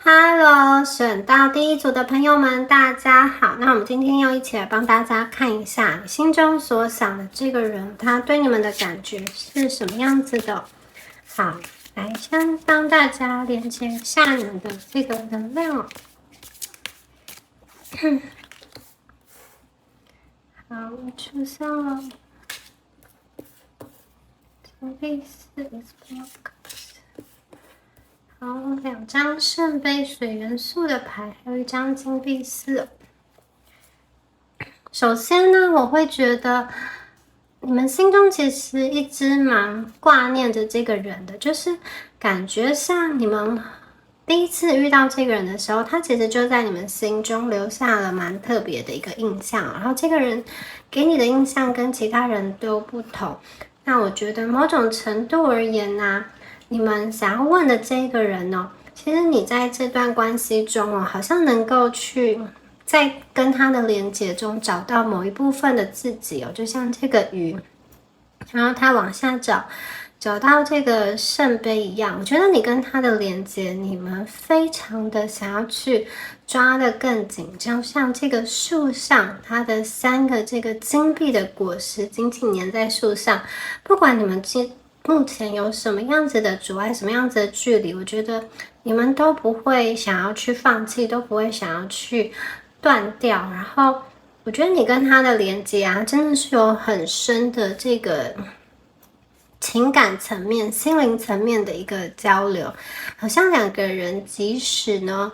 Hello，选到第一组的朋友们，大家好。那我们今天要一起来帮大家看一下你心中所想的这个人，他对你们的感觉是什么样子的。好，来先帮大家连接一下你们的这个能量。好，出现了。金币四 is blocked。好，2张圣杯水元素的牌，还有1张金币四。首先呢，我会觉得你们心中其实一直蛮挂念着这个人的，就是感觉上你们第一次遇到这个人的时候，他其实就在你们心中留下了蛮特别的一个印象，然后这个人给你的印象跟其他人都不同。那我觉得某种程度而言呢，你们想要问的这个人哦，其实你在这段关系中哦，好像能够去在跟他的连结中找到某一部分的自己哦，就像这个鱼，然后他往下找到这个圣杯一样。我觉得你跟他的连结，你们非常的想要去抓得更紧，就像这个树上，它的3个这个金币的果实紧紧粘在树上，不管你们目前有什么样子的阻碍，什么样子的距离，我觉得你们都不会想要去放弃，都不会想要去断掉。然后我觉得你跟他的连接啊，真的是有很深的这个情感层面、心灵层面的一个交流，好像2个人即使呢，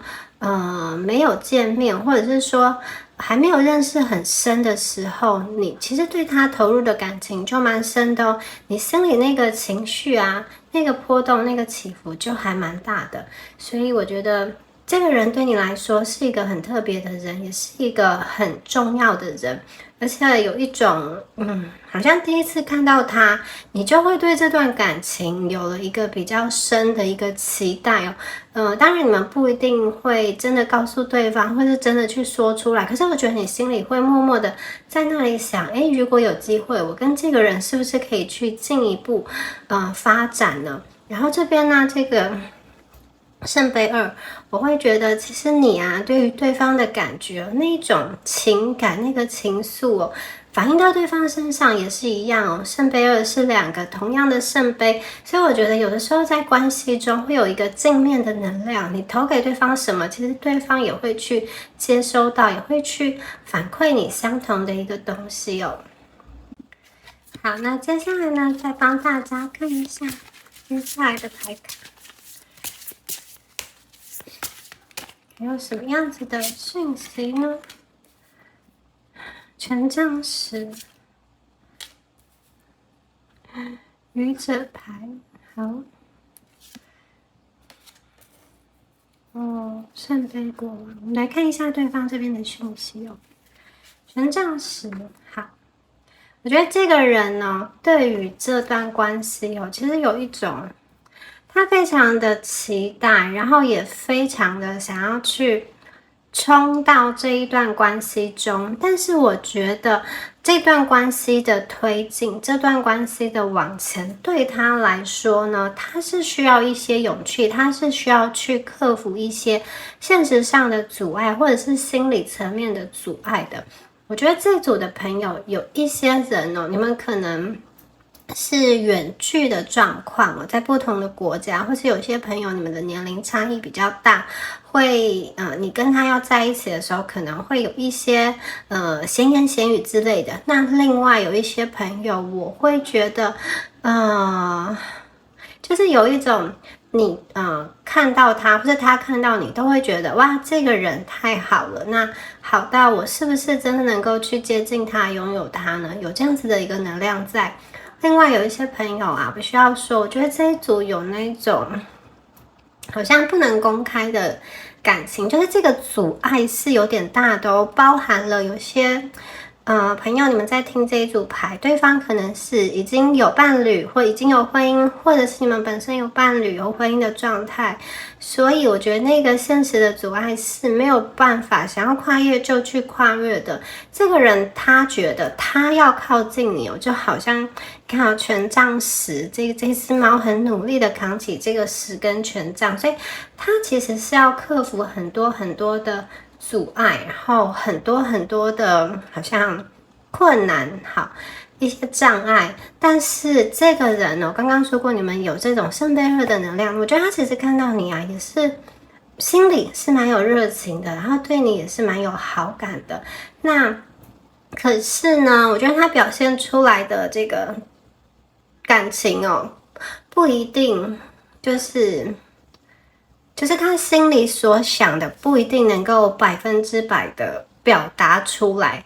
没有见面，或者是说还没有认识很深的时候，你其实对他投入的感情就蛮深的哦。你心里那个情绪啊，那个波动、那个起伏就还蛮大的。所以我觉得这个人对你来说是一个很特别的人，也是一个很重要的人。而且有一种好像第一次看到他，你就会对这段感情有了一个比较深的一个期待哦。当然你们不一定会真的告诉对方，或是真的去说出来，可是我觉得你心里会默默的在那里想，如果有机会，我跟这个人是不是可以去进一步发展呢？然后这边呢，这个圣杯2，我会觉得其实你啊，对于对方的感觉，那种情感、那个情愫哦，反映到对方身上也是一样哦。圣杯2是2个同样的圣杯，所以我觉得有的时候在关系中会有一个正面的能量，你投给对方什么，其实对方也会去接收到，也会去反馈你相同的一个东西哦。好，那接下来呢，再帮大家看一下接下来的牌卡。还有什么样子的讯息呢？权杖10，愚者牌，好，圣杯国王，我们来看一下对方这边的讯息哦。权杖10，好，我觉得这个人呢，对于这段关系哦，其实有一种他非常的期待，然后也非常的想要去冲到这一段关系中，但是我觉得这段关系的推进，这段关系的往前，对他来说呢，他是需要一些勇气，他是需要去克服一些现实上的阻碍，或者是心理层面的阻碍的。我觉得这组的朋友有一些人哦，你们可能是远距的状况哦，在不同的国家，或是有些朋友你们的年龄差异比较大，会你跟他要在一起的时候，可能会有一些闲言闲语之类的。那另外有一些朋友，我会觉得就是有一种你看到他，或者他看到你，都会觉得哇，这个人太好了。那好到我是不是真的能够去接近他，拥有他呢？有这样子的一个能量在。另外有一些朋友啊，必须要说，我觉得这一组有那种好像不能公开的感情，就是这个阻碍是有点大的哦，包含了有些朋友，你们在听这一组牌，对方可能是已经有伴侣，或已经有婚姻，或者是你们本身有伴侣、有婚姻的状态，所以我觉得那个现实的阻碍是没有办法想要跨越就去跨越的。这个人他觉得他要靠近你就好像看到权杖10，这只猫很努力的扛起这个10根权杖，所以他其实是要克服很多很多的阻碍，然后很多很多的好像困难，好一些障碍。但是这个人刚刚说过你们有这种圣杯2的能量，我觉得他其实看到你也是心里是蛮有热情的，然后对你也是蛮有好感的。那可是呢，我觉得他表现出来的这个感情不一定就是他心里所想的不一定能够100%的表达出来。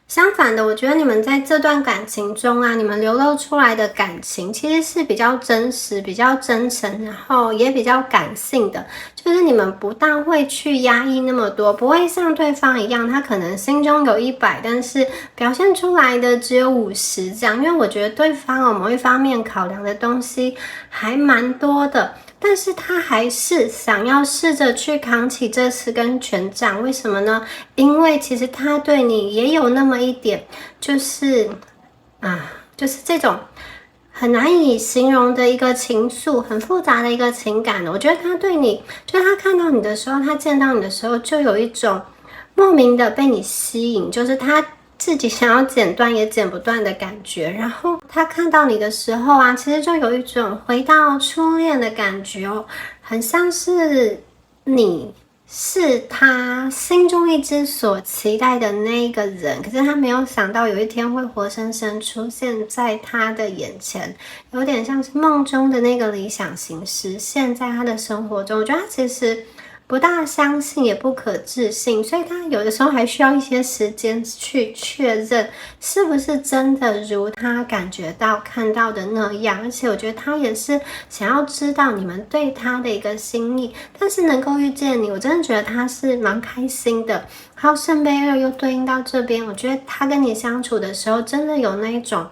相反的，我觉得你们在这段感情中啊，你们流露出来的感情其实是比较真实、比较真诚，然后也比较感性的。就是你们不大会去压抑那么多，不会像对方一样，他可能心中有100，但是表现出来的只有50这样。因为我觉得对方某一方面考量的东西还蛮多的。但是他还是想要试着去扛起这10根权杖，为什么呢？因为其实他对你也有那么一点，就是这种很难以形容的一个情愫，很复杂的一个情感。我觉得他对你，就是他看到你的时候，他见到你的时候，就有一种莫名的被你吸引，就是他自己想要剪断也剪不断的感觉。然后他看到你的时候啊，其实就有一种回到初恋的感觉很像是你是他心中一直所期待的那一个人，可是他没有想到有一天会活生生出现在他的眼前，有点像是梦中的那个理想型实现在他的生活中。我觉得他其实不大相信，也不可置信，所以他有的时候还需要一些时间去确认是不是真的如他感觉到看到的那样。而且我觉得他也是想要知道你们对他的一个心意，但是能够遇见你，我真的觉得他是蛮开心的。还有圣杯2又对应到这边，我觉得他跟你相处的时候真的有那一种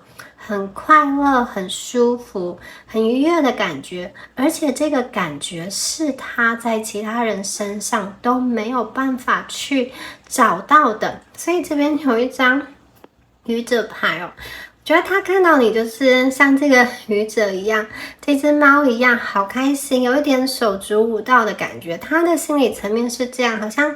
很快乐、很舒服、很愉悦的感觉，而且这个感觉是他在其他人身上都没有办法去找到的。所以这边有一张愚者牌我觉得他看到你就是像这个愚者一样，这只猫一样，好开心，有一点手足舞蹈的感觉。他的心理层面是这样，好像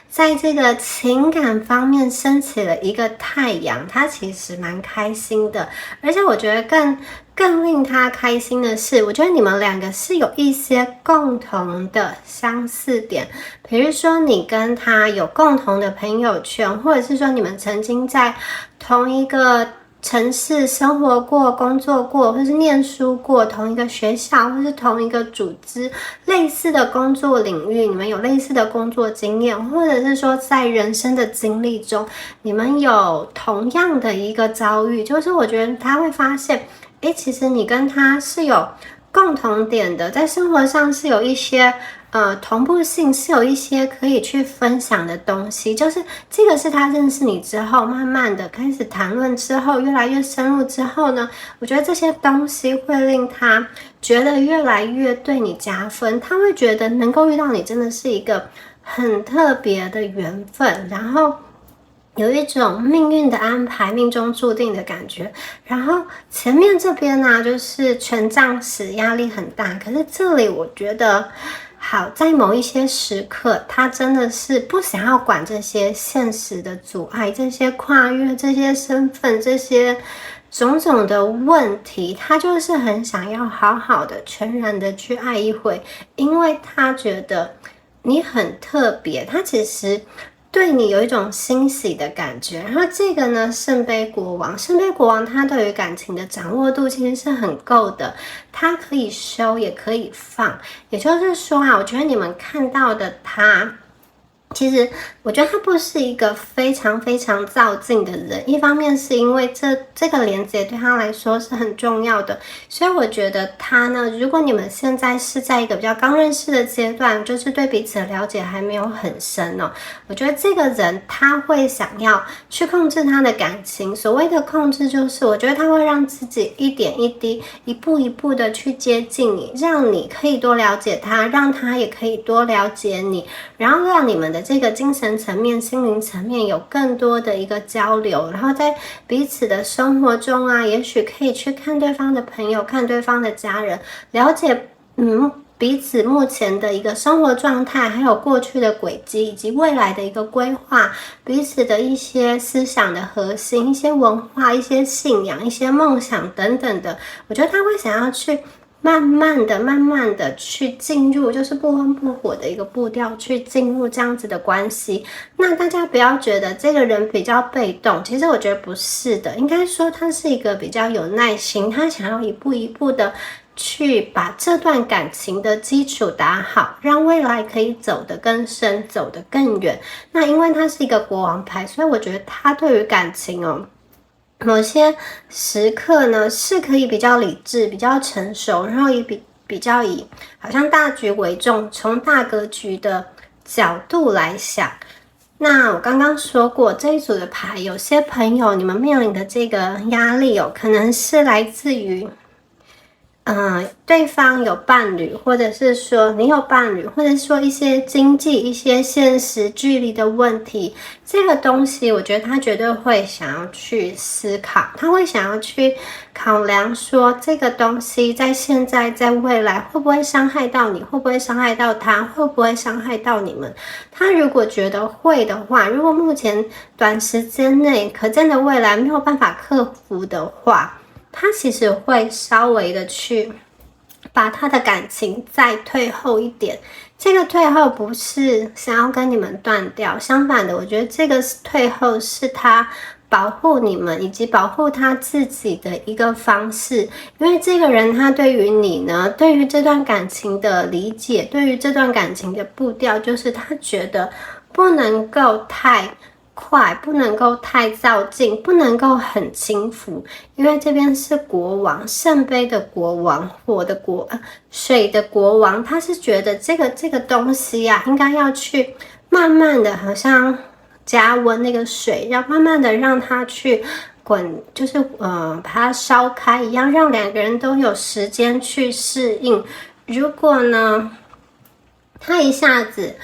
在这个情感方面升起了一个太阳，他其实蛮开心的。而且我觉得更令他开心的是，我觉得你们两个是有一些共同的相似点，比如说你跟他有共同的朋友圈，或者是说你们曾经在同一个城市生活过、工作过，或是念书过，同一个学校，或是同一个组织，类似的工作领域，你们有类似的工作经验，或者是说在人生的经历中，你们有同样的一个遭遇，就是我觉得他会发现，其实你跟他是有共同点的，在生活上是有一些同步性，是有一些可以去分享的东西。就是这个是他认识你之后，慢慢的开始谈论之后，越来越深入之后呢，我觉得这些东西会令他觉得越来越对你加分。他会觉得能够遇到你真的是一个很特别的缘分，然后有一种命运的安排，命中注定的感觉。然后前面这边呢，就是权杖10，压力很大。可是这里我觉得好，在某一些时刻，他真的是不想要管这些现实的阻碍，这些跨越，这些身份，这些种种的问题，他就是很想要好好的、全然的去爱一回，因为他觉得你很特别，他其实对你有一种欣喜的感觉。然后这个呢，圣杯国王他对于感情的掌握度其实是很够的，他可以收也可以放。也就是说我觉得你们看到的他其实我觉得他不是一个非常非常躁进的人，一方面是因为这个连接对他来说是很重要的，所以我觉得他呢，如果你们现在是在一个比较刚认识的阶段，就是对彼此的了解还没有很深哦，我觉得这个人他会想要去控制他的感情，所谓的控制就是我觉得他会让自己一点一滴一步一步的去接近你，让你可以多了解他，让他也可以多了解你，然后让你们的这个精神层面、心灵层面有更多的一个交流，然后在彼此的生活中啊，也许可以去看对方的朋友、看对方的家人，了解彼此目前的一个生活状态，还有过去的轨迹，以及未来的一个规划，彼此的一些思想的核心、一些文化、一些信仰、一些梦想等等的，我觉得他会想要去慢慢的去进入，就是不温不火的一个步调去进入这样子的关系。那大家不要觉得这个人比较被动，其实我觉得不是的，应该说他是一个比较有耐心，他想要一步一步的去把这段感情的基础打好，让未来可以走得更深，走得更远。那因为他是一个国王牌，所以我觉得他对于感情某些时刻呢，是可以比较理智、比较成熟，然后也比较以好像大局为重，从大格局的角度来想。那我刚刚说过，这一组的牌，有些朋友你们面临的这个压力可能是来自于对方有伴侣，或者是说你有伴侣，或者是说一些经济、一些现实距离的问题，这个东西我觉得他绝对会想要去思考，他会想要去考量说这个东西在现在、在未来会不会伤害到你，会不会伤害到他，会不会伤害到你们。他如果觉得会的话，如果目前短时间内可见的未来没有办法克服的话，他其实会稍微的去把他的感情再退后一点。这个退后不是想要跟你们断掉，相反的，我觉得这个退后是他保护你们以及保护他自己的一个方式。因为这个人他对于你呢，对于这段感情的理解，对于这段感情的步调，就是他觉得不能够太快，不能够太躁进，不能够很轻浮，因为这边是国王，圣杯的国王，水的国王，他是觉得这个东西啊，应该要去慢慢的，好像加温那个水，要慢慢的让它去滚，就是把它烧开一样，让两个人都有时间去适应。如果呢，他一下子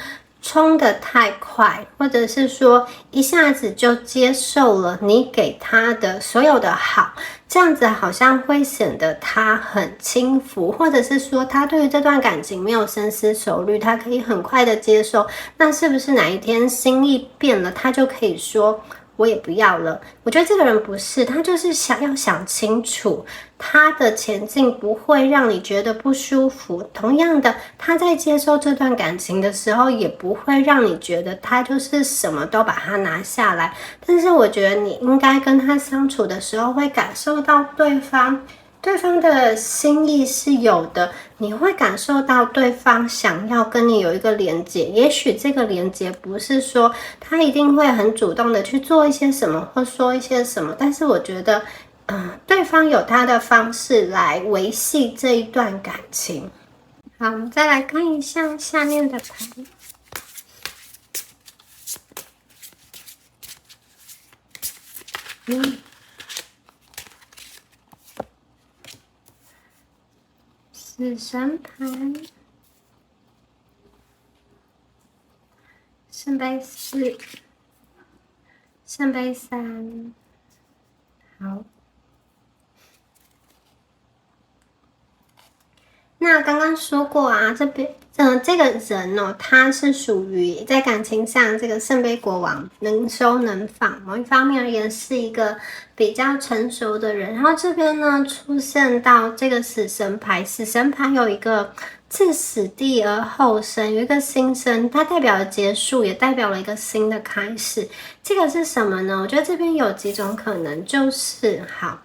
冲得太快，或者是说一下子就接受了你给他的所有的好，这样子好像会显得他很轻浮，或者是说他对于这段感情没有深思熟虑，他可以很快的接受。那是不是哪一天心意变了，他就可以说我也不要了？我觉得这个人不是，他就是要想清楚，他的前进不会让你觉得不舒服。同样的，他在接受这段感情的时候，也不会让你觉得他就是什么都把它拿下来。但是我觉得你应该跟他相处的时候，会感受到对方的心意是有的，你会感受到对方想要跟你有一个连结。也许这个连结不是说他一定会很主动的去做一些什么或说一些什么，但是我觉得对方有他的方式来维系这一段感情。好，我们再来看一下下面的牌。死神牌，圣杯4，圣杯3。好，那刚刚说过啊，这个人他是属于在感情上这个圣杯国王，能收能放，某一方面而言是一个比较成熟的人。然后这边呢出现到这个死神牌，死神牌有一个自死地而后生，有一个新生，它代表了结束，也代表了一个新的开始。这个是什么呢？我觉得这边有几种可能，就是好，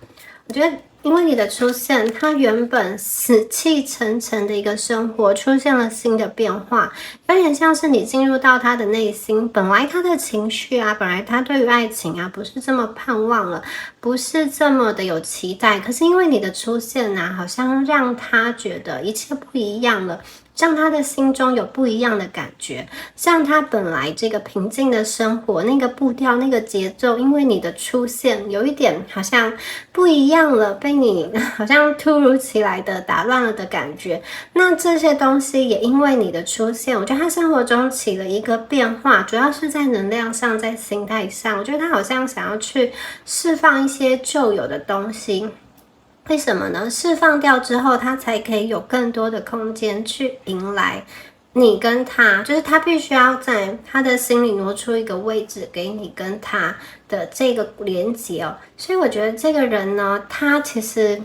我觉得因为你的出现，他原本死气沉沉的一个生活出现了新的变化，有点像是你进入到他的内心，本来他的情绪啊，本来他对于爱情啊不是这么盼望了，不是这么的有期待，可是因为你的出现啊，好像让他觉得一切不一样了，让他的心中有不一样的感觉，像他本来这个平静的生活，那个步调，那个节奏，因为你的出现有一点好像不一样了，被你好像突如其来的打乱了的感觉。那这些东西也因为你的出现，我觉得他生活中起了一个变化，主要是在能量上，在心态上，我觉得他好像想要去释放一些旧有的东西。为什么呢？释放掉之后，他才可以有更多的空间去迎来你跟他，就是他必须要在他的心里挪出一个位置给你跟他的这个连结哦。所以我觉得这个人呢，他其实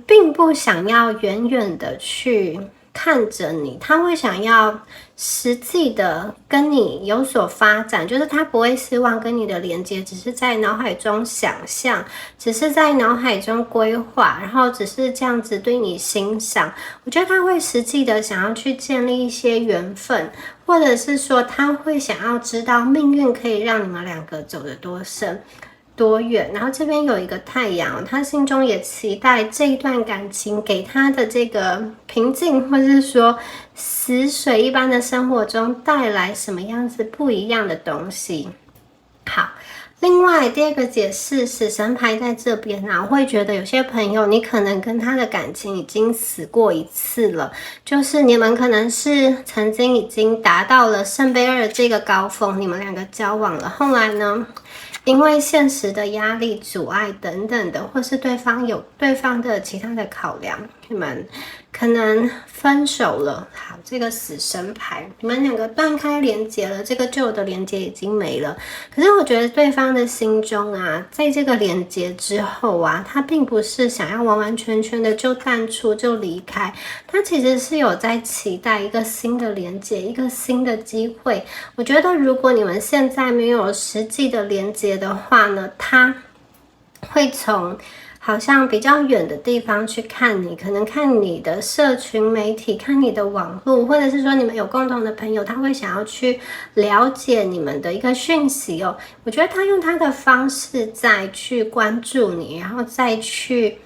并不想要远远的去看着你，他会想要实际的跟你有所发展，就是他不会希望跟你的连接只是在脑海中想象，只是在脑海中规划，然后只是这样子对你欣赏。我觉得他会实际的想要去建立一些缘分，或者是说他会想要知道命运可以让你们两个走得多深多远。然后这边有一个太阳，他心中也期待这一段感情给他的这个平静，或是说死水一般的生活中带来什么样子不一样的东西。好，另外第二个解释，死神牌在这边啊，我会觉得有些朋友你可能跟他的感情已经死过一次了，就是你们可能是曾经已经达到了圣杯2这个高峰，你们两个交往了，后来呢因为现实的压力、阻碍等等的，或是对方有对方的其他的考量，你们可能分手了。好，这个死神牌，你们两个断开连结了，这个旧的连结已经没了。可是我觉得对方的心中啊，在这个连结之后啊，他并不是想要完完全全的就淡出就离开，他其实是有在期待一个新的连结，一个新的机会。我觉得如果你们现在没有实际的连结的话呢，他会从好像比较远的地方去看你，可能看你的社群媒体，看你的网络，或者是说你们有共同的朋友，他会想要去了解你们的一个讯息哦。我觉得他用他的方式再去关注你，然后再去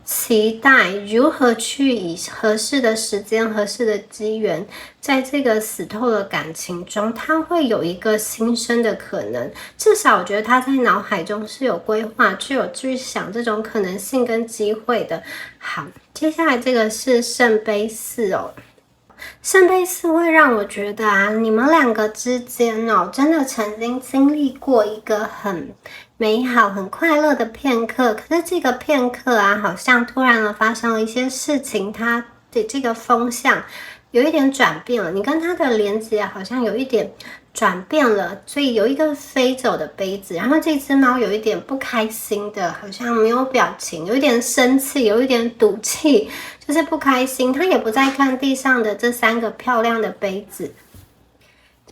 期待如何去以合适的时间、合适的机缘，在这个死透的感情中，他会有一个新生的可能。至少我觉得他在脑海中是有规划，是有去想这种可能性跟机会的。好，接下来这个是圣杯4哦。圣杯4会让我觉得啊，你们两个之间哦，真的曾经经历过一个很美好、很快乐的片刻。可是这个片刻啊，好像突然发生了一些事情，它的这个风向有一点转变了。你跟他的连接好像有一点转变了，所以有一个飞走的杯子，然后这只猫有一点不开心的，好像没有表情，有一点生气，有一点赌气，就是不开心。他也不再看地上的这3个漂亮的杯子。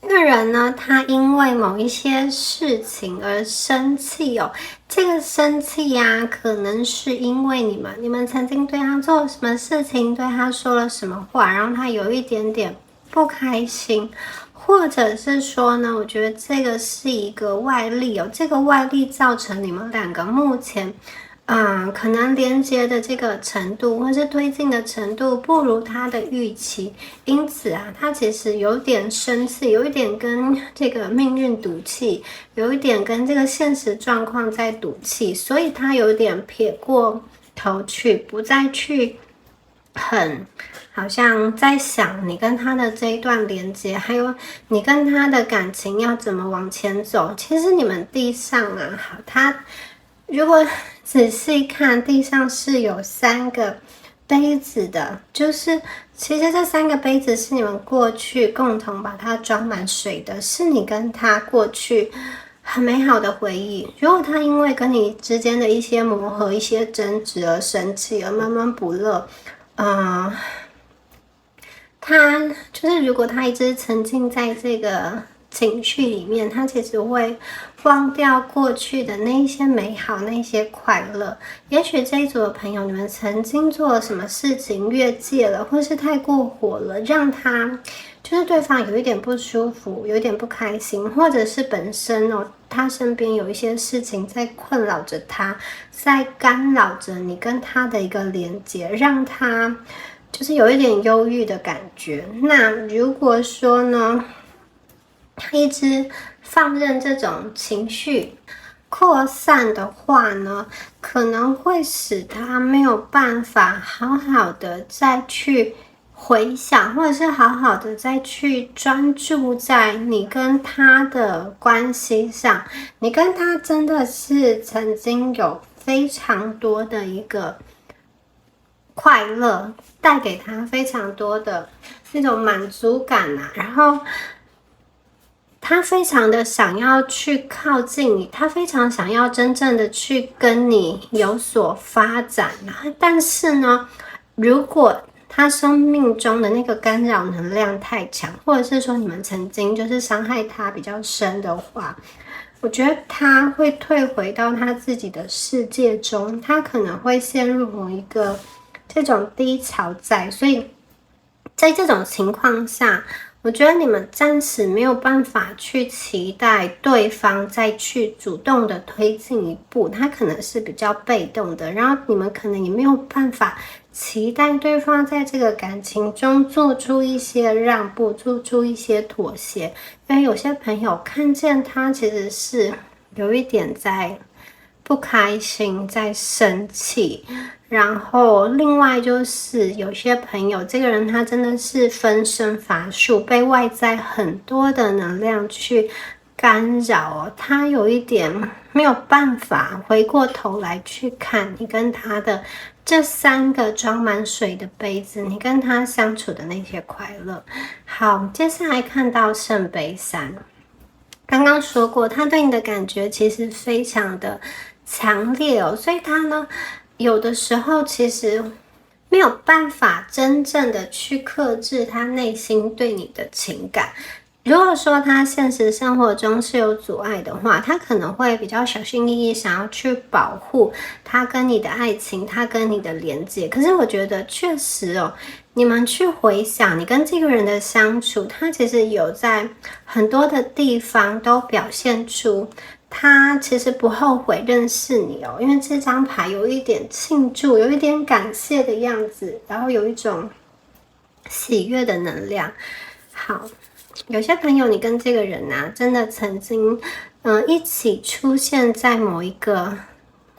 这个人呢，他因为某一些事情而生气哦。这个生气呀，可能是因为你们曾经对他做了什么事情，对他说了什么话，然后他有一点点不开心。或者是说呢，我觉得这个是一个外力哦，这个外力造成你们两个目前可能连接的这个程度或是推进的程度不如他的预期，因此啊，他其实有点生气，有一点跟这个命运赌气，有一点跟这个现实状况在赌气，所以他有点撇过头去，不再去很好像在想你跟他的这一段连接，还有你跟他的感情要怎么往前走。其实你们地上啊，好，他如果仔细看，地上是有3个杯子的，就是其实这3个杯子是你们过去共同把它装满水的，是你跟他过去很美好的回忆。如果他因为跟你之间的一些磨合、一些争执而生气，而闷闷不乐，他就是如果他一直沉浸在这个情绪里面，他其实会忘掉过去的那一些美好，那一些快乐。也许这一组的朋友，你们曾经做了什么事情越界了，或是太过火了，让他就是对方有一点不舒服，有一点不开心，或者是本身他身边有一些事情在困扰着他，在干扰着你跟他的一个连接，让他就是有一点忧郁的感觉。那如果说呢，他一直放任这种情绪扩散的话呢，可能会使他没有办法好好的再去回想，或者是好好的再去专注在你跟他的关系上。你跟他真的是曾经有非常多的一个快乐，带给他非常多的那种满足感啊，然后他非常的想要去靠近你，他非常想要真正的去跟你有所发展。但是呢，如果他生命中的那个干扰能量太强，或者是说你们曾经就是伤害他比较深的话，我觉得他会退回到他自己的世界中，他可能会陷入某一个这种低潮在。所以在这种情况下，我觉得你们暂时没有办法去期待对方再去主动的推进一步，他可能是比较被动的，然后你们可能也没有办法期待对方在这个感情中做出一些让步，做出一些妥协。因为有些朋友看见他其实是有一点在不开心，在生气。然后另外就是有些朋友，这个人他真的是分身乏术，被外在很多的能量去干扰他有一点没有办法回过头来去看你跟他的这3个装满水的杯子，你跟他相处的那些快乐。好，接下来看到圣杯3，刚刚说过他对你的感觉其实非常的强烈所以他呢有的时候其实没有办法真正的去克制他内心对你的情感。如果说他现实生活中是有阻碍的话，他可能会比较小心翼翼，想要去保护他跟你的爱情，他跟你的连接。可是我觉得确实你们去回想你跟这个人的相处，他其实有在很多的地方都表现出他其实不后悔认识你因为这张牌有一点庆祝，有一点感谢的样子，然后有一种喜悦的能量。好，有些朋友你跟这个人真的曾经一起出现在某一个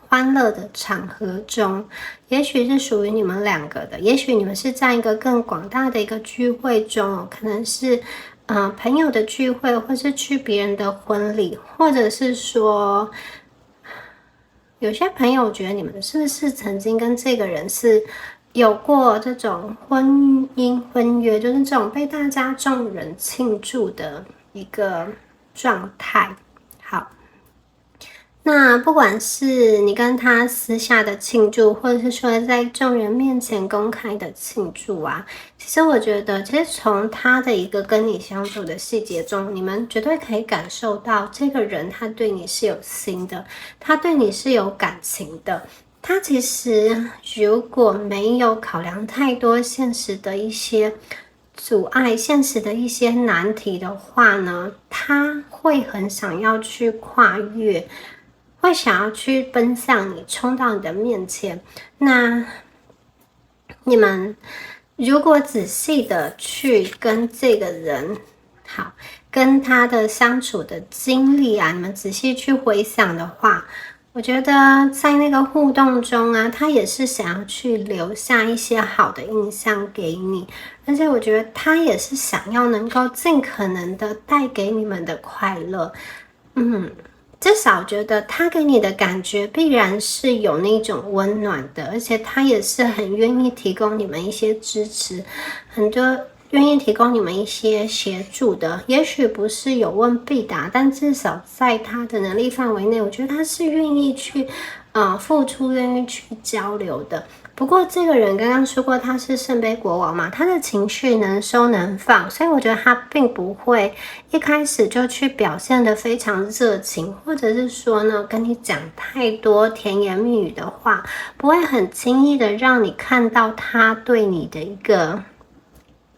欢乐的场合中，也许是属于你们2个的，也许你们是在一个更广大的一个聚会中可能是朋友的聚会，或是去别人的婚礼，或者是说有些朋友觉得你们是不是曾经跟这个人是有过这种婚姻婚约，就是这种被大家众人庆祝的一个状态。好，那不管是你跟他私下的庆祝，或者是说在众人面前公开的庆祝其实我觉得其实从他的一个跟你相处的细节中，你们绝对可以感受到这个人他对你是有心的，他对你是有感情的。他其实如果没有考量太多现实的一些阻碍，现实的一些难题的话呢，他会很想要去跨越，会想要去奔向你，冲到你的面前。那你们如果仔细的去跟这个人跟他的相处的经历你们仔细去回想的话，我觉得在那个互动中他也是想要去留下一些好的印象给你，而且我觉得他也是想要能够尽可能的带给你们的快乐。至少觉得他给你的感觉必然是有那种温暖的，而且他也是很愿意提供你们一些支持，很多愿意提供你们一些协助的。也许不是有问必答，但至少在他的能力范围内，我觉得他是愿意去付出，愿意去交流的。不过这个人刚刚说过他是圣杯国王嘛，他的情绪能收能放，所以我觉得他并不会一开始就去表现得非常热情，或者是说呢跟你讲太多甜言蜜语的话，不会很轻易的让你看到他对你的一个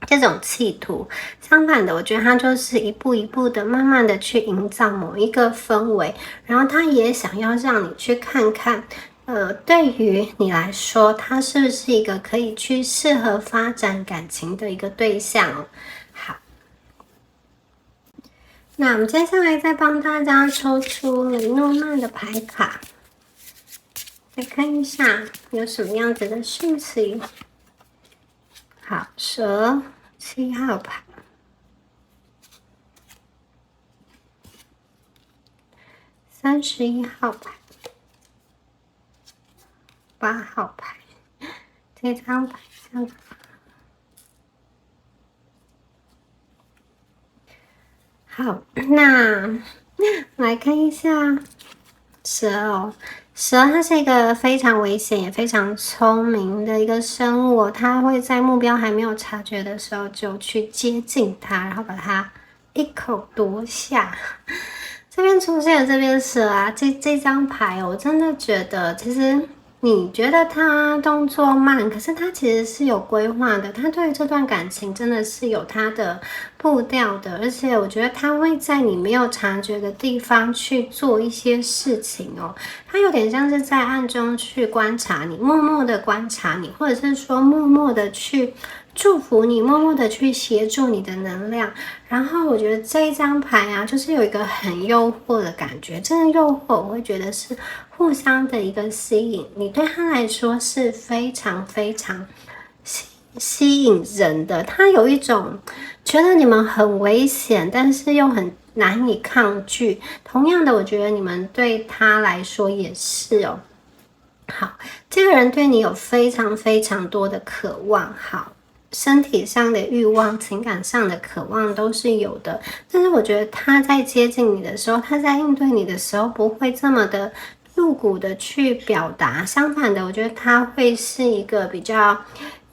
这种企图。相反的，我觉得他就是一步一步的慢慢的去营造某一个氛围，然后他也想要让你去看看对于你来说，他是不是一个可以去适合发展感情的一个对象哦。好，那我们接下来再帮大家抽出雷诺曼的牌卡，来看一下有什么样子的讯息。好，蛇7号牌，31号牌，8号牌，这张牌上好，那来看一下蛇哦。蛇它是一个非常危险也非常聪明的一个生物，它会在目标还没有察觉的时候就去接近它，然后把它一口夺下。这边出现了这边蛇啊，这张牌我真的觉得其实你觉得他动作慢，可是他其实是有规划的，他对于这段感情真的是有他的步调的，而且我觉得他会在你没有察觉的地方去做一些事情哦，他有点像是在暗中去观察你，默默的观察你，或者是说默默的去祝福你，默默的去协助你的能量。然后我觉得这一张牌啊，就是有一个很诱惑的感觉，这个诱惑我会觉得是互相的一个吸引，你对他来说是非常非常吸引人的，他有一种觉得你们很危险，但是又很难以抗拒。同样的，我觉得你们对他来说也是哦。好，这个人对你有非常非常多的渴望，好，身体上的欲望、情感上的渴望都是有的，但是我觉得他在接近你的时候，他在应对你的时候，不会这么的露骨的去表达，相反的，我觉得他会是一个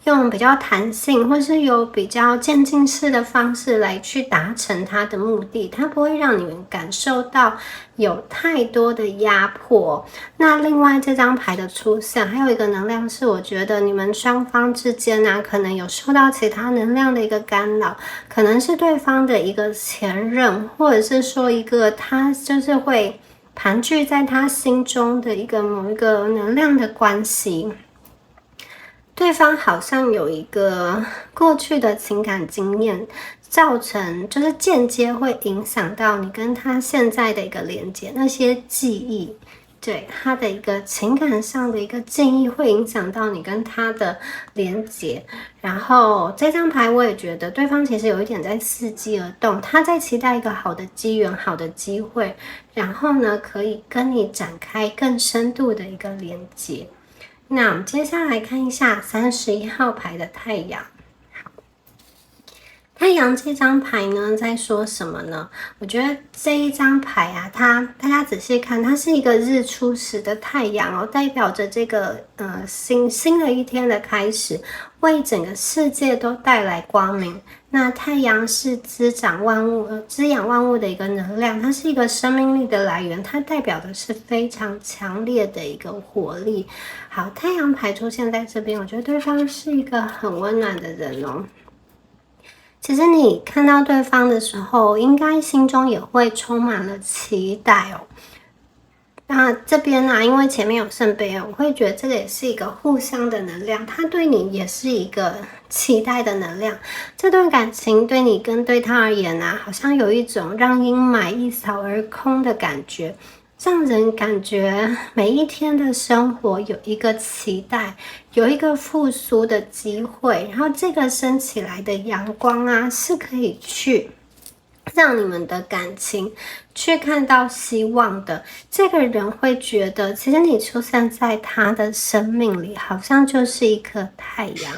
用比较弹性，或是有比较渐进式的方式来去达成他的目的，他不会让你们感受到有太多的压迫。那另外这张牌的出现，还有一个能量是，我觉得你们双方之间啊，可能有受到其他能量的一个干扰，可能是对方的一个前任，或者是说一个他就是会盘踞在他心中的某一个能量的关系。对方好像有一个过去的情感经验，造成就是间接会影响到你跟他现在的一个连接，那些记忆，对他的一个情感上的一个记忆会影响到你跟他的连接。然后这张牌我也觉得对方其实有一点在伺机而动，他在期待一个好的机缘、好的机会，然后呢可以跟你展开更深度的一个连接。那我们接下来看一下31号牌的太阳。太阳这张牌呢，在说什么呢？我觉得这一张牌啊，大家仔细看，它是一个日出时的太阳哦，代表着这个新的一天的开始，为整个世界都带来光明。那太阳是滋养万物的一个能量，它是一个生命力的来源，它代表的是非常强烈的一个活力。好，太阳牌出现在这边，我觉得对方是一个很温暖的人哦。其实你看到对方的时候，应该心中也会充满了期待哦。那这边呢，因为前面有圣杯哦，我会觉得这个也是一个互相的能量，他对你也是一个期待的能量。这段感情对你跟对他而言啊，好像有一种让阴霾一扫而空的感觉。让人感觉每一天的生活有一个期待，有一个复苏的机会，然后这个升起来的阳光啊，是可以去让你们的感情去看到希望的。这个人会觉得，其实你出现在他的生命里，好像就是一颗太阳，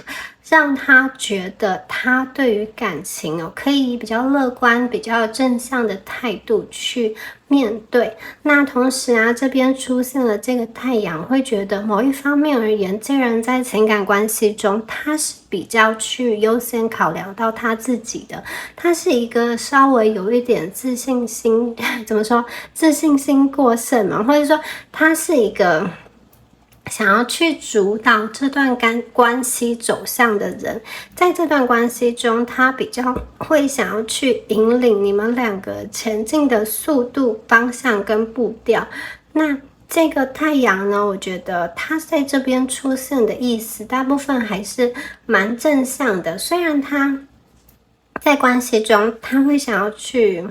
让他觉得他对于感情可以以比较乐观、比较正向的态度去面对。那同时啊，这边出现了这个太阳，会觉得某一方面而言，这个人在情感关系中，他是比较去优先考量到他自己的。他是一个稍微有一点自信心，怎么说？自信心过剩嘛，或者说他是一个想要去主导这段关系走向的人。在这段关系中，他比较会想要去引领你们两个前进的速度、方向跟步调。那这个太阳呢，我觉得它在这边出现的意思，大部分还是蛮正向的。虽然他在关系中，他会想要去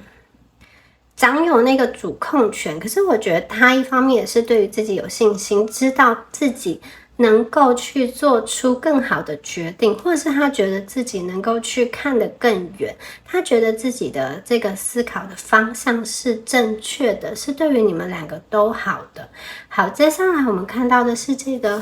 掌有那个主控权，可是我觉得他一方面也是对于自己有信心，知道自己能够去做出更好的决定，或者是他觉得自己能够去看得更远，他觉得自己的这个思考的方向是正确的，是对于你们两个都好的。好，接下来我们看到的是这个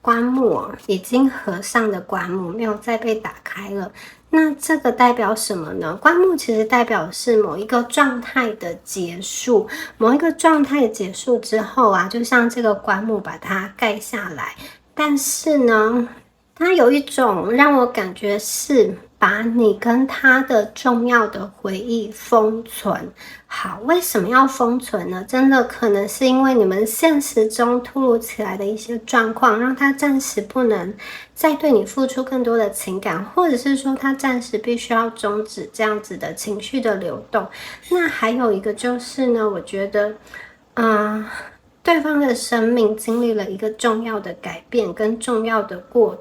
棺木已经合上的棺木，没有再被打开了。那这个代表什么呢？棺木其实代表是某一个状态的结束，某一个状态结束之后啊，就像这个棺木把它盖下来，但是呢，它有一种让我感觉是把你跟他的重要的回忆封存。好，为什么要封存呢？真的可能是因为你们现实中突如其来的一些状况，让他暂时不能再对你付出更多的情感，或者是说他暂时必须要终止这样子的情绪的流动。那还有一个就是呢，我觉得对方的生命经历了一个重要的改变跟重要的过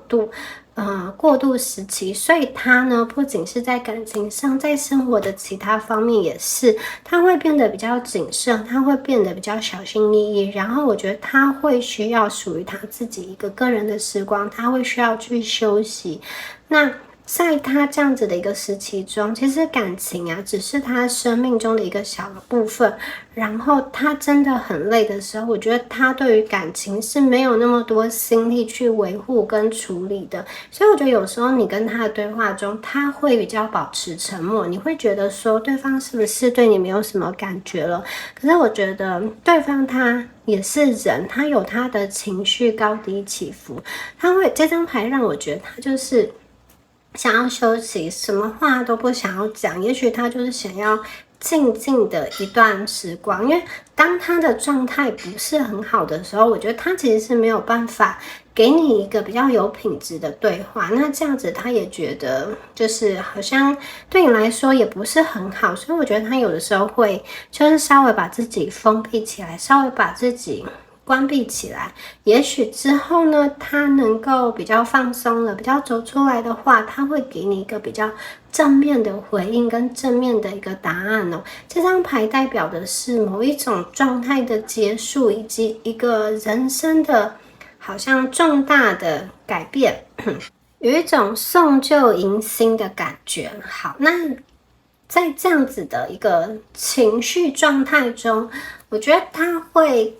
渡时期，所以他呢不仅是在感情上，在生活的其他方面也是，他会变得比较谨慎，他会变得比较小心翼翼，然后我觉得他会需要属于他自己一个个人的时光，他会需要去休息。那在他这样子的一个时期中，其实感情啊只是他生命中的一个小的部分，然后他真的很累的时候，我觉得他对于感情是没有那么多心力去维护跟处理的。所以我觉得有时候你跟他的对话中，他会比较保持沉默，你会觉得说对方是不是对你没有什么感觉了，可是我觉得对方他也是人，他有他的情绪高低起伏，这张牌让我觉得他就是想要休息，什么话都不想要讲，也许他就是想要静静的一段时光。因为当他的状态不是很好的时候，我觉得他其实是没有办法给你一个比较有品质的对话，那这样子他也觉得就是好像对你来说也不是很好，所以我觉得他有的时候会就是稍微把自己封闭起来，稍微把自己关闭起来，也许之后呢，他能够比较放松了，比较走出来的话，他会给你一个比较正面的回应跟正面的一个答案哦。这张牌代表的是某一种状态的结束，以及一个人生的好像重大的改变，有一种送旧迎新的感觉。好，那在这样子的一个情绪状态中，我觉得他会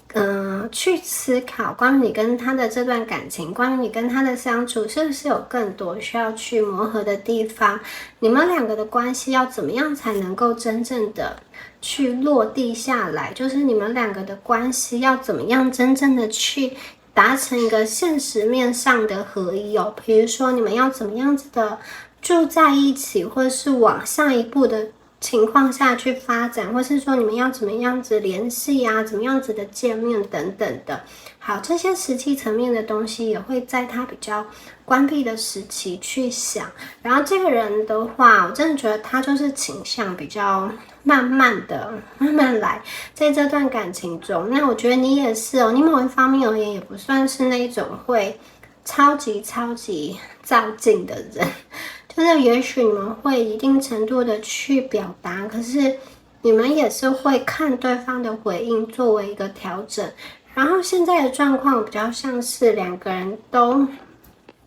去思考关于你跟他的这段感情，关于你跟他的相处是不是有更多需要去磨合的地方，你们两个的关系要怎么样才能够真正的去落地下来，就是你们两个的关系要怎么样真正的去达成一个现实面上的合一哦。比如说你们要怎么样子的住在一起，或者是往下一步的情况下去发展，或是说你们要怎么样子联系啊，怎么样子的见面等等的。好，这些实际层面的东西也会在他比较关闭的时期去想。然后这个人的话，我真的觉得他就是倾向比较慢慢来，在这段感情中。那我觉得你也是哦，你某一方面而言也不算是那一种会超级躁进的人，就是也许你们会一定程度的去表达，可是你们也是会看对方的回应作为一个调整。然后现在的状况比较像是两个人都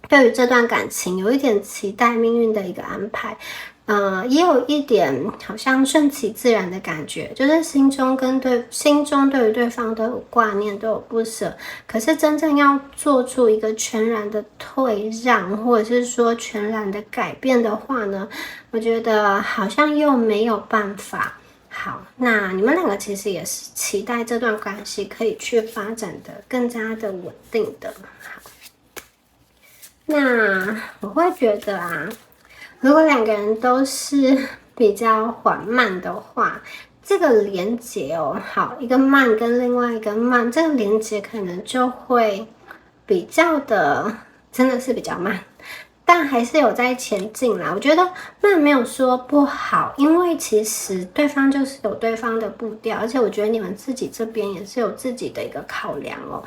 对于这段感情有一点期待命运的一个安排，也有一点好像顺其自然的感觉，就是心中对于对方都有挂念，都有不舍。可是真正要做出一个全然的退让，或者是说全然的改变的话呢，我觉得好像又没有办法。好，那你们两个其实也是期待这段关系可以去发展的更加的稳定的。好，那我会觉得啊，如果两个人都是比较缓慢的话，这个连接哦，好，一个慢跟另外一个慢，这个连接可能就会比较的，真的是比较慢，但还是有在前进啦。我觉得慢没有说不好，因为其实对方就是有对方的步调，而且我觉得你们自己这边也是有自己的一个考量哦。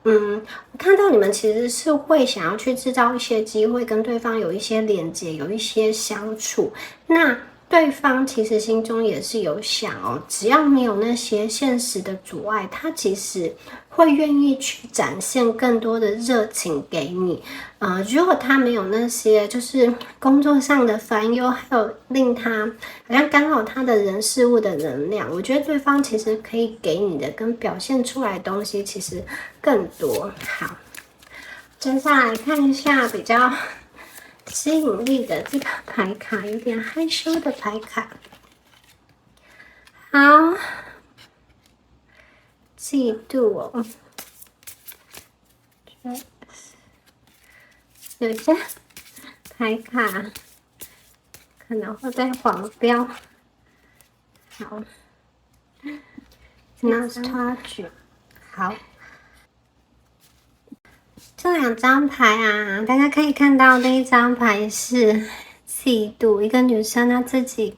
我看到你们其实是会想要去制造一些机会，跟对方有一些连接，有一些相处。那对方其实心中也是有想哦，只要没有那些现实的阻碍，他其实会愿意去展现更多的热情给你。如果他没有那些就是工作上的烦忧，还有令他好像干扰他的人事物的能量，我觉得对方其实可以给你的跟表现出来的东西其实更多。好，接下来看一下比较吸引力的这个牌卡，有点害羞的牌卡。好，嫉妒哦，有些牌卡可能会被黄标。好 ，nostalgia。好，这两张牌啊，大家可以看到，第一张牌是嫉妒，一个女生她自己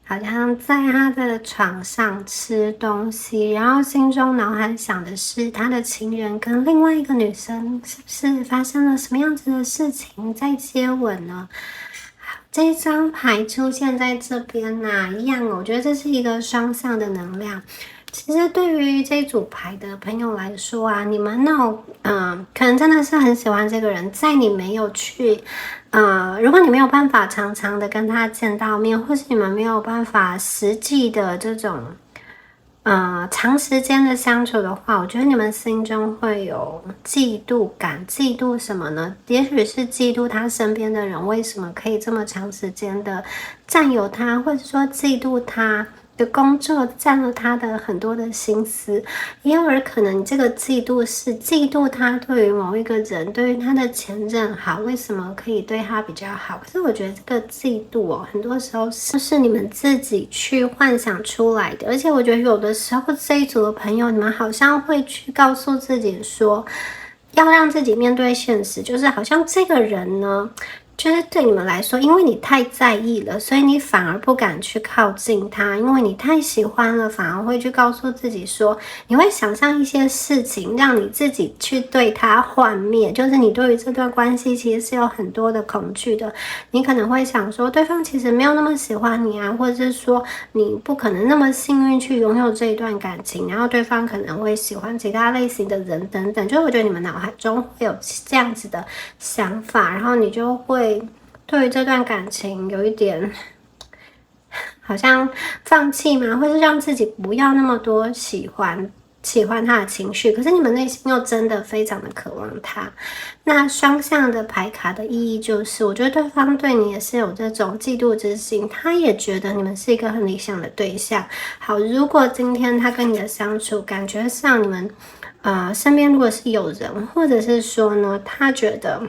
好像在她的床上吃东西，然后心中脑海想的是她的情人跟另外一个女生是不是发生了什么样子的事情在接吻呢？这一张牌出现在这边一样我觉得这是一个双向的能量。其实对于这组牌的朋友来说啊，你们那种可能真的是很喜欢这个人，在你没有去如果你没有办法常常的跟他见到面，或是你们没有办法实际的这种长时间的相处的话，我觉得你们心中会有嫉妒感。嫉妒什么呢？也许是嫉妒他身边的人为什么可以这么长时间的占有他，或者说嫉妒他的工作占了他的很多的心思，也有可能这个嫉妒是嫉妒他对于某一个人，对于他的前任好，为什么可以对他比较好？可是我觉得这个嫉妒很多时候是你们自己去幻想出来的，而且我觉得有的时候这一组的朋友，你们好像会去告诉自己说，要让自己面对现实，就是好像这个人呢。就是对你们来说，因为你太在意了，所以你反而不敢去靠近他，因为你太喜欢了，反而会去告诉自己说，你会想象一些事情，让你自己去对他幻灭。就是你对于这段关系其实是有很多的恐惧的，你可能会想说，对方其实没有那么喜欢你啊，或者是说你不可能那么幸运去拥有这一段感情，然后对方可能会喜欢其他类型的人等等。就是我觉得你们脑海中会有这样子的想法，然后你就会对于这段感情有一点好像放弃嘛，或是让自己不要那么多喜欢他的情绪，可是你们内心又真的非常的渴望他。那双向的牌卡的意义就是，我觉得对方对你也是有这种嫉妒之心，他也觉得你们是一个很理想的对象。好，如果今天他跟你的相处感觉上你们身边如果是有人，或者是说呢，他觉得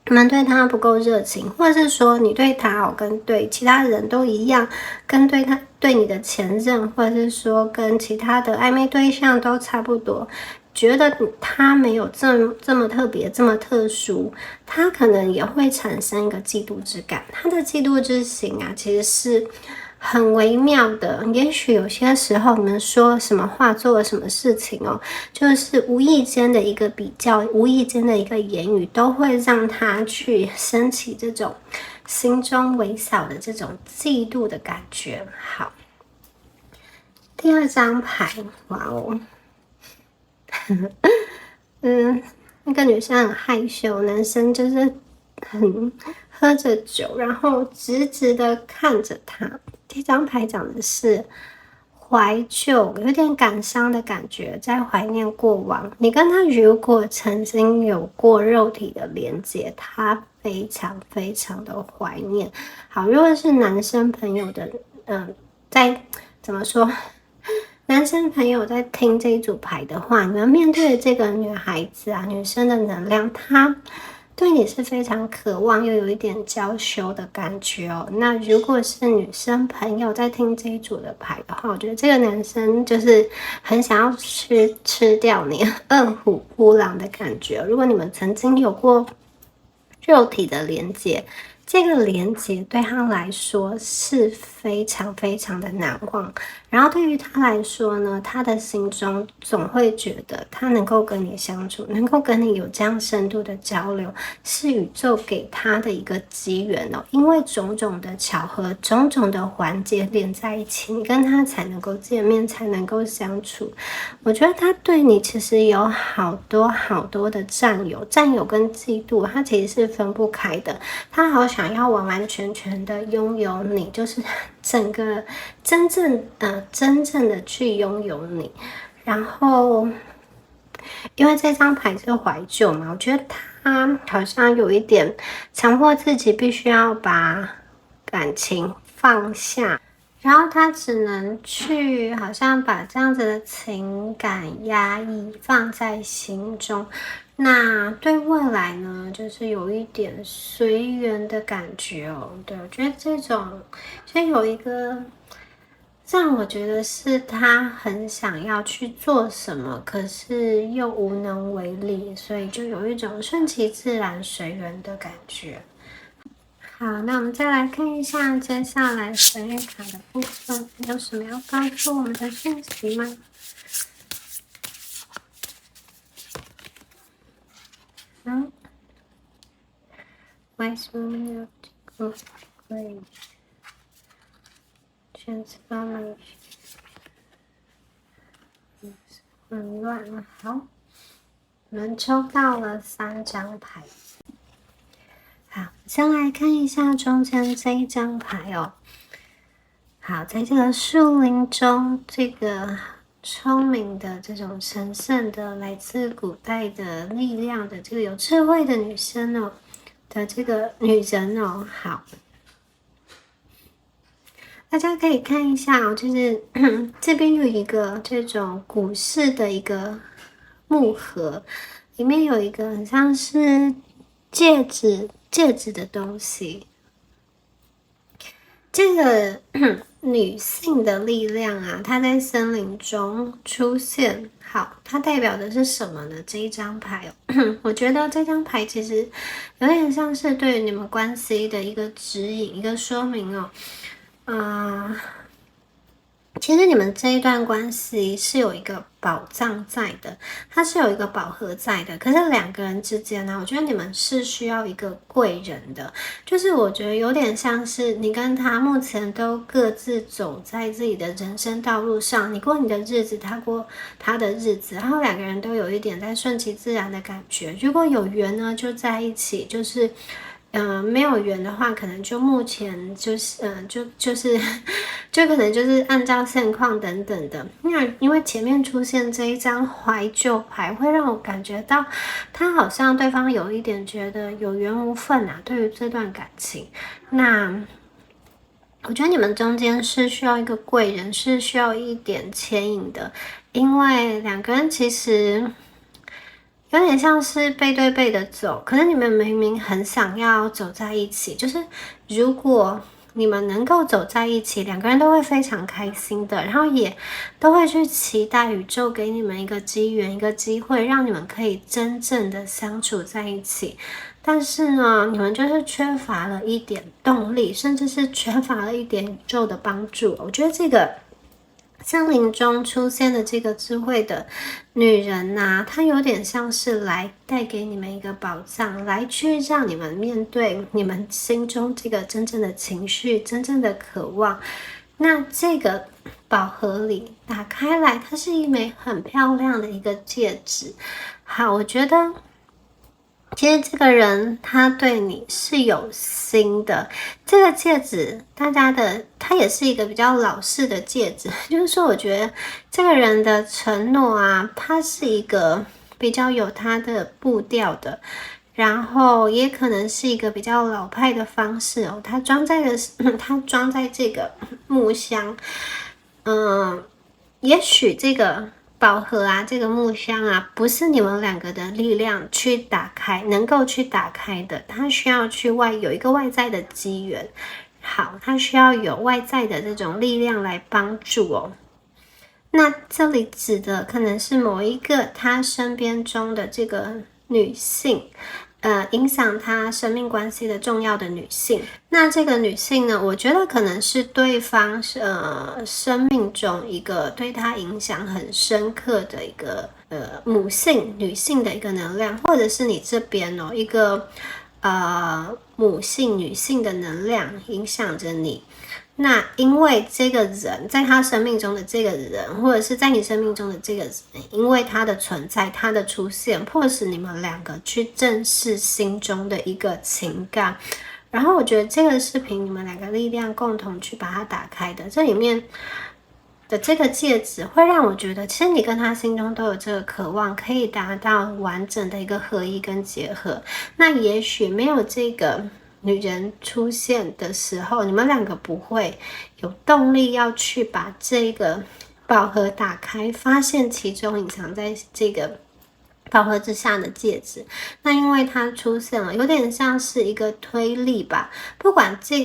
你们对他不够热情，或者是说你对他跟对其他人都一样，跟对你的前任，或者是说跟其他的暧昧对象都差不多，觉得他没有这么特别，这么特殊，他可能也会产生一个嫉妒之感。他的嫉妒之情其实是很微妙的，也许有些时候你们说什么话，做了什么事情就是无意间的一个比较，无意间的一个言语，都会让他去升起这种心中微小的这种嫉妒的感觉。好，第二张牌，哇哦，那个女生很害羞，男生就是很喝着酒，然后直直的看着他。这张牌讲的是怀旧，有点感伤的感觉，在怀念过往。你跟他如果曾经有过肉体的连接，他非常非常的怀念。好，如果是男生朋友的，在怎么说？男生朋友在听这一组牌的话，你们面对的这个女孩子啊，女生的能量，她对你是非常渴望又有一点娇羞的感觉哦。那如果是女生朋友在听这一组的牌的话，我觉得这个男生就是很想要吃掉你，饿虎扑狼的感觉。如果你们曾经有过肉体的连接，这个连接对他来说是非常非常的难忘。然后对于他来说呢，他的心中总会觉得他能够跟你相处，能够跟你有这样深度的交流，是宇宙给他的一个机缘哦。因为种种的巧合，种种的环节连在一起，你跟他才能够见面，才能够相处。我觉得他对你其实有好多好多的占有跟嫉妒，他其实是分不开的。他好想要完完全全的拥有你，就是整个真正的去拥有你。然后因为这张牌是怀旧嘛，我觉得他好像有一点强迫自己必须要把感情放下，然后他只能去好像把这样子的情感压抑放在心中。那对未来呢，就是有一点随缘的感觉哦。对，我觉得这种就有一个让我觉得是他很想要去做什么，可是又无能为力，所以就有一种顺其自然随缘的感觉。好，那我们再来看一下接下来神谕卡的部分，有什么要告诉我们的讯息吗？Wise woman of grace, transformation， 很乱了。好，我们抽到了3张牌。好，先来看一下中间这一张牌哦。好，在这个树林中，这个聪明的这种神圣的来自古代的力量的这个有智慧的女生哦的这个女人哦。好，大家可以看一下哦，就是这边有一个这种古式的一个木盒，里面有一个很像是戒指的东西。这个女性的力量啊，它在森林中出现。好，它代表的是什么呢？这一张牌哦，我觉得这张牌其实有点像是对于你们关系的一个指引、一个说明哦。其实你们这一段关系是有一个宝藏在的，它是有一个宝盒在的。可是2个人之间呢，我觉得你们是需要一个贵人的，就是我觉得有点像是你跟他目前都各自走在自己的人生道路上，你过你的日子，他过他的日子，然后2个人都有一点在顺其自然的感觉。如果有缘呢，就在一起，就是没有缘的话，可能就目前就是就可能就是按照现况等等的。那因为前面出现这一张怀旧牌，会让我感觉到他好像对方有一点觉得有缘无分啊，对于这段感情。那我觉得你们中间是需要一个贵人，是需要一点牵引的，因为2个人其实有点像是背对背的走，可是你们明明很想要走在一起，就是如果你们能够走在一起，2个人都会非常开心的，然后也都会去期待宇宙给你们一个机缘、一个机会，让你们可以真正的相处在一起。但是呢，你们就是缺乏了一点动力，甚至是缺乏了一点宇宙的帮助。我觉得这个森林中出现的这个智慧的女人啊，她有点像是来带给你们一个宝藏，来去让你们面对你们心中这个真正的情绪、真正的渴望。那这个宝盒里打开来，它是一枚很漂亮的一个戒指。好，我觉得其实这个人他对你是有心的。这个戒指，它也是一个比较老式的戒指，就是说，我觉得这个人的承诺啊，他是一个比较有他的步调的，然后也可能是一个比较老派的方式哦。它装在这个木箱，也许这个宝盒啊，这个木箱啊，不是你们两个的力量去打开，能够去打开的，它需要有一个外在的机缘。好，它需要有外在的这种力量来帮助哦。那这里指的可能是某一个他身边中的这个女性，影响他生命关系的重要的女性。那这个女性呢，我觉得可能是对方生命中一个对他影响很深刻的一个女性的一个能量，或者是你这边哦一个女性的能量影响着你。那因为这个人在他生命中的这个人，或者是在你生命中的这个人，因为他的存在，他的出现，迫使你们两个去正视心中的一个情感。然后我觉得这个是凭你们两个力量共同去把它打开的。这里面的这个戒指会让我觉得，其实你跟他心中都有这个渴望，可以达到完整的一个合一跟结合。那也许没有这个女人出现的时候，你们两个不会有动力要去把这个宝盒打开，发现其中隐藏在这个宝盒之下的戒指。那因为它出现了，有点像是一个推力吧。不管这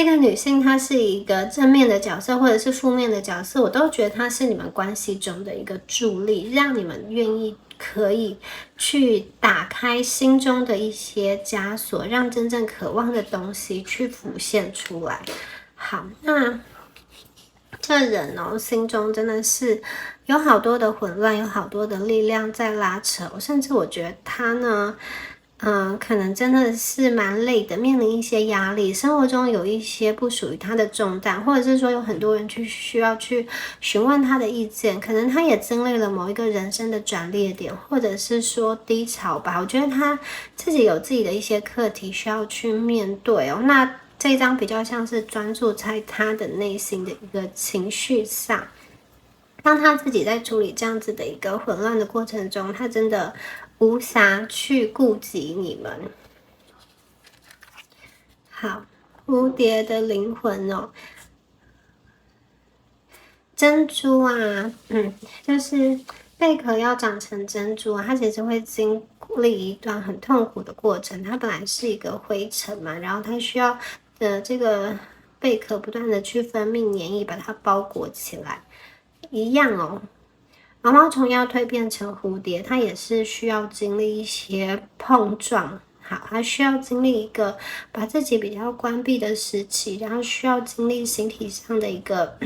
个女性她是一个正面的角色或者是负面的角色，我都觉得她是你们关系中的一个助力，让你们愿意可以去打开心中的一些枷锁，让真正渴望的东西去浮现出来。好，那这人哦，心中真的是有好多的混乱，有好多的力量在拉扯，甚至我觉得他呢可能真的是蛮累的，面临一些压力，生活中有一些不属于他的重担，或者是说有很多人需要去询问他的意见，可能他也经历了某一个人生的转捩点，或者是说低潮吧。我觉得他自己有自己的一些课题需要去面对哦。那这一张比较像是专注在他的内心的一个情绪上。当他自己在处理这样子的一个混乱的过程中，他真的无暇去顾及你们。好，蝴蝶的灵魂哦，珍珠啊，就是贝壳要长成珍珠啊，它其实会经历一段很痛苦的过程。它本来是一个灰尘嘛，然后它需要这个贝壳不断的去分泌黏液，把它包裹起来。一样哦，毛毛虫要蜕变成蝴蝶，它也是需要经历一些碰撞。好，它需要经历一个把自己比较关闭的时期，然后需要经历形体上的一个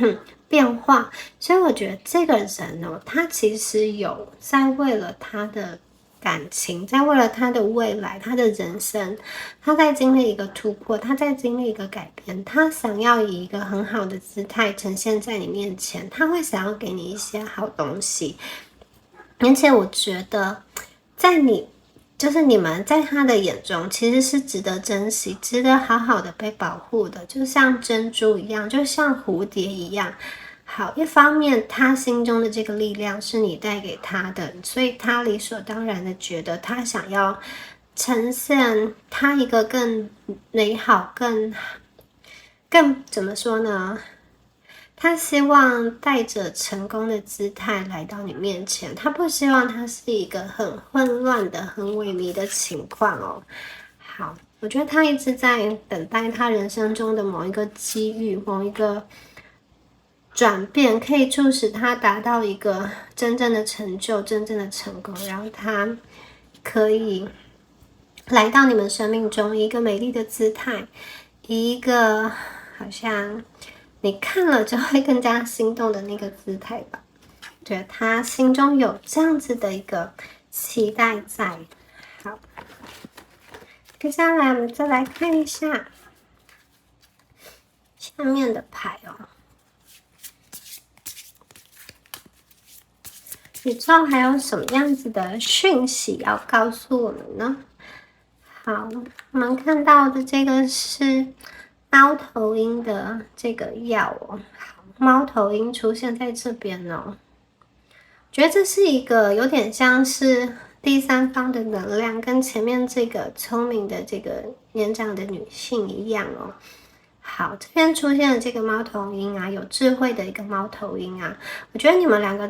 变化。所以我觉得这个人哦，他其实有在为了他的感情，在为了他的未来，他的人生，他在经历一个突破，他在经历一个改变，他想要以一个很好的姿态呈现在你面前，他会想要给你一些好东西。而且我觉得就是你们在他的眼中其实是值得珍惜，值得好好的被保护的，就像珍珠一样，就像蝴蝶一样。好，一方面他心中的这个力量是你带给他的，所以他理所当然的觉得他想要呈现他一个更美好、更怎么说呢？他希望带着成功的姿态来到你面前，他不希望他是一个很混乱的、很萎靡的情况哦。好，我觉得他一直在等待他人生中的某一个机遇、某一个转变，可以促使他达到一个真正的成就、真正的成功，然后他可以来到你们生命中一个美丽的姿态，一个好像你看了就会更加心动的那个姿态吧。对，他心中有这样子的一个期待在。好，接下来我们再来看一下下面的牌哦。宇宙还有什么样子的讯息要告诉我们呢？好，我们看到的这个是猫头鹰的这个药哦。好，猫头鹰出现在这边哦，觉得这是一个有点像是第三方的能量，跟前面这个聪明的这个年长的女性一样哦。好，这边出现的这个猫头鹰啊，有智慧的一个猫头鹰啊，我觉得你们两个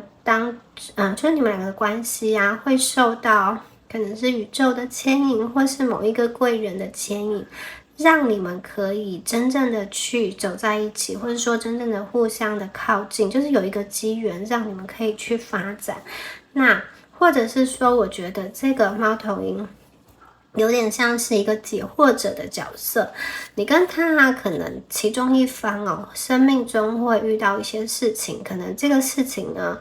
就是你们两个的关系啊，会受到可能是宇宙的牵引，或是某一个贵人的牵引，让你们可以真正的去走在一起，或者说真正的互相的靠近，就是有一个机缘让你们可以去发展。那或者是说，我觉得这个猫头鹰有点像是一个解惑者的角色，你跟他可能其中一方哦，生命中会遇到一些事情，可能这个事情呢，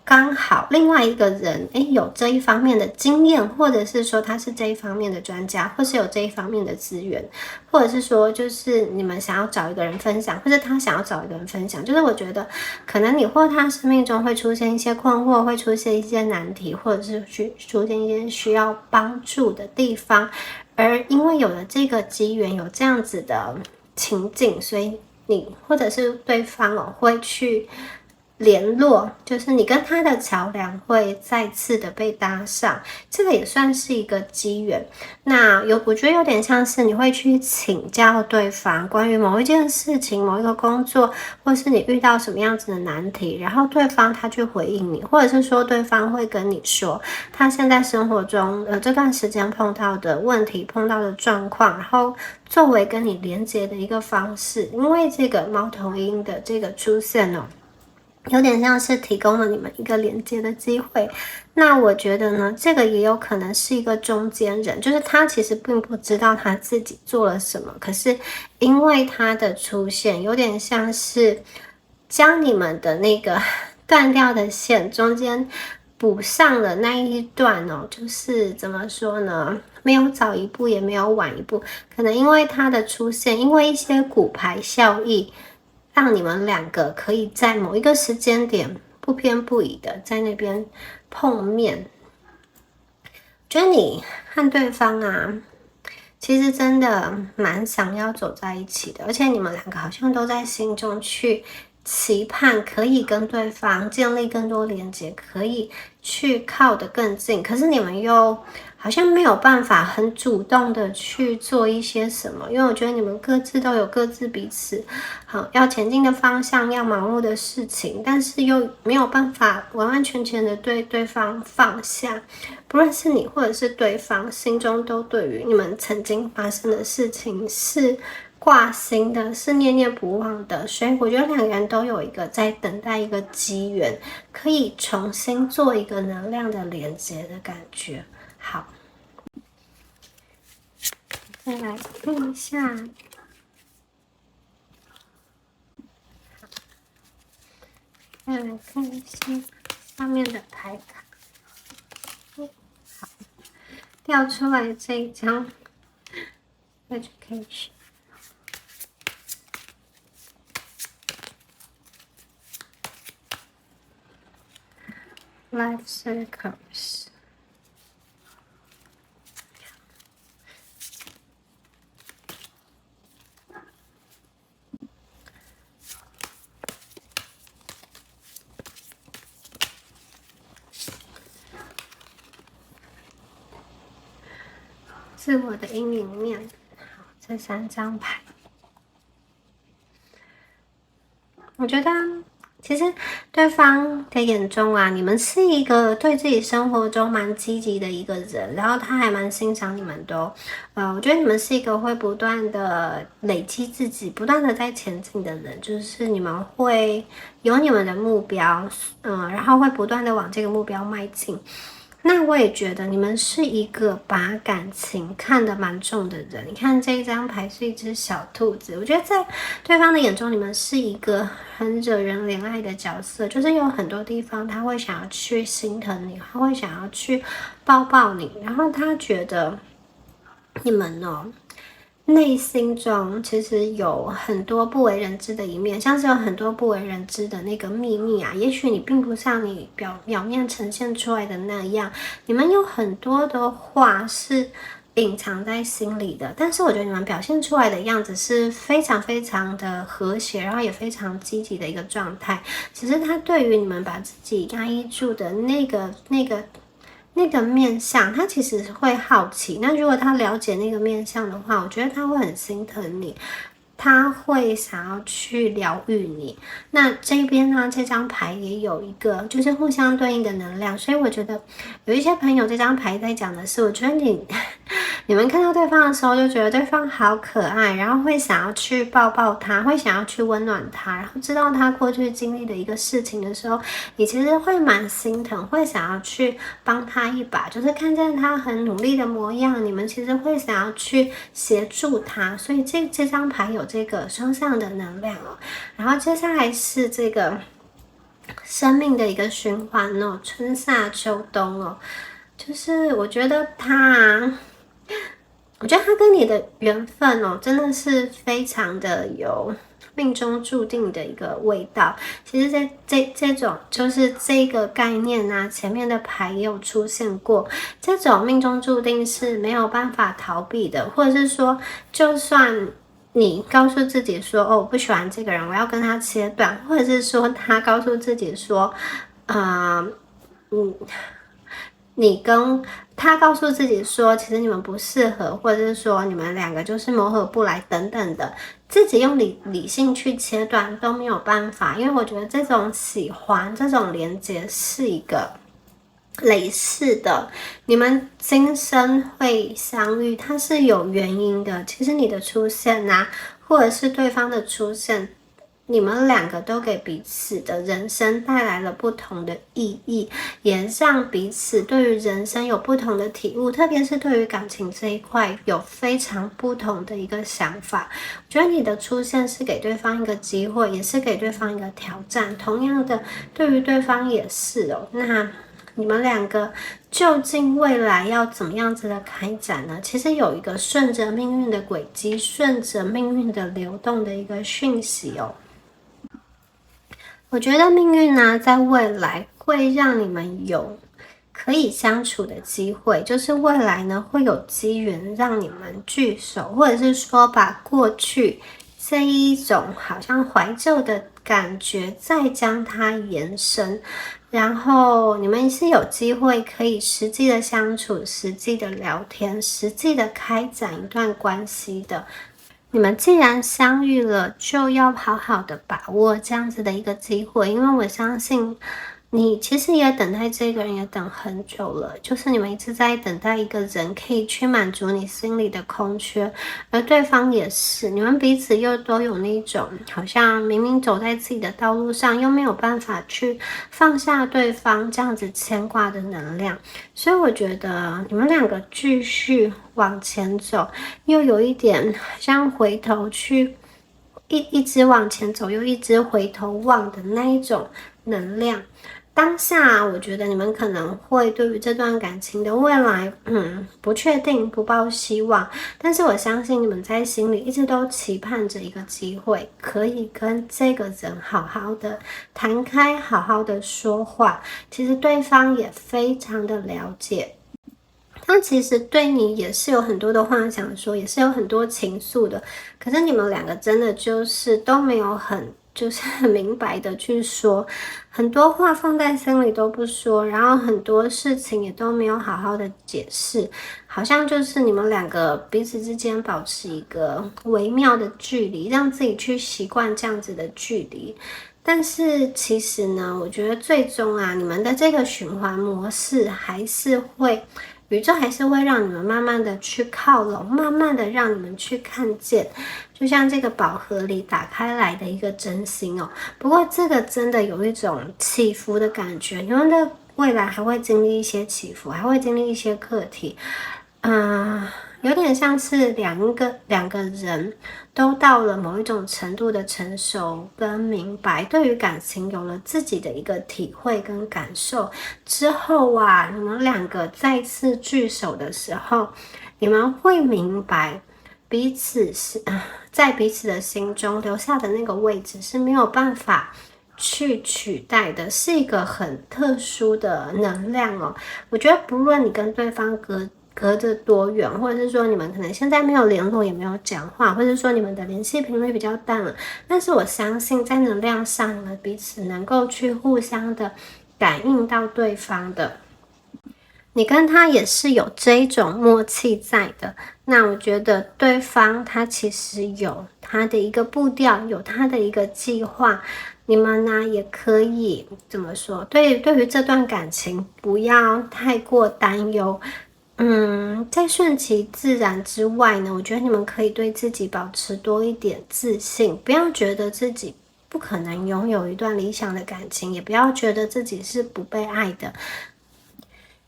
刚好另外一个人有这一方面的经验，或者是说他是这一方面的专家，或是有这一方面的资源，或者是说就是你们想要找一个人分享，或者他想要找一个人分享，就是我觉得可能你或他生命中会出现一些困惑，会出现一些难题，或者是出现一些需要帮助的地方，而因为有了这个机缘，有这样子的情境，所以你或者是对方会去联络，就是你跟他的桥梁会再次的被搭上，这个也算是一个机缘。那我觉得有点像是你会去请教对方关于某一件事情、某一个工作，或是你遇到什么样子的难题，然后对方他去回应你，或者是说对方会跟你说他现在生活中这段时间碰到的问题、碰到的状况，然后作为跟你连接的一个方式。因为这个猫头鹰的这个出现哦，有点像是提供了你们一个连接的机会。那我觉得呢，这个也有可能是一个中间人，就是他其实并不知道他自己做了什么，可是因为他的出现，有点像是将你们的那个断掉的线中间补上了那一段哦，就是怎么说呢？没有早一步，也没有晚一步，可能因为他的出现，因为一些骨牌效应，让你们两个可以在某一个时间点不偏不倚的在那边碰面。觉得你和对方啊，其实真的蛮想要走在一起的，而且你们两个好像都在心中去期盼可以跟对方建立更多连接，可以去靠得更近，可是你们又好像没有办法很主动的去做一些什么，因为我觉得你们各自都有各自彼此好要前进的方向，要忙碌的事情，但是又没有办法完完全全的对对方放下，不论是你或者是对方，心中都对于你们曾经发生的事情是挂心的，是念念不忘的，所以我觉得两个人都有一个在等待一个机缘，可以重新做一个能量的连接的感觉。好，再来看一下，再来看一下上面的牌卡。好，掉出来这一张 Education。Life Circles， 自我的阴影面。好，这3张牌，我觉得其实对方的眼中啊，你们是一个对自己生活中蛮积极的一个人，然后他还蛮欣赏你们的哦。我觉得你们是一个会不断的累积自己，不断的在前进的人，就是你们会有你们的目标，然后会不断的往这个目标迈进。那我也觉得你们是一个把感情看得蛮重的人。你看这一张牌是一只小兔子，我觉得在对方的眼中，你们是一个很惹人怜爱的角色，就是有很多地方他会想要去心疼你，他会想要去抱抱你，然后他觉得你们内心中其实有很多不为人知的一面，像是有很多不为人知的那个秘密啊，也许你并不像你表面呈现出来的那样，你们有很多的话是隐藏在心里的，但是我觉得你们表现出来的样子是非常非常的和谐，然后也非常积极的一个状态。只是他对于你们把自己压抑住的那个面向，他其实会好奇。那如果他了解那个面向的话，我觉得他会很心疼你，他会想要去疗愈你。那这边呢，这张牌也有一个就是互相对应的能量，所以我觉得有一些朋友这张牌在讲的是，我觉得你们看到对方的时候，就觉得对方好可爱，然后会想要去抱抱他，会想要去温暖他，然后知道他过去经历的一个事情的时候，你其实会蛮心疼，会想要去帮他一把，就是看见他很努力的模样，你们其实会想要去协助他，所以这张牌有这个双向的能量哦。然后接下来是这个生命的一个循环哦，春夏秋冬哦，就是我觉得他跟你的缘分哦，真的是非常的有命中注定的一个味道。其实这种就是这个概念啊，前面的牌也有出现过。这种命中注定是没有办法逃避的，或者是说，就算你告诉自己说，哦，我不喜欢这个人，我要跟他切断，或者是说他告诉自己说，你跟他告诉自己说，其实你们不适合，或者是说你们两个就是磨合不来等等的，自己用理性去切断都没有办法，因为我觉得这种喜欢、这种连接是一个类似的，你们今生会相遇，它是有原因的。其实你的出现啊，或者是对方的出现，你们两个都给彼此的人生带来了不同的意义，也让彼此对于人生有不同的体悟，特别是对于感情这一块有非常不同的一个想法。我觉得你的出现是给对方一个机会，也是给对方一个挑战，同样的对于对方也是哦。那你们两个究竟未来要怎么样子的开展呢？其实有一个顺着命运的轨迹，顺着命运的流动的一个讯息哦。我觉得命运呢，在未来会让你们有可以相处的机会，就是未来呢会有机缘让你们聚首，或者是说把过去这一种好像怀旧的感觉，再将它延伸，然后你们是有机会可以实际的相处、实际的聊天、实际的开展一段关系的。你们既然相遇了，就要好好的把握这样子的一个机会，因为我相信你其实也等待这个人也等很久了，就是你们一直在等待一个人可以去满足你心里的空缺，而对方也是，你们彼此又都有那种好像明明走在自己的道路上，又没有办法去放下对方这样子牵挂的能量，所以我觉得你们两个继续往前走，又有一点像回头去一直往前走，又一直回头望的那一种能量。当下我觉得你们可能会对于这段感情的未来不确定，不抱希望，但是我相信你们在心里一直都期盼着一个机会，可以跟这个人好好的谈开，好好的说话。其实对方也非常的了解，他其实对你也是有很多的话想说，也是有很多情愫的，可是你们两个真的就是都没有很明白的去说，很多话放在心里都不说，然后很多事情也都没有好好的解释，好像就是你们两个彼此之间保持一个微妙的距离，让自己去习惯这样子的距离。但是其实呢，我觉得最终啊，你们的这个循环模式还是会，宇宙还是会让你们慢慢的去靠拢，慢慢的让你们去看见，就像这个宝盒里打开来的一个真心哦。不过这个真的有一种起伏的感觉，你们的未来还会经历一些起伏，还会经历一些课题，有点像是两个人都到了某一种程度的成熟跟明白，对于感情有了自己的一个体会跟感受之后啊，你们两个再次聚首的时候，你们会明白彼此是在彼此的心中留下的那个位置是没有办法去取代的，是一个很特殊的能量哦。我觉得不论你跟对方隔着多远，或者是说你们可能现在没有联络，也没有讲话，或者是说你们的联系频率比较淡了，但是我相信在能量上，你们彼此能够去互相的感应到对方的。你跟他也是有这一种默契在的，那我觉得对方他其实有他的一个步调，有他的一个计划，你们呢也可以怎么说？对于这段感情不要太过担忧。在顺其自然之外呢，我觉得你们可以对自己保持多一点自信，不要觉得自己不可能拥有一段理想的感情，也不要觉得自己是不被爱的。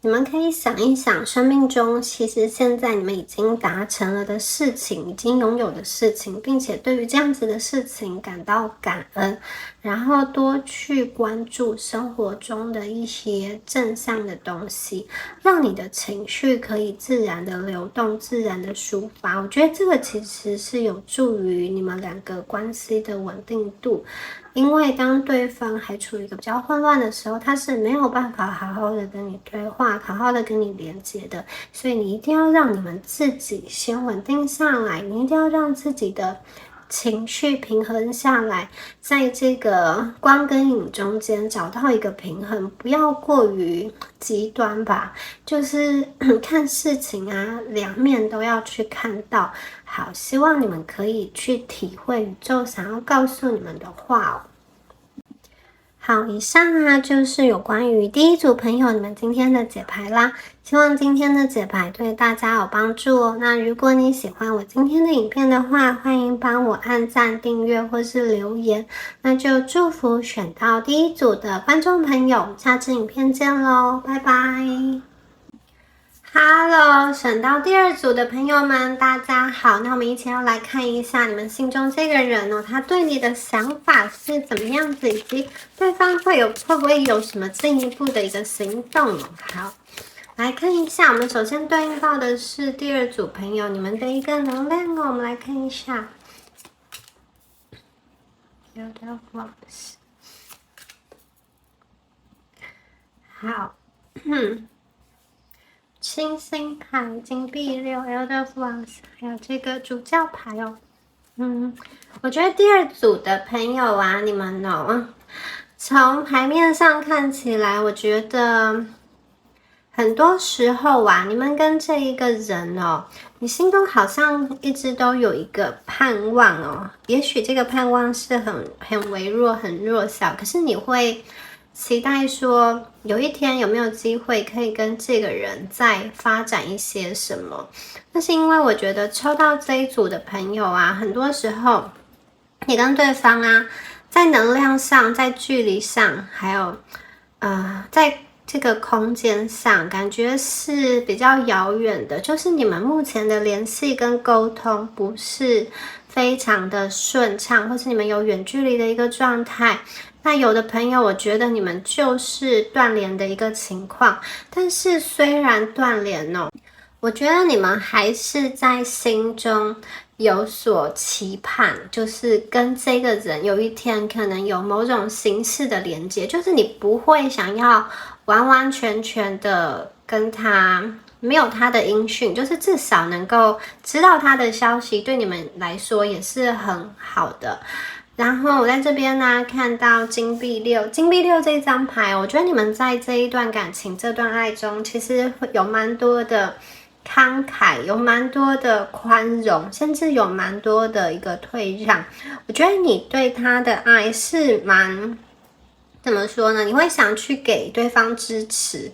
你们可以想一想，生命中其实现在你们已经达成了的事情，已经拥有的事情，并且对于这样子的事情感到感恩，然后多去关注生活中的一些正向的东西，让你的情绪可以自然的流动，自然的抒发。我觉得这个其实是有助于你们两个关系的稳定度。因为当对方还处于一个比较混乱的时候，他是没有办法好好的跟你对话，好好的跟你连接的。所以你一定要让你们自己先稳定下来，你一定要让自己的情绪平衡下来，在这个光跟影中间找到一个平衡，不要过于极端吧。就是看事情啊，两面都要去看到。好，希望你们可以去体会宇宙想要告诉你们的话哦。好，以上啊就是有关于第一组朋友你们今天的解牌啦，希望今天的解牌对大家有帮助哦。那如果你喜欢我今天的影片的话，欢迎帮我按赞、订阅或是留言。那就祝福选到第一组的观众朋友，下次影片见咯，拜拜。Hello， 选到第二组的朋友们，大家好。那我们一起要来看一下你们心中这个人哦，他对你的想法是怎么样子，以及对方会不会有什么进一步的一个行动。好，来看一下，我们首先对应到的是第二组朋友你们的一个能量哦。我们来看一下。好，星星牌、金币六、Elder Flowers， 还有这个主教牌哦。我觉得第二组的朋友啊，你们哦，从牌面上看起来，我觉得很多时候啊，你们跟这一个人哦，你心中好像一直都有一个盼望哦。也许这个盼望是很微弱、很弱小，可是你会期待说有一天有没有机会可以跟这个人再发展一些什么。那是因为我觉得抽到这一组的朋友啊，很多时候你跟对方啊，在能量上，在距离上，还有在这个空间上，感觉是比较遥远的，就是你们目前的联系跟沟通不是非常的顺畅，或是你们有远距离的一个状态。那有的朋友，我觉得你们就是断联的一个情况，但是虽然断联哦，我觉得你们还是在心中有所期盼，就是跟这个人有一天可能有某种形式的连接，就是你不会想要完完全全的跟他没有他的音讯，就是至少能够知道他的消息，对你们来说也是很好的。然后我在这边呢看到金币六这张牌，我觉得你们在这一段感情、这段爱中，其实有蛮多的慷慨，有蛮多的宽容，甚至有蛮多的一个退让。我觉得你对他的爱是蛮，怎么说呢？你会想去给对方支持，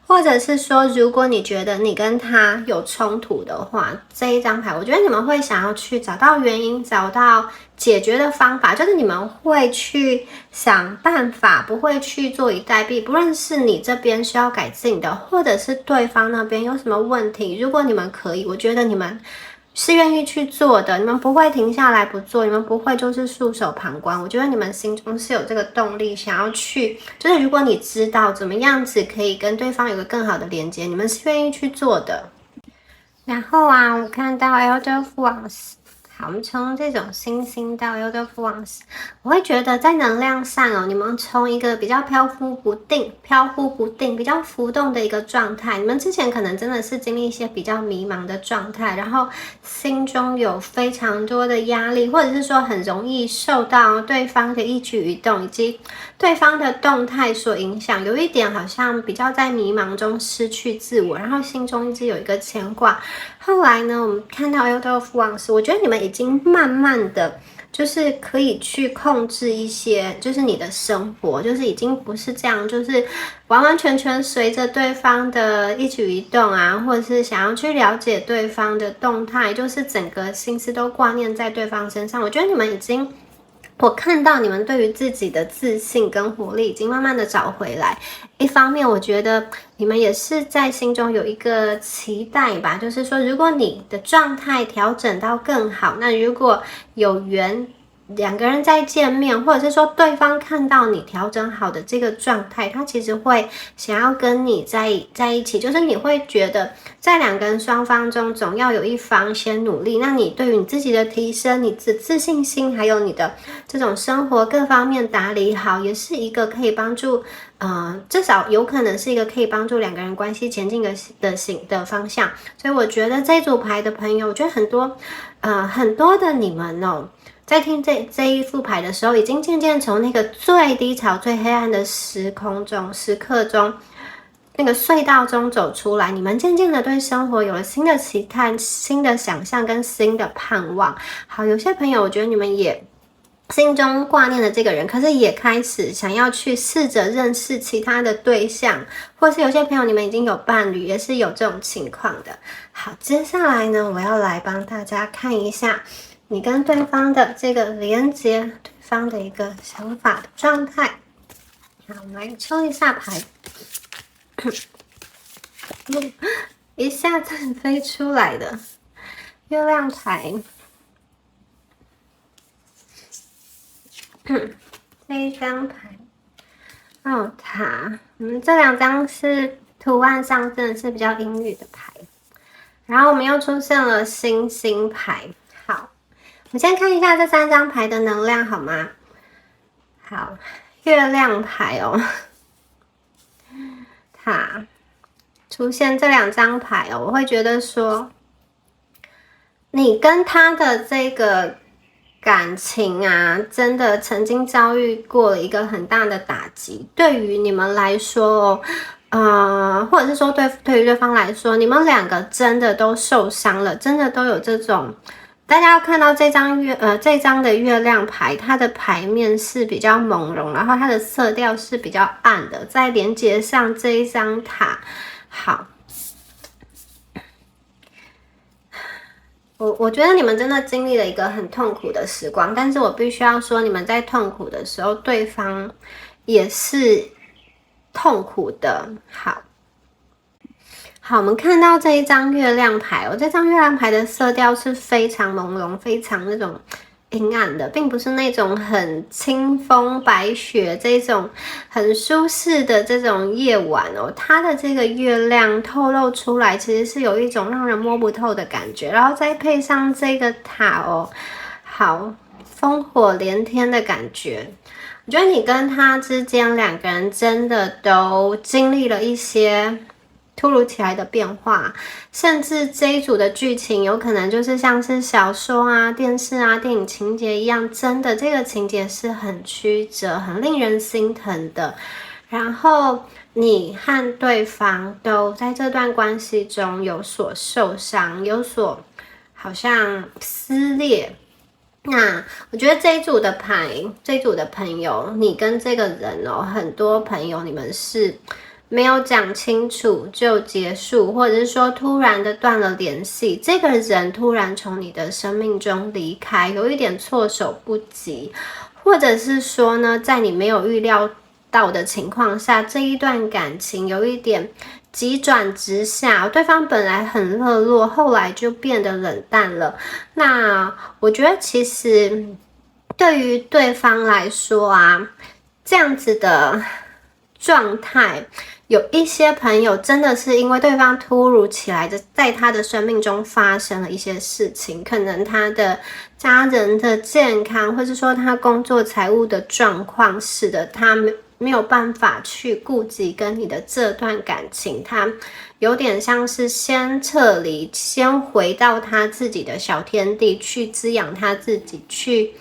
或者是说，如果你觉得你跟他有冲突的话，这一张牌，我觉得你们会想要去找到原因，找到解决的方法，就是你们会去想办法，不会去坐以待毙。不论是你这边需要改进的，或者是对方那边有什么问题，如果你们可以，我觉得你们是愿意去做的，你们不会停下来不做，你们不会就是束手旁观。我觉得你们心中是有这个动力，想要去，就是如果你知道怎么样子可以跟对方有个更好的连接，你们是愿意去做的。然后啊，我看到 Elder f o n s 好，我们从这种星星到 Elder f o n s 我会觉得在能量上哦，你们从一个比较飘忽不定、比较浮动的一个状态，你们之前可能真的是经历一些比较迷茫的状态，然后心中有非常多的压力，或者是说很容易受到对方的一举一动以及对方的动态所影响，有一点好像比较在迷茫中失去自我，然后心中一直有一个牵挂。后来呢，我们看到 Elder of Wands， 我觉得你们已经慢慢的就是可以去控制一些，就是你的生活，就是已经不是这样，就是完完全全随着对方的一举一动啊，或者是想要去了解对方的动态，就是整个心思都挂念在对方身上。我觉得你们已经，我看到你们对于自己的自信跟活力已经慢慢的找回来。一方面我觉得你们也是在心中有一个期待吧，就是说如果你的状态调整到更好，那如果有缘两个人再见面，或者是说对方看到你调整好的这个状态，他其实会想要跟你在一起，就是你会觉得在两个人双方中总要有一方先努力，那你对于你自己的提升，你的自信心，还有你的这种生活各方面打理好，也是一个可以帮助至少有可能是一个可以帮助两个人关系前进的方向。所以我觉得这组牌的朋友，我觉得很多的你们哦，在听这一副牌的时候，已经渐渐从那个最低潮、最黑暗的时刻中，那个隧道中走出来。你们渐渐的对生活有了新的期待、新的想象跟新的盼望。好，有些朋友，我觉得你们也心中挂念的这个人，可是也开始想要去试着认识其他的对象，或是有些朋友你们已经有伴侣，也是有这种情况的。好，接下来呢，我要来帮大家看一下你跟对方的这个连接，对方的一个想法的状态。好，我们来抽一下牌。一下子飞出来的月亮牌。这一张牌奥塔，这两张是图案上真的是比较阴郁的牌，然后我们又出现了星星牌。好，我们先看一下这三张牌的能量好吗？好，月亮牌哦，塔出现这两张牌哦，我会觉得说，你跟他的这个感情啊，真的曾经遭遇过了一个很大的打击。对于你们来说，或者是说对于对方来说，你们两个真的都受伤了，真的都有这种。大家要看到这张的月亮牌，它的牌面是比较朦胧，然后它的色调是比较暗的，在连接上这一张塔。好。我觉得你们真的经历了一个很痛苦的时光，但是我必须要说，你们在痛苦的时候，对方也是痛苦的。好，我们看到这一张月亮牌哦，这张月亮牌的色调是非常朦胧、非常那种阴暗的，并不是那种很清风白雪这种很舒适的这种夜晚哦。它的这个月亮透露出来，其实是有一种让人摸不透的感觉，然后再配上这个塔哦，好，烽火连天的感觉。我觉得你跟他之间两个人真的都经历了一些突如其来的变化，甚至这一组的剧情有可能就是像是小说啊、电视啊、电影情节一样，真的这个情节是很曲折、很令人心疼的。然后你和对方都在这段关系中有所受伤，有所好像撕裂。那我觉得这一组的牌，这一组的朋友，你跟这个人哦，很多朋友你们是没有讲清楚就结束，或者是说突然的断了联系，这个人突然从你的生命中离开，有一点措手不及，或者是说呢，在你没有预料到的情况下，这一段感情有一点急转直下，对方本来很热络，后来就变得冷淡了。那我觉得其实对于对方来说啊，这样子的状态有一些朋友真的是因为对方突如其来的在他的生命中发生了一些事情，可能他的家人的健康，或是说他工作财务的状况，使得他没有办法去顾及跟你的这段感情，他有点像是先撤离，先回到他自己的小天地去滋养他自己，去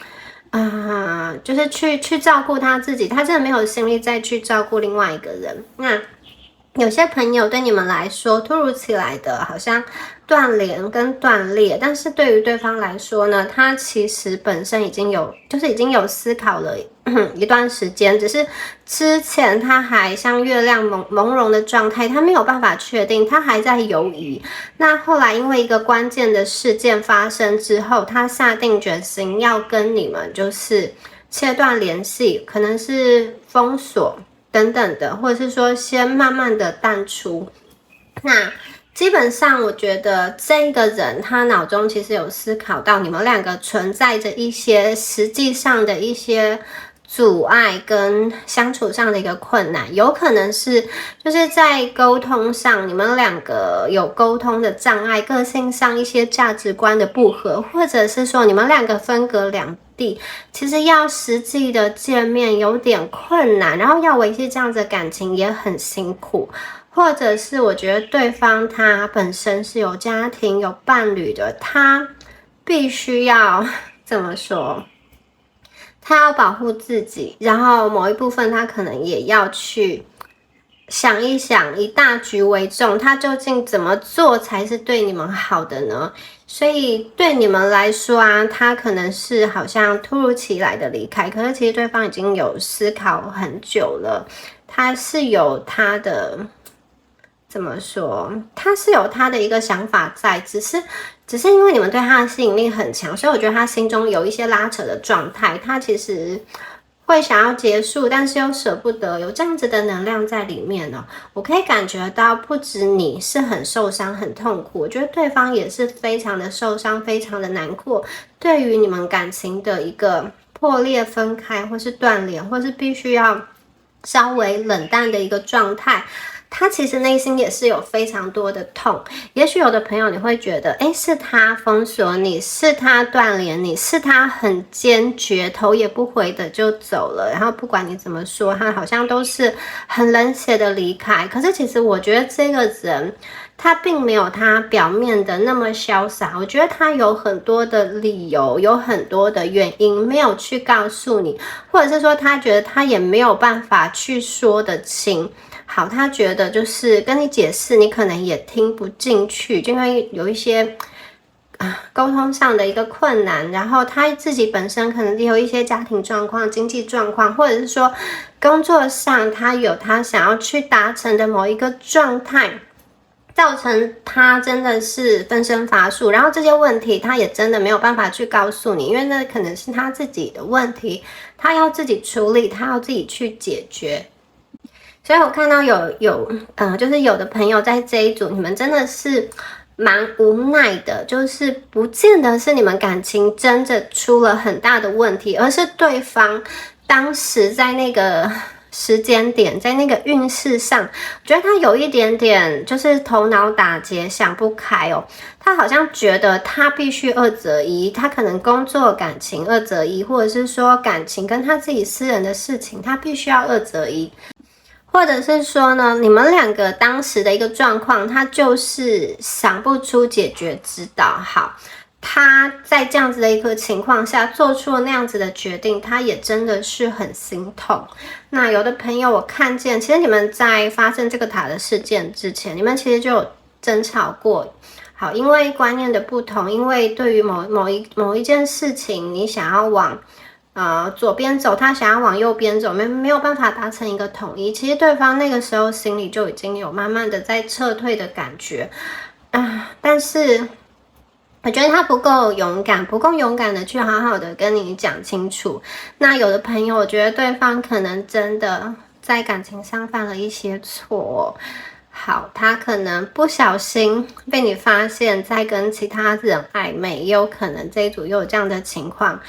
就是去照顾他自己，他真的没有心力再去照顾另外一个人。那有些朋友对你们来说突如其来的好像断联跟断裂，但是对于对方来说呢，他其实本身已经有思考了一段时间，只是之前他还像月亮朦胧的状态，他没有办法确定，他还在犹疑。那后来因为一个关键的事件发生之后，他下定决心要跟你们就是切断联系，可能是封锁等等的，或者是说先慢慢的淡出。那基本上我觉得这个人他脑中其实有思考到你们两个存在着一些实际上的一些阻碍跟相处上的一个困难，有可能是就是在沟通上你们两个有沟通的障碍，个性上一些价值观的不合，或者是说你们两个分隔两地，其实要实际的见面有点困难，然后要维系这样子的感情也很辛苦，或者是我觉得对方他本身是有家庭有伴侣的，他必须要怎么说，他要保护自己，然后某一部分他可能也要去想一想，以大局为重，他究竟怎么做才是对你们好的呢？所以对你们来说啊，他可能是好像突如其来的离开，可是其实对方已经有思考很久了，他是有他的怎么说，他是有他的一个想法在，只是因为你们对他的吸引力很强，所以我觉得他心中有一些拉扯的状态，他其实会想要结束，但是又舍不得，有这样子的能量在里面哦。我可以感觉到，不止你是很受伤、很痛苦，我觉得对方也是非常的受伤、非常的难过。对于你们感情的一个破裂、分开，或是断联，或是必须要稍微冷淡的一个状态，他其实内心也是有非常多的痛。也许有的朋友你会觉得，是他封锁你，是他断联你，是他很坚决头也不回的就走了，然后不管你怎么说，他好像都是很冷血的离开。可是其实我觉得这个人他并没有他表面的那么潇洒，我觉得他有很多的理由，有很多的原因没有去告诉你，或者是说他觉得他也没有办法去说得清。好，他觉得就是跟你解释，你可能也听不进去，就因为有一些沟通上的一个困难，然后他自己本身可能也有一些家庭状况、经济状况，或者是说工作上他有他想要去达成的某一个状态，造成他真的是分身乏术，然后这些问题他也真的没有办法去告诉你，因为那可能是他自己的问题，他要自己处理，他要自己去解决。所以我看到就是有的朋友在这一组，你们真的是蛮无奈的，就是不见得是你们感情真的出了很大的问题，而是对方当时在那个时间点，在那个运势上，我觉得他有一点点就是头脑打结，想不开哦。他好像觉得他必须二择一，他可能工作感情二择一，或者是说感情跟他自己私人的事情，他必须要二择一。或者是说呢，你们两个当时的一个状况，他就是想不出解决之道。好，他在这样子的一个情况下做出了那样子的决定，他也真的是很心痛。那有的朋友我看见，其实你们在发生这个塔的事件之前，你们其实就有争吵过。好，因为观念的不同，因为对于某一件事情，你想要往左边走，他想要往右边走，没有办法达成一个统一。其实对方那个时候心里就已经有慢慢的在撤退的感觉但是我觉得他不够勇敢的去好好的跟你讲清楚。那有的朋友，我觉得对方可能真的在感情上犯了一些错好，他可能不小心被你发现在跟其他人暧昧，也有可能这一组又有这样的情况。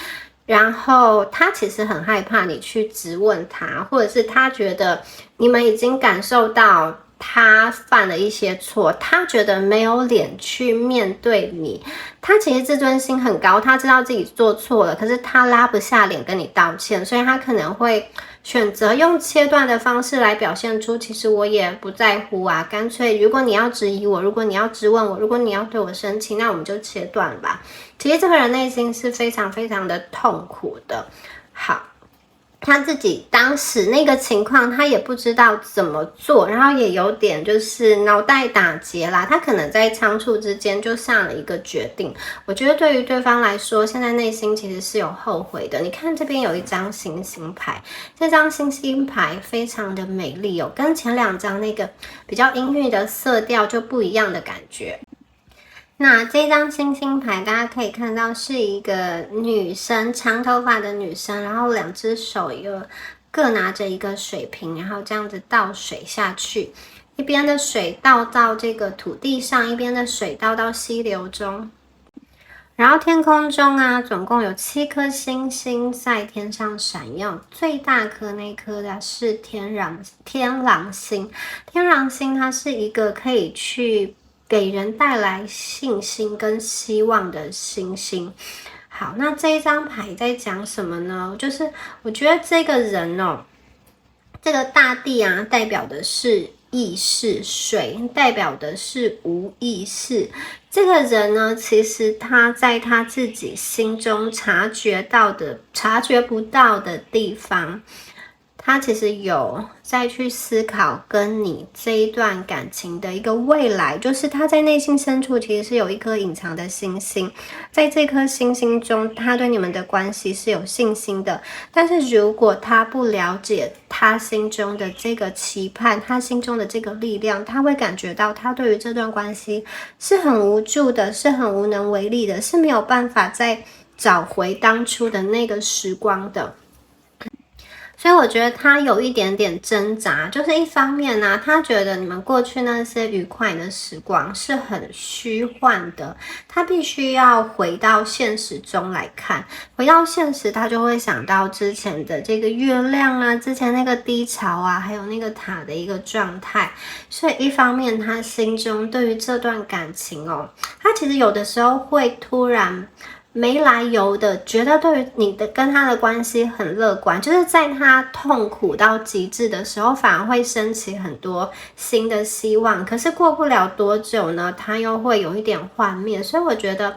然后他其实很害怕你去质问他，或者是他觉得你们已经感受到他犯了一些错，他觉得没有脸去面对你。他其实自尊心很高，他知道自己做错了，可是他拉不下脸跟你道歉，所以他可能会选择用切断的方式来表现出，其实我也不在乎啊，干脆如果你要质疑我，如果你要质问我，如果你要对我生气，那我们就切断吧。其实这个人内心是非常非常的痛苦的。好，他自己当时那个情况，他也不知道怎么做，然后也有点就是脑袋打结啦。他可能在仓促之间就下了一个决定。我觉得对于对方来说，现在内心其实是有后悔的。你看这边有一张星星牌，这张星星牌非常的美丽哦，跟前2张那个比较阴郁的色调就不一样的感觉。那这张星星牌，大家可以看到是一个女生，长头发的女生，然后2只手各拿着一个水瓶，然后这样子倒水下去，一边的水倒到这个土地上，一边的水倒到溪流中。然后天空中啊，总共有7颗星星在天上闪耀，最大颗那颗的是天狼星。天狼星它是一个可以去给人带来信心跟希望的星星。好，那这一张牌在讲什么呢？就是我觉得这个人哦，这个大地啊，代表的是意识，水代表的是无意识。这个人呢，其实他在他自己心中察觉不到的地方，他其实有再去思考跟你这一段感情的一个未来，就是他在内心深处其实是有一颗隐藏的星星，在这颗星星中，他对你们的关系是有信心的。但是如果他不了解他心中的这个期盼，他心中的这个力量，他会感觉到他对于这段关系是很无助的，是很无能为力的，是没有办法再找回当初的那个时光的。所以我觉得他有一点点挣扎，就是一方面呢，他觉得你们过去那些愉快的时光是很虚幻的，他必须要回到现实中来看，回到现实，他就会想到之前的这个月亮啊，之前那个低潮啊，还有那个塔的一个状态。所以一方面，他心中对于这段感情哦，他其实有的时候会突然没来由的觉得对于你的跟他的关系很乐观，就是在他痛苦到极致的时候，反而会升起很多新的希望。可是过不了多久呢，他又会有一点幻灭。所以我觉得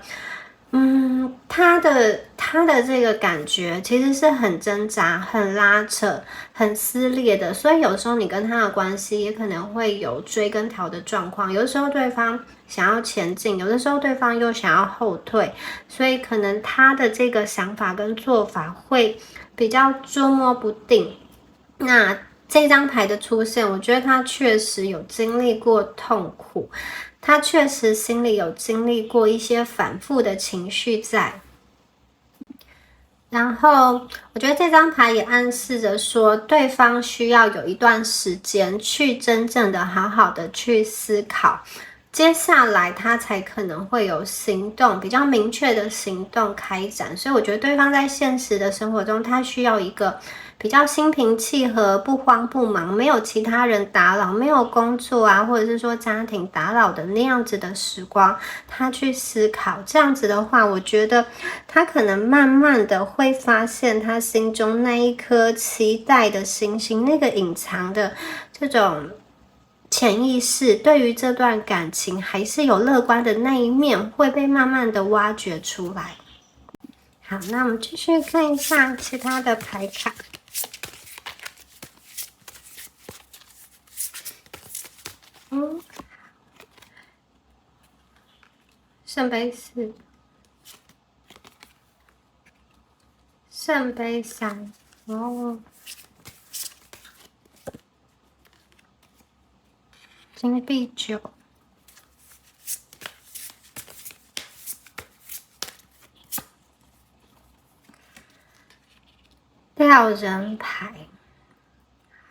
他的这个感觉其实是很挣扎、很拉扯、很撕裂的，所以有时候你跟他的关系也可能会有追跟逃的状况。有的时候对方想要前进，有的时候对方又想要后退，所以可能他的这个想法跟做法会比较捉摸不定。那这张牌的出现，我觉得他确实有经历过痛苦，他确实心里有经历过一些反复的情绪在。然后我觉得这张牌也暗示着说，对方需要有一段时间去真正的好好的去思考，接下来他才可能会有行动，比较明确的行动开展。所以我觉得对方在现实的生活中，他需要一个比较心平气和、不慌不忙，没有其他人打扰，没有工作啊，或者是说家庭打扰的那样子的时光，他去思考。这样子的话，我觉得他可能慢慢的会发现他心中那一颗期待的星星，那个隐藏的这种潜意识，对于这段感情还是有乐观的那一面，会被慢慢的挖掘出来。好，那我们继续看一下其他的牌卡。圣杯4，圣杯3，金币9，吊人牌。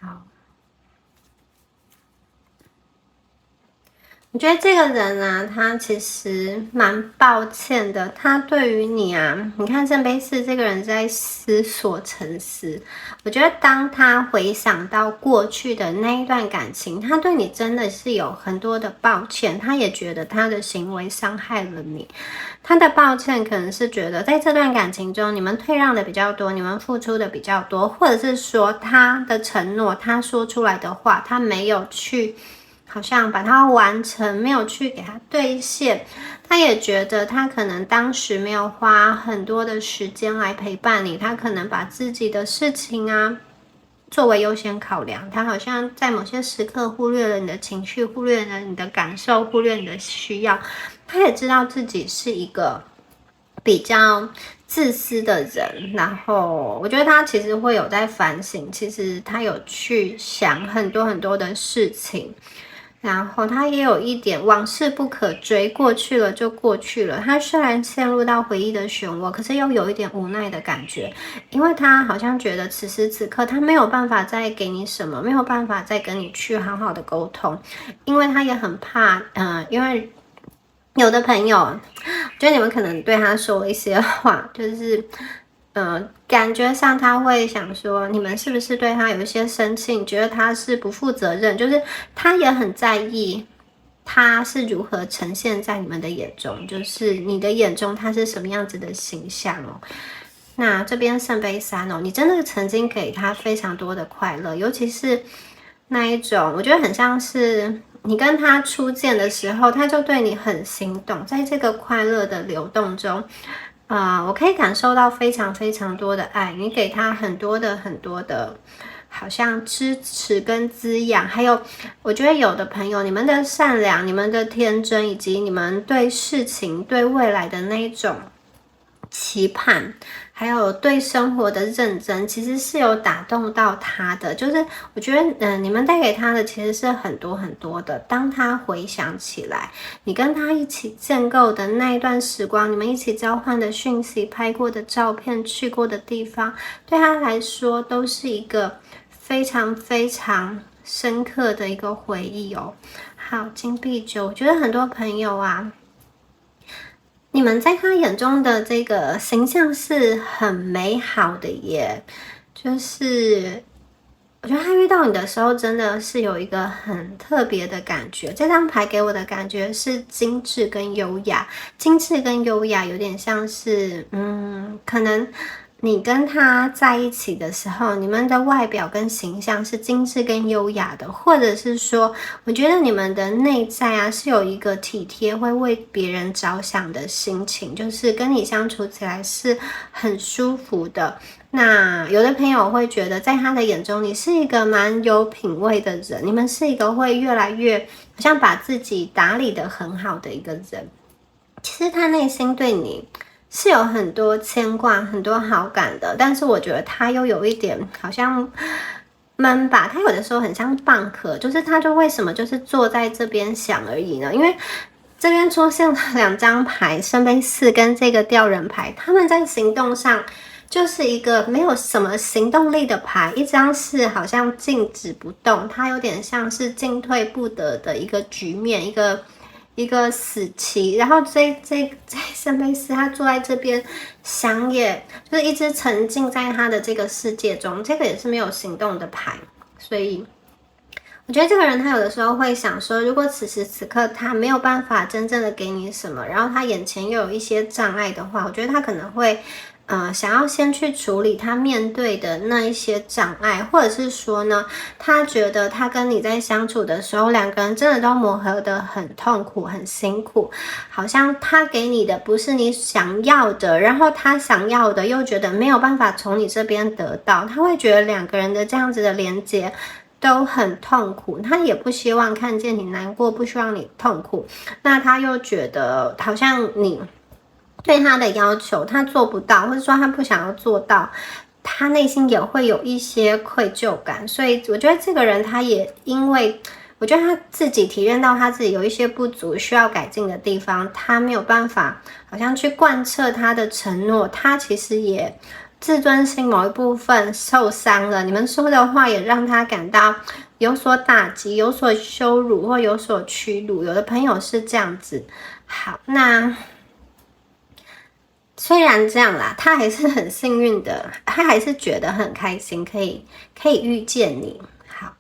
好，我我觉得这个人啊，他其实蛮抱歉的。他对于你啊，你看圣杯四这个人在思索沉思。我觉得当他回想到过去的那一段感情，他对你真的是有很多的抱歉。他也觉得他的行为伤害了你。他的抱歉可能是觉得在这段感情中，你们退让的比较多，你们付出的比较多，或者是说他的承诺，他说出来的话，他没有去。好像把它完成，没有去给他兑现，他也觉得他可能当时没有花很多的时间来陪伴你，他可能把自己的事情啊作为优先考量，他好像在某些时刻忽略了你的情绪，忽略了你的感受，忽略你的需要，他也知道自己是一个比较自私的人，然后我觉得他其实会有在反省，其实他有去想很多很多的事情。然后他也有一点往事不可追，过去了就过去了。他虽然陷入到回忆的漩涡，可是又有一点无奈的感觉，因为他好像觉得此时此刻他没有办法再给你什么，没有办法再跟你去好好的沟通，因为他也很怕，因为有的朋友，我觉得你们可能对他说了一些话，就是感觉上他会想说，你们是不是对他有一些生气，觉得他是不负责任，就是他也很在意他是如何呈现在你们的眼中，就是你的眼中他是什么样子的形象哦。那这边圣杯三哦，你真的曾经给他非常多的快乐，尤其是那一种，我觉得很像是你跟他初见的时候，他就对你很心动，在这个快乐的流动中。我可以感受到非常非常多的爱，你给他很多的好像支持跟滋养，还有我觉得有的朋友，你们的善良、你们的天真，以及你们对事情、对未来的那一种期盼，还有对生活的认真，其实是有打动到他的。就是我觉得，你们带给他的其实是很多很多的。当他回想起来，你跟他一起建构的那一段时光，你们一起交换的讯息、拍过的照片、去过的地方，对他来说都是一个非常非常深刻的一个回忆哦。好，金币九，我觉得很多朋友啊。你们在他眼中的这个形象是很美好的耶，就是我觉得他遇到你的时候真的是有一个很特别的感觉。这张牌给我的感觉是精致跟优雅，精致跟优雅有点像是可能你跟他在一起的时候，你们的外表跟形象是精致跟优雅的，或者是说我觉得你们的内在啊是有一个体贴会为别人着想的心情，就是跟你相处起来是很舒服的。那有的朋友会觉得在他的眼中你是一个蛮有品味的人，你们是一个会越来越好像把自己打理得很好的一个人。其实他内心对你是有很多牵挂、很多好感的，但是我觉得他又有一点好像闷吧，他有的时候很像蚌壳，就是他就为什么就是坐在这边想而已呢？因为这边出现了两张牌，圣杯四跟这个吊人牌，他们在行动上就是一个没有什么行动力的牌，一张是好像静止不动，它有点像是进退不得的一个局面，一个死棋，然后这圣杯四他坐在这边想，也就是一直沉浸在他的这个世界中，这个也是没有行动的牌，所以我觉得这个人他有的时候会想说，如果此时此刻他没有办法真正的给你什么，然后他眼前又有一些障碍的话，我觉得他可能会想要先去处理他面对的那一些障碍，或者是说呢，他觉得他跟你在相处的时候，两个人真的都磨合得很痛苦、很辛苦，好像他给你的不是你想要的，然后他想要的又觉得没有办法从你这边得到，他会觉得两个人的这样子的连接都很痛苦，他也不希望看见你难过，不希望你痛苦，那他又觉得好像你对他的要求他做不到，或者说他不想要做到，他内心也会有一些愧疚感，所以我觉得这个人他也因为我觉得他自己体验到他自己有一些不足需要改进的地方，他没有办法好像去贯彻他的承诺，他其实也自尊心某一部分受伤了，你们说的话也让他感到有所打击、有所羞辱或有所屈辱。有的朋友是这样子。好，那虽然这样啦，他还是很幸运的，他还是觉得很开心，可以遇见你。好，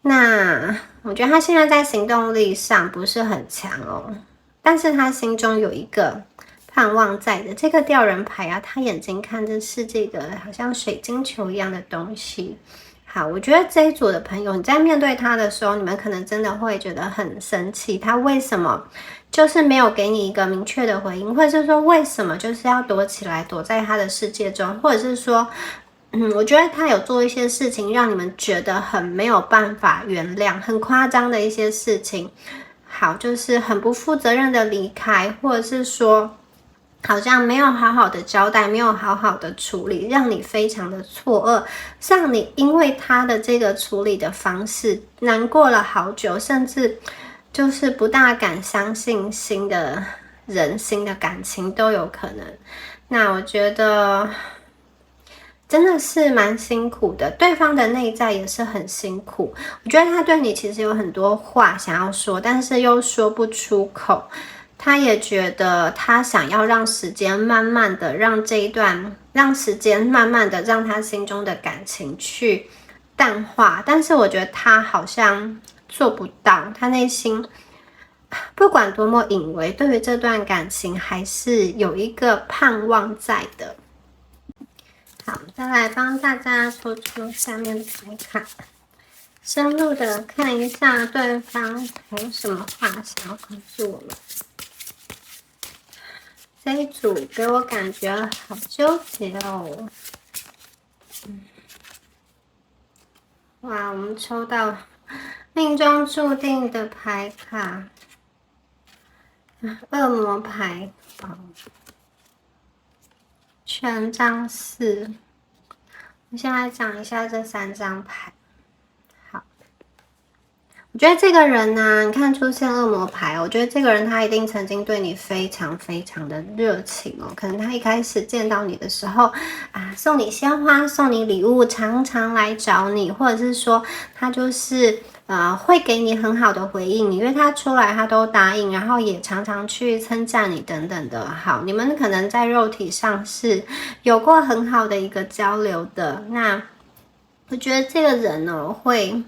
那我觉得他现在在行动力上不是很强哦，但是他心中有一个盼望在的。这个吊人牌啊，他眼睛看的是这个好像水晶球一样的东西。好，我觉得这一组的朋友，你在面对他的时候，你们可能真的会觉得很生气，他为什么就是没有给你一个明确的回应，或者是说为什么就是要躲起来，躲在他的世界中，或者是说我觉得他有做一些事情让你们觉得很没有办法原谅，很夸张的一些事情。好，就是很不负责任的离开，或者是说好像没有好好的交代，没有好好的处理，让你非常的错愕，让你因为他的这个处理的方式难过了好久，甚至就是不大敢相信新的人、新的感情都有可能。那我觉得真的是蛮辛苦的，对方的内在也是很辛苦。我觉得他对你其实有很多话想要说，但是又说不出口。他也觉得他想要让时间慢慢的让时间慢慢的让他心中的感情去淡化，但是我觉得他好像做不到，他内心不管多么隐微，对于这段感情还是有一个盼望在的。好，再来帮大家抽出下面的牌卡，深入的看一下对方还有什么话想要告诉我们。这一组给我感觉好纠结哦。哇，我们抽到命中注定的牌卡，恶魔牌，权杖四。我先来讲一下这3张牌。我觉得这个人呢，你看出现恶魔牌，我觉得这个人他一定曾经对你非常非常的热情哦。可能他一开始见到你的时候啊，送你鲜花，送你礼物，常常来找你，或者是说他就是会给你很好的回应，你约他出来他都答应，然后也常常去称赞你等等的。好，你们可能在肉体上是有过很好的一个交流的。那我觉得这个人呢，会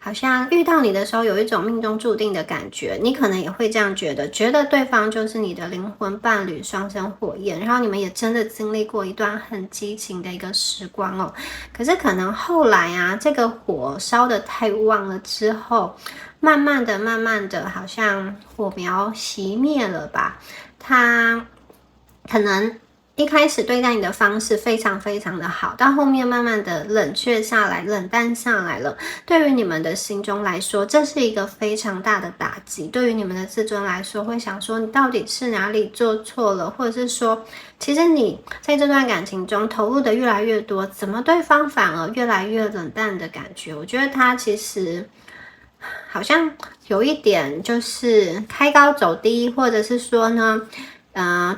好像遇到你的时候有一种命中注定的感觉，你可能也会这样觉得对方就是你的灵魂伴侣，双生火焰，然后你们也真的经历过一段很激情的一个时光哦。可是可能后来啊，这个火烧得太旺了之后，慢慢的好像火苗熄灭了吧，他可能一开始对待你的方式非常非常的好，到后面慢慢的冷却下来，冷淡下来了。对于你们的心中来说，这是一个非常大的打击。对于你们的自尊来说，会想说你到底是哪里做错了，或者是说其实你在这段感情中投入的越来越多，怎么对方反而越来越冷淡的感觉。我觉得他其实好像有一点就是开高走低，或者是说呢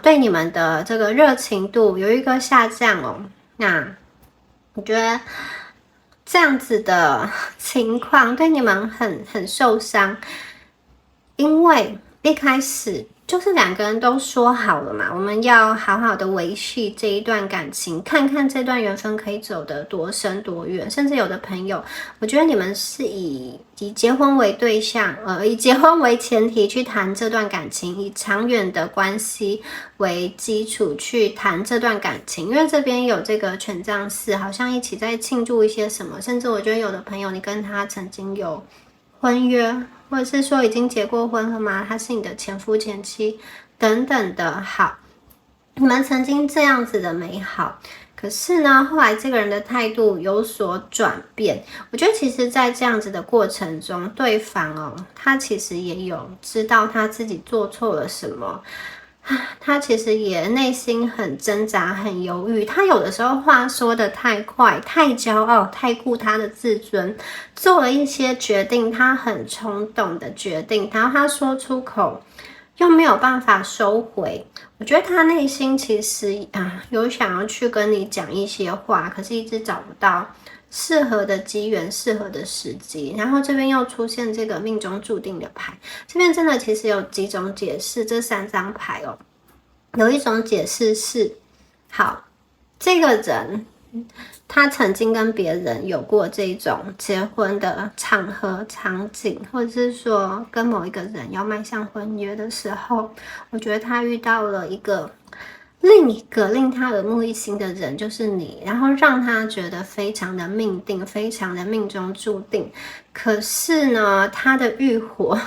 对你们的这个热情度有一个下降哦。那我觉得这样子的情况对你们很受伤，因为一开始就是2个人都说好了嘛，我们要好好的维系这一段感情，看看这段缘分可以走得多深多远。甚至有的朋友，我觉得你们是以结婚为对象，以结婚为前提去谈这段感情，以长远的关系为基础去谈这段感情。因为这边有这个权杖四，好像一起在庆祝一些什么，甚至我觉得有的朋友你跟他曾经有婚约，或者是说已经结过婚了吗？他是你的前夫前妻等等的。好，你们曾经这样子的美好，可是呢后来这个人的态度有所转变。我觉得其实在这样子的过程中，对方他其实也有知道他自己做错了什么，他其实也内心很挣扎很犹豫，他有的时候话说得太快，太骄傲，太顾他的自尊，做了一些决定他很冲动的决定，然后他说出口又没有办法收回。我觉得他内心其实有想要去跟你讲一些话，可是一直找不到适合的机缘、适合的时机。然后这边又出现这个命中注定的牌，这边真的其实有几种解释，这3张牌哦。有一种解释是，好，这个人他曾经跟别人有过这种结婚的场合场景，或者是说跟某一个人要迈向婚约的时候，我觉得他遇到了另一个令他耳目一新的人，就是你，然后让他觉得非常的命定，非常的命中注定。可是呢，他的欲火，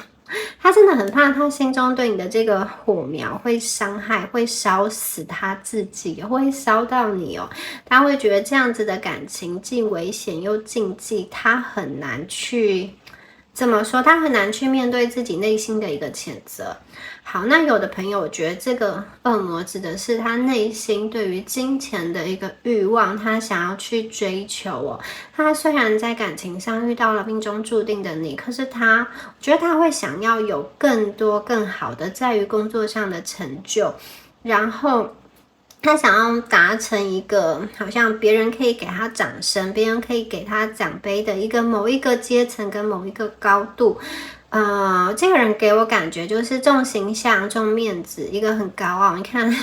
他真的很怕他心中对你的这个火苗会伤害，会烧死他自己，会烧到你哦。他会觉得这样子的感情既危险又禁忌，他很难去怎么说？他很难去面对自己内心的一个谴责。好，那有的朋友，我觉得这个恶魔指的是他内心对于金钱的一个欲望，他想要去追求哦。他虽然在感情上遇到了命中注定的你，可是我觉得他会想要有更多更好的，在于工作上的成就，然后他想要达成一个好像别人可以给他掌声，别人可以给他奖杯的某一个阶层跟某一个高度。这个人给我感觉就是重形象、重面子，一个很高傲。你看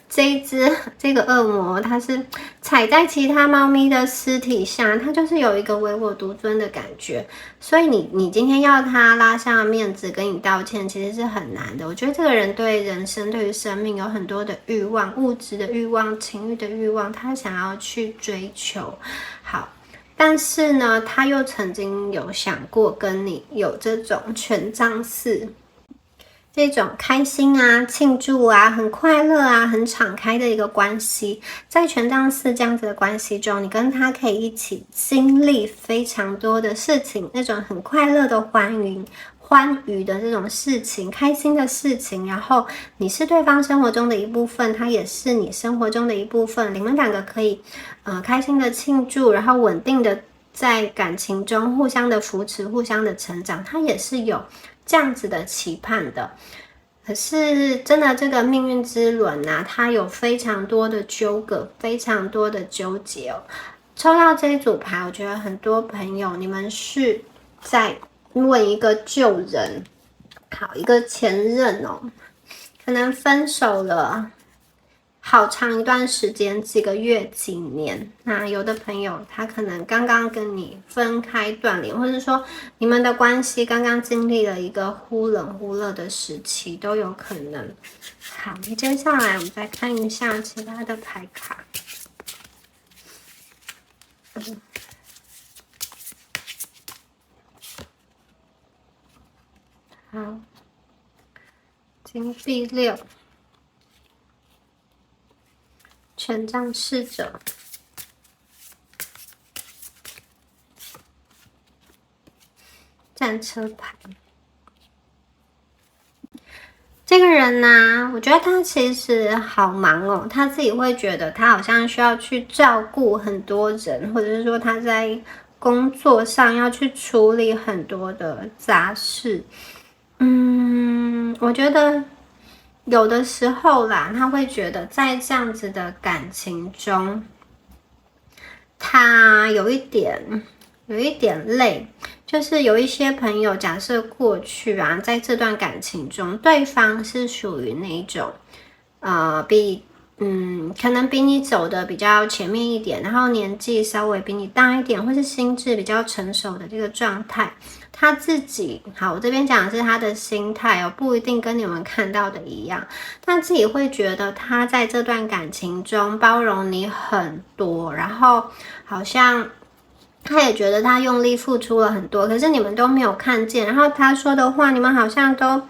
这个恶魔，他是踩在其他猫咪的尸体下，他就是有一个唯我独尊的感觉。所以你今天要他拉下面子跟你道歉，其实是很难的。我觉得这个人对人生、对于生命有很多的欲望，物质的欲望、情欲的欲望，他想要去追求。好。但是呢，他又曾经有想过跟你有这种权杖4，这种开心啊、庆祝啊、很快乐啊、很敞开的一个关系。在权杖4这样子的关系中，你跟他可以一起经历非常多的事情，那种很快乐的欢愉的这种事情，开心的事情，然后你是对方生活中的一部分，他也是你生活中的一部分，你们两个可以开心的庆祝，然后稳定的在感情中互相的扶持，互相的成长，他也是有这样子的期盼的。可是真的这个命运之轮啊，它有非常多的纠葛，非常多的纠结哦。抽到这一组牌，我觉得很多朋友你们是在问一个旧人，好，一个前任哦，可能分手了好长一段时间，几个月、几年。那有的朋友他可能刚刚跟你分开断联，或者说你们的关系刚刚经历了一个忽冷忽热的时期，都有可能。好，接下来我们再看一下其他的牌卡。好，金币6，权杖侍者，战车牌。这个人呢，我觉得他其实好忙哦，他自己会觉得他好像需要去照顾很多人，或者是说他在工作上要去处理很多的杂事。我觉得有的时候啦，他会觉得在这样子的感情中，他有一点累，就是有一些朋友，假设过去啊，在这段感情中，对方是属于那一种，可能比你走的比较前面一点，然后年纪稍微比你大一点，或是心智比较成熟的这个状态。他自己，好，我这边讲的是他的心态哦，不一定跟你们看到的一样。他自己会觉得他在这段感情中包容你很多，然后好像他也觉得他用力付出了很多，可是你们都没有看见。然后他说的话，你们好像都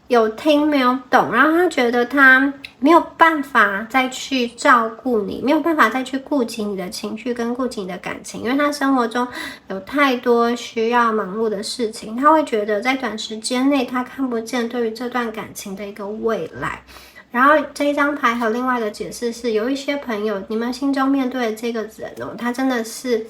有听没有懂，然后他觉得他没有办法再去照顾你，没有办法再去顾及你的情绪跟顾及你的感情，因为他生活中有太多需要忙碌的事情，他会觉得在短时间内他看不见对于这段感情的一个未来。然后这一张牌还有另外一个解释是，有一些朋友你们心中面对的这个人哦，他真的是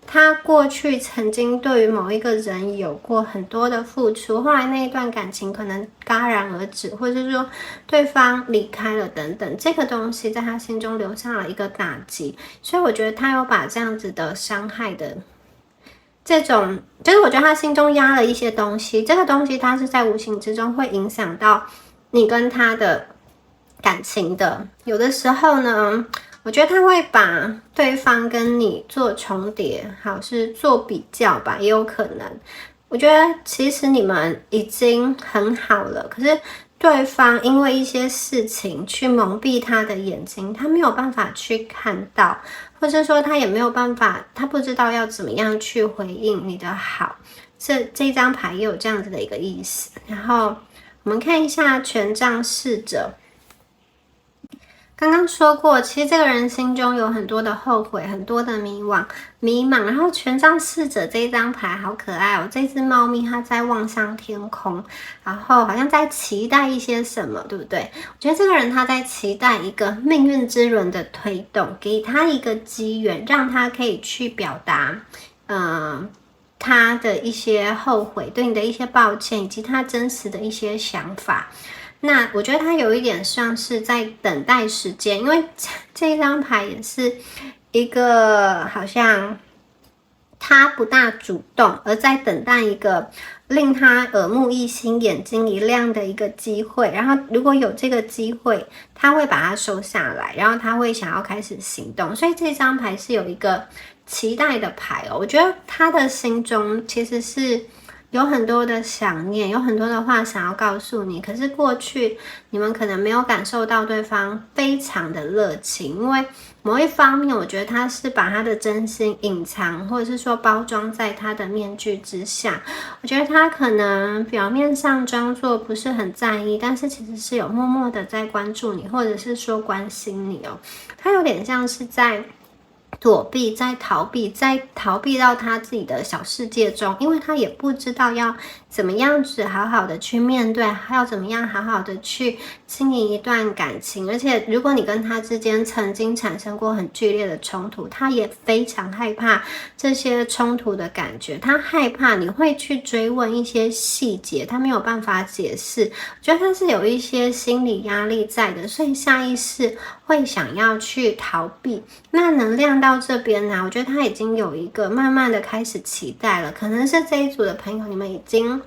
他过去曾经对于某一个人有过很多的付出，后来那一段感情可能戛然而止，或者是说对方离开了等等，这个东西在他心中留下了一个打击，所以我觉得他有把这样子的伤害的这种，就是我觉得他心中压了一些东西，这个东西他是在无形之中会影响到你跟他的感情的。有的时候呢，我觉得他会把对方跟你做重叠，好是做比较吧，也有可能。我觉得其实你们已经很好了，可是对方因为一些事情去蒙蔽他的眼睛，他没有办法去看到，或者说他也没有办法，他不知道要怎么样去回应你的好。这张牌也有这样子的一个意思。然后我们看一下权杖侍者。刚刚说过，其实这个人心中有很多的后悔，很多的迷茫。然后权杖侍者这一张牌好可爱哦，这只猫咪它在望向天空，然后好像在期待一些什么，对不对？我觉得这个人他在期待一个命运之轮的推动，给他一个机缘，让他可以去表达，他的一些后悔，对你的一些抱歉，以及他真实的一些想法。那我觉得他有一点像是在等待时间，因为这一张牌也是一个好像他不大主动，而在等待一个令他耳目一新、眼睛一亮的一个机会。然后如果有这个机会，他会把它收下来，然后他会想要开始行动。所以这张牌是有一个期待的牌哦。我觉得他的心中其实是有很多的想念，有很多的话想要告诉你，可是过去你们可能没有感受到对方非常的热情，因为某一方面我觉得他是把他的真心隐藏，或者是说包装在他的面具之下。我觉得他可能表面上装作不是很在意，但是其实是有默默的在关注你，或者是说关心你哦。他有点像是在躲避，在逃避到他自己的小世界中，因为他也不知道要怎么样子好好的去面对，还要怎么样好好的去经营一段感情。而且如果你跟他之间曾经产生过很剧烈的冲突，他也非常害怕这些冲突的感觉，他害怕你会去追问一些细节，他没有办法解释。我觉得他是有一些心理压力在的，所以下意识会想要去逃避。那能量到这边呢，我觉得他已经有一个慢慢的开始期待了，可能是这一组的朋友，你们已经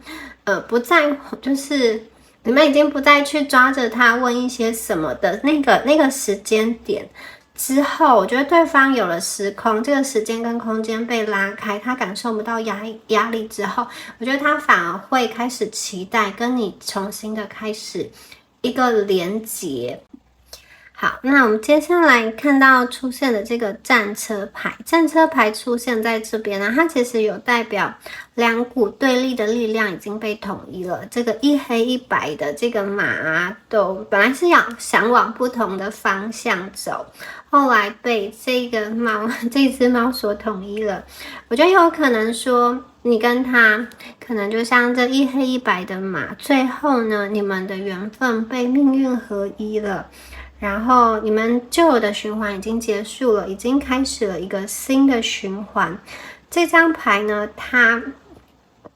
不再就是你们已经不再去抓着他问一些什么的那个时间点之后，我觉得对方有了时空，这个时间跟空间被拉开，他感受不到压力之后，我觉得他反而会开始期待跟你重新的开始一个连结。好，那我们接下来看到出现的这个战车牌，战车牌出现在这边呢，它其实有代表两股对立的力量已经被统一了。这个一黑一白的这个马都本来是想往不同的方向走，后来被这只猫所统一了。我觉得有可能说你跟他可能就像这一黑一白的马，最后呢，你们的缘分被命运合一了。然后你们旧有的循环已经结束了，已经开始了一个新的循环。这张牌呢，它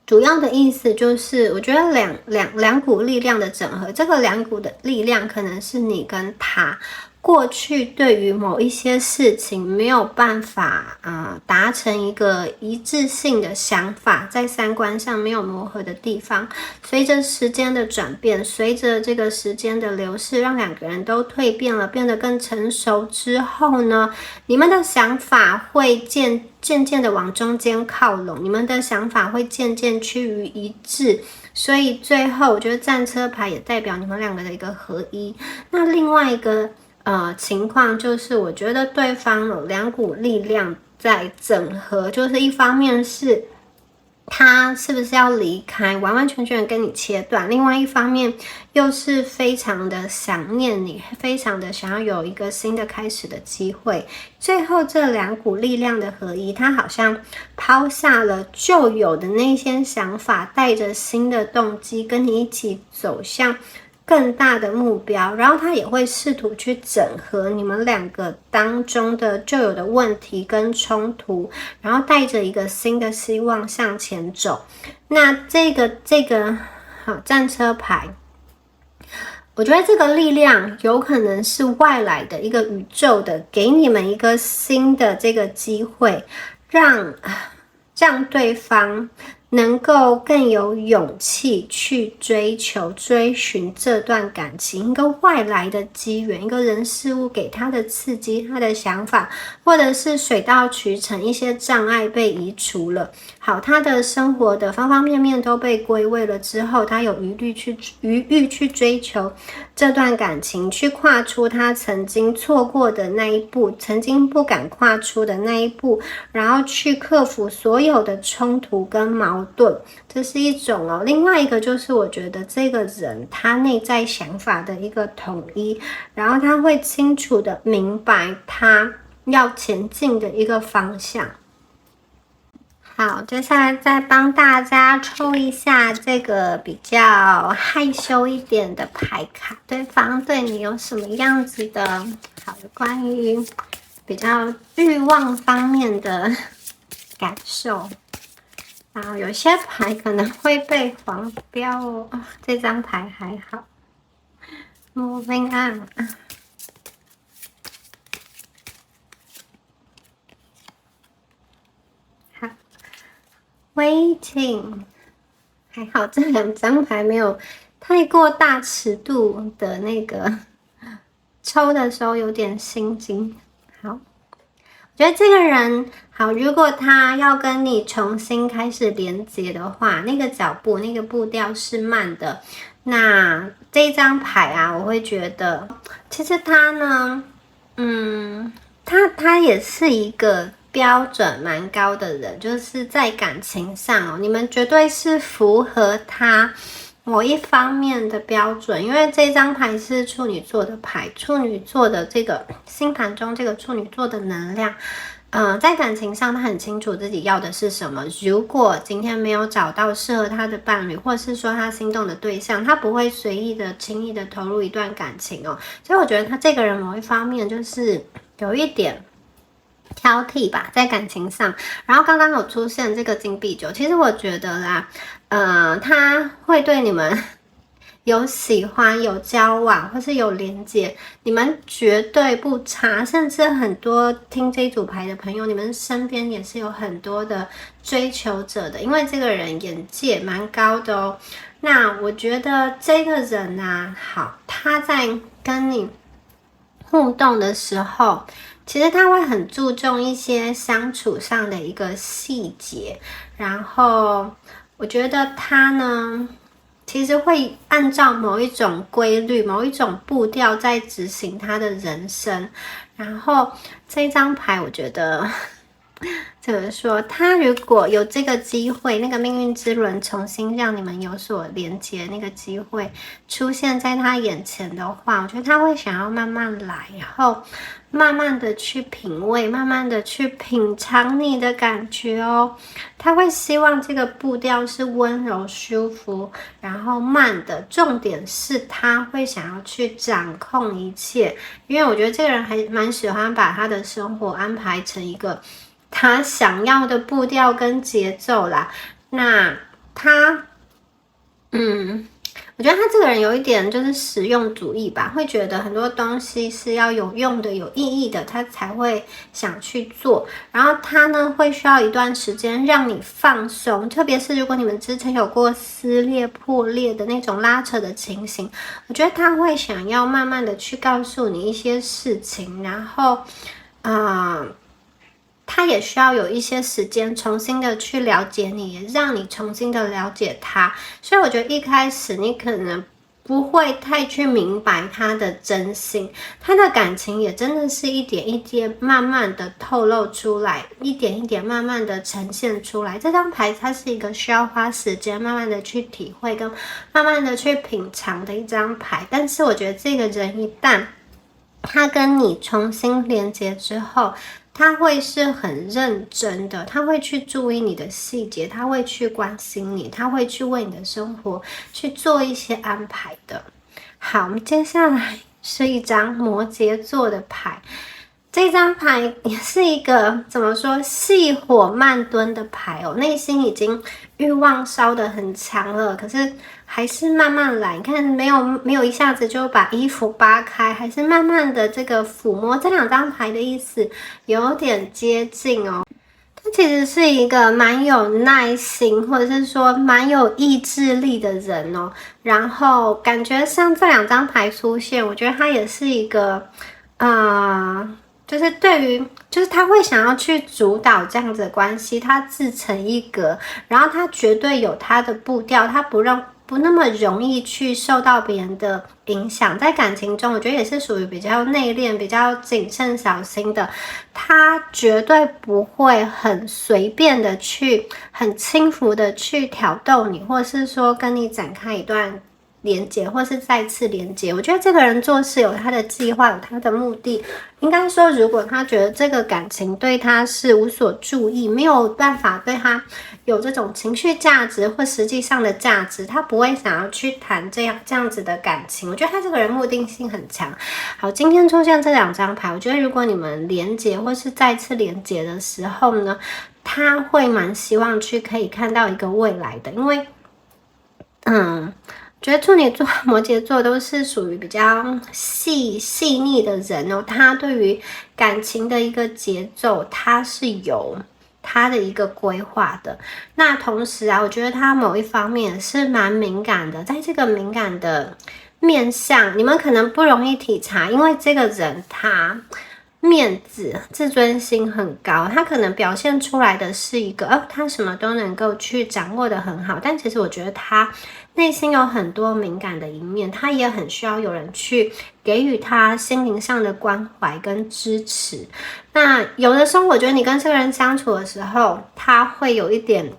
主要的意思就是，我觉得两股力量的整合，这个两股的力量可能是你跟他过去对于某一些事情没有办法达成一个一致性的想法，在三观上没有磨合的地方，随着时间的转变，随着这个时间的流逝，让两个人都蜕变了，变得更成熟之后呢，你们的想法会渐渐的往中间靠拢，你们的想法会渐渐趋于一致，所以最后我觉得战车牌也代表你们两个的一个合一。那另外一个情况就是，我觉得对方有两股力量在整合，就是一方面是他是不是要离开，完完全全跟你切断，另外一方面又是非常的想念你，非常的想要有一个新的开始的机会。最后这两股力量的合一，他好像抛下了旧有的那些想法，带着新的动机跟你一起走向更大的目标，然后他也会试图去整合你们两个当中的旧有的问题跟冲突，然后带着一个新的希望向前走。那这个好战车牌，我觉得这个力量有可能是外来的一个宇宙的，给你们一个新的这个机会，让对方能够更有勇气去追求、追寻这段感情，一个外来的机缘，一个人事物给他的刺激，他的想法，或者是水到渠成，一些障碍被移除了。好，他的生活的方方面面都被归位了之后，他有余裕去追求这段感情，去跨出他曾经错过的那一步，曾经不敢跨出的那一步，然后去克服所有的冲突跟矛盾，这是一种哦。另外一个就是我觉得这个人他内在想法的一个统一，然后他会清楚的明白他要前进的一个方向。好，接下来再帮大家抽一下这个比较害羞一点的牌卡，对方对你有什么样子的好的关于比较欲望方面的感受。然后有些牌可能会被黄标哦，这张牌还好。Moving on。好 ，Waiting。还好这两张牌没有太过大尺度的那个，抽的时候有点心惊。好。我觉得这个人好，如果他要跟你重新开始连接的话，那个脚步、那个步调是慢的。那这一张牌啊，我会觉得，其实他呢，他也是一个标准蛮高的人，就是在感情上哦，你们绝对是符合他某一方面的标准，因为这张牌是处女座的牌，处女座的这个星盘中这个处女座的能量，在感情上他很清楚自己要的是什么。如果今天没有找到适合他的伴侣，或是说他心动的对象，他不会随意的、轻易的投入一段感情哦。所以我觉得他这个人某一方面就是有一点挑剔吧，在感情上。然后刚刚有出现这个金币九，其实我觉得啦，他会对你们有喜欢、有交往或是有连接，你们绝对不差。甚至很多听这组牌的朋友，你们身边也是有很多的追求者的，因为这个人眼界蛮高的哦。那我觉得这个人啊，好，他在跟你互动的时候，其实他会很注重一些相处上的一个细节，然后我觉得他呢，其实会按照某一种规律、某一种步调在执行他的人生。然后这张牌，我觉得怎么说？他如果有这个机会，那个命运之轮重新让你们有所连接，那个机会出现在他眼前的话，我觉得他会想要慢慢来，然后慢慢的去品味，慢慢的去品尝你的感觉哦。他会希望这个步调是温柔舒服，然后慢的，重点是他会想要去掌控一切，因为我觉得这个人还蛮喜欢把他的生活安排成一个他想要的步调跟节奏啦。那他我觉得他这个人有一点就是实用主义吧，会觉得很多东西是要有用的、有意义的，他才会想去做。然后他呢，会需要一段时间让你放松，特别是如果你们之前有过撕裂、破裂的那种拉扯的情形，我觉得他会想要慢慢的去告诉你一些事情，然后他也需要有一些时间重新的去了解你，也让你重新的了解他。所以我觉得一开始你可能不会太去明白他的真心，他的感情也真的是一点一点慢慢的透露出来，一点一点慢慢的呈现出来。这张牌它是一个需要花时间慢慢的去体会跟慢慢的去品尝的一张牌。但是我觉得这个人一旦他跟你重新连接之后，他会是很认真的，他会去注意你的细节，他会去关心你，他会去为你的生活去做一些安排的。好，我们接下来是一张摩羯座的牌。这张牌也是一个怎么说细火慢炖的牌哦，内心已经欲望烧得很强了，可是还是慢慢来。你看，没有一下子就把衣服扒开，还是慢慢的这个抚摸。这两张牌的意思有点接近哦。他其实是一个蛮有耐心，或者是说蛮有意志力的人哦。然后感觉像这两张牌出现，我觉得他也是一个，就是对于，就是他会想要去主导这样子的关系，他自成一格，然后他绝对有他的步调，他不那么容易去受到别人的影响。在感情中，我觉得也是属于比较内敛、比较谨慎小心的。他绝对不会很随便的去、很轻浮的去挑逗你，或者是说跟你展开一段连接，或是再次连接。我觉得这个人做事有他的计划，有他的目的。应该说，如果他觉得这个感情对他是无所注意，没有办法对他有这种情绪价值或实际上的价值，他不会想要去谈这样子的感情。我觉得他这个人目的性很强。好，今天出现这两张牌，我觉得如果你们连结或是再次连结的时候呢，他会蛮希望去可以看到一个未来的，因为觉得处女座、摩羯座都是属于比较细腻的人哦。他对于感情的一个节奏，他是有他的一个规划的。那同时啊，我觉得他某一方面是蛮敏感的，在这个敏感的面向，你们可能不容易体察，因为这个人他面子、自尊心很高，他可能表现出来的是一个，他什么都能够去掌握得很好，但其实我觉得他内心有很多敏感的一面，他也很需要有人去给予他心灵上的关怀跟支持。那有的时候，我觉得你跟这个人相处的时候，他会有一点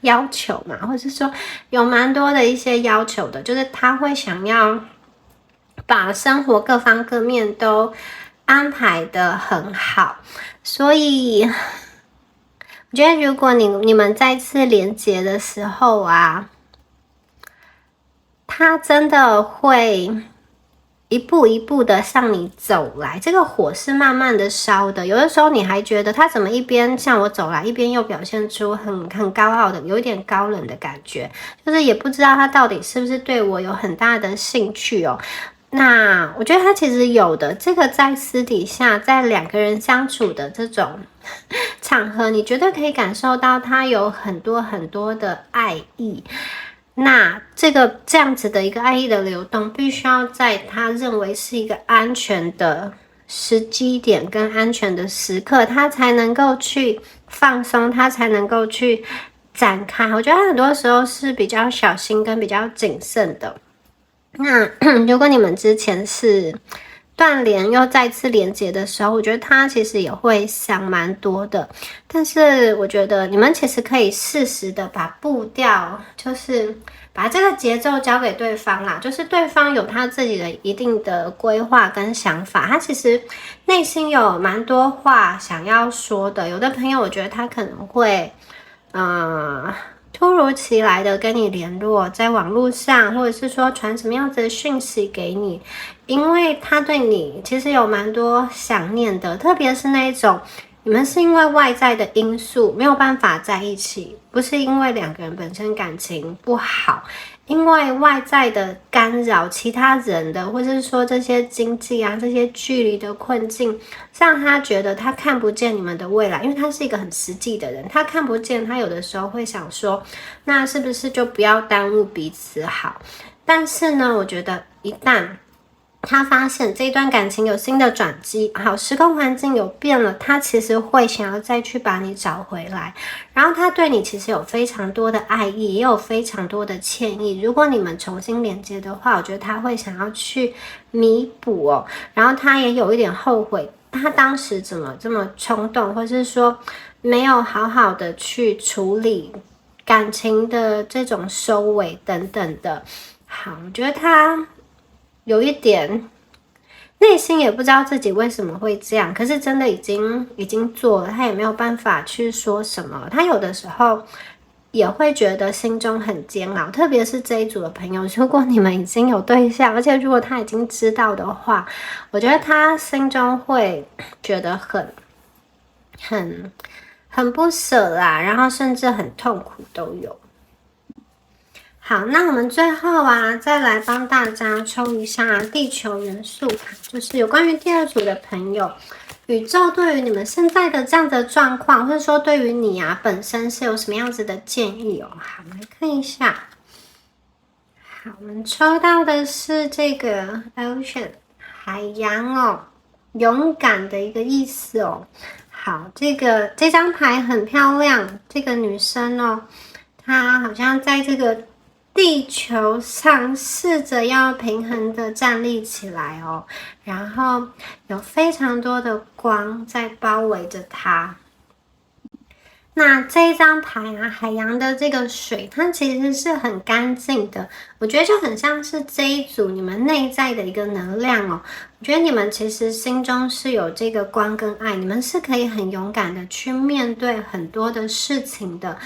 要求嘛，或者是说有蛮多的一些要求的，就是他会想要把生活各方各面都安排得很好，所以我觉得如果你们再次连结的时候啊，他真的会一步一步的向你走来，这个火是慢慢的烧的。有的时候你还觉得他怎么一边向我走来，一边又表现出很高傲的，有一点高冷的感觉，就是也不知道他到底是不是对我有很大的兴趣哦。那我觉得他其实有的，这个在私底下，在两个人相处的这种场合，你绝对可以感受到他有很多很多的爱意。那这样子的一个爱意的流动，必须要在他认为是一个安全的时机点跟安全的时刻，他才能够去放松，他才能够去展开。我觉得他很多时候是比较小心跟比较谨慎的。那如果你们之前是断联又再次连接的时候，我觉得他其实也会想蛮多的。但是我觉得你们其实可以适时的把步调，就是把这个节奏交给对方啦。就是对方有他自己的一定的规划跟想法，他其实内心有蛮多话想要说的。有的朋友我觉得他可能会突如其来的跟你联络，在网络上，或者是说传什么样子的讯息给你，因为他对你其实有蛮多想念的，特别是那一种你们是因为外在的因素没有办法在一起，不是因为两个人本身感情不好，因为外在的干扰，其他人的，或者是说这些经济啊，这些距离的困境，让他觉得他看不见你们的未来，因为他是一个很实际的人，他看不见，他有的时候会想说，那是不是就不要耽误彼此好？但是呢，我觉得一旦他发现这一段感情有新的转机，好，时空环境有变了，他其实会想要再去把你找回来，然后他对你其实有非常多的爱意，也有非常多的歉意。如果你们重新连接的话，我觉得他会想要去弥补哦，然后他也有一点后悔，他当时怎么这么冲动，或是说没有好好的去处理感情的这种收尾等等的。好，我觉得他有一点内心也不知道自己为什么会这样，可是真的已经做了，他也没有办法去说什么。他有的时候也会觉得心中很煎熬，特别是这一组的朋友，如果你们已经有对象，而且如果他已经知道的话，我觉得他心中会觉得很不舍啦，然后甚至很痛苦都有。好，那我们最后啊，再来帮大家抽一下地球元素卡，就是有关于第二组的朋友，宇宙对于你们现在的这样的状况，或者说对于你啊本身是有什么样子的建议哦？好，来看一下。好，我们抽到的是这个 Ocean 海洋哦，勇敢的一个意思哦。好，这张牌很漂亮，这个女生哦，她好像在这个地球上试着要平衡的站立起来哦，然后有非常多的光在包围着她。那这一张牌啊，海洋的这个水，它其实是很干净的，我觉得就很像是这一组你们内在的一个能量哦。我觉得你们其实心中是有这个光跟爱，你们是可以很勇敢的去面对很多的事情的。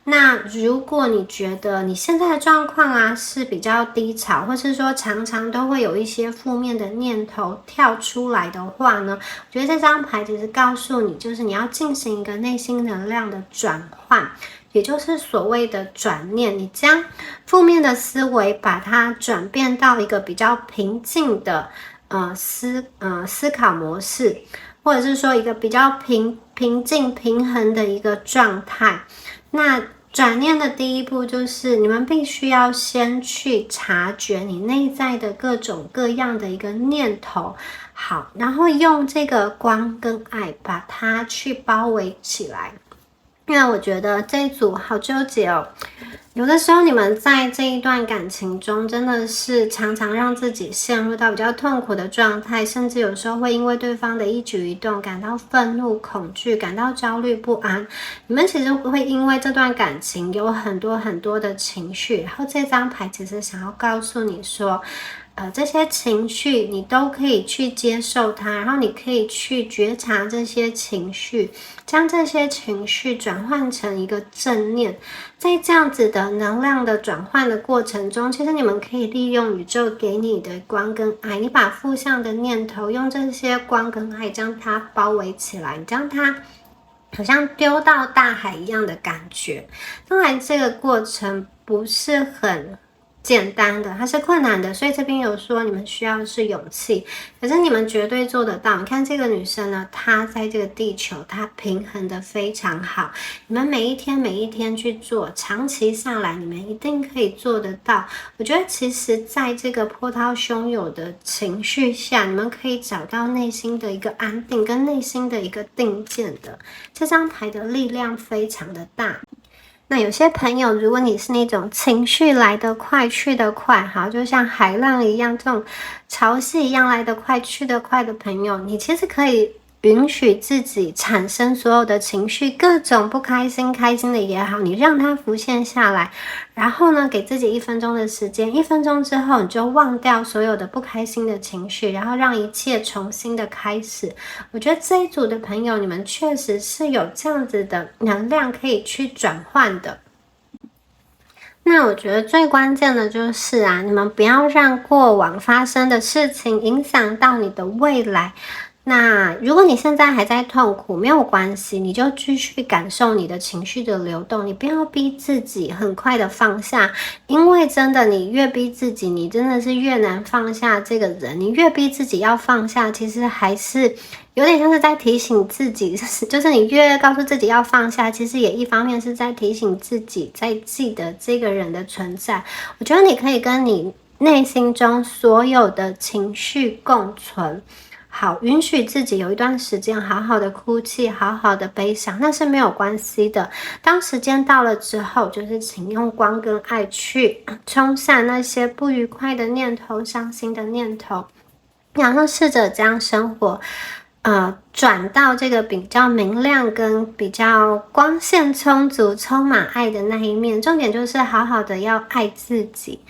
那如果你觉得你现在的状况啊是比较低潮，或是说常常都会有一些负面的念头跳出来的话呢，我觉得这张牌其实告诉你，就是你要进行一个内心能量的转换，也就是所谓的转念，你将负面的思维把它转变到一个比较平静的思考模式，或者是说一个比较平静平衡的一个状态。那转念的第一步就是你们必须要先去察觉你内在的各种各样的一个念头，好，然后用这个光跟爱把它去包围起来。因为我觉得这一组好纠结哦，有的时候你们在这一段感情中真的是常常让自己陷入到比较痛苦的状态，甚至有时候会因为对方的一举一动感到愤怒、恐惧，感到焦虑不安。你们其实会因为这段感情有很多很多的情绪，然后这张牌其实想要告诉你说这些情绪你都可以去接受它，然后你可以去觉察这些情绪，将这些情绪转换成一个正念。在这样子的能量的转换的过程中，其实你们可以利用宇宙给你的光跟爱，你把负向的念头用这些光跟爱将它包围起来，你将它好像丢到大海一样的感觉。当然这个过程不是很简单的，它是困难的，所以这边有说你们需要的是勇气，可是你们绝对做得到。你看这个女生呢，她在这个地球她平衡的非常好，你们每一天去做，长期下来你们一定可以做得到。我觉得其实在这个波涛汹涌的情绪下，你们可以找到内心的一个安定跟内心的一个定见的。这张牌的力量非常的大。那有些朋友，如果你是那种情绪来得快去得快，好，就像海浪一样，这种潮汐一样来得快去得快的朋友，你其实可以允许自己产生所有的情绪，各种不开心、开心的也好，你让它浮现下来，然后呢，给自己1分钟的时间，1分钟之后你就忘掉所有的不开心的情绪，然后让一切重新的开始。我觉得这一组的朋友，你们确实是有这样子的能量可以去转换的。那我觉得最关键的就是啊，你们不要让过往发生的事情影响到你的未来。那如果你现在还在痛苦，没有关系，你就继续感受你的情绪的流动，你不要逼自己很快的放下，因为真的你越逼自己，你真的是越难放下这个人，你越逼自己要放下，其实还是有点像是在提醒自己，就是你越告诉自己要放下，其实也一方面是在提醒自己在记得这个人的存在。我觉得你可以跟你内心中所有的情绪共存，好，允许自己有一段时间好好的哭泣，好好的悲伤，那是没有关系的。当时间到了之后，就是请用光跟爱去冲散那些不愉快的念头、伤心的念头，然后试着将生活转到这个比较明亮跟比较光线充足、充满爱的那一面。重点就是好好的要爱自己。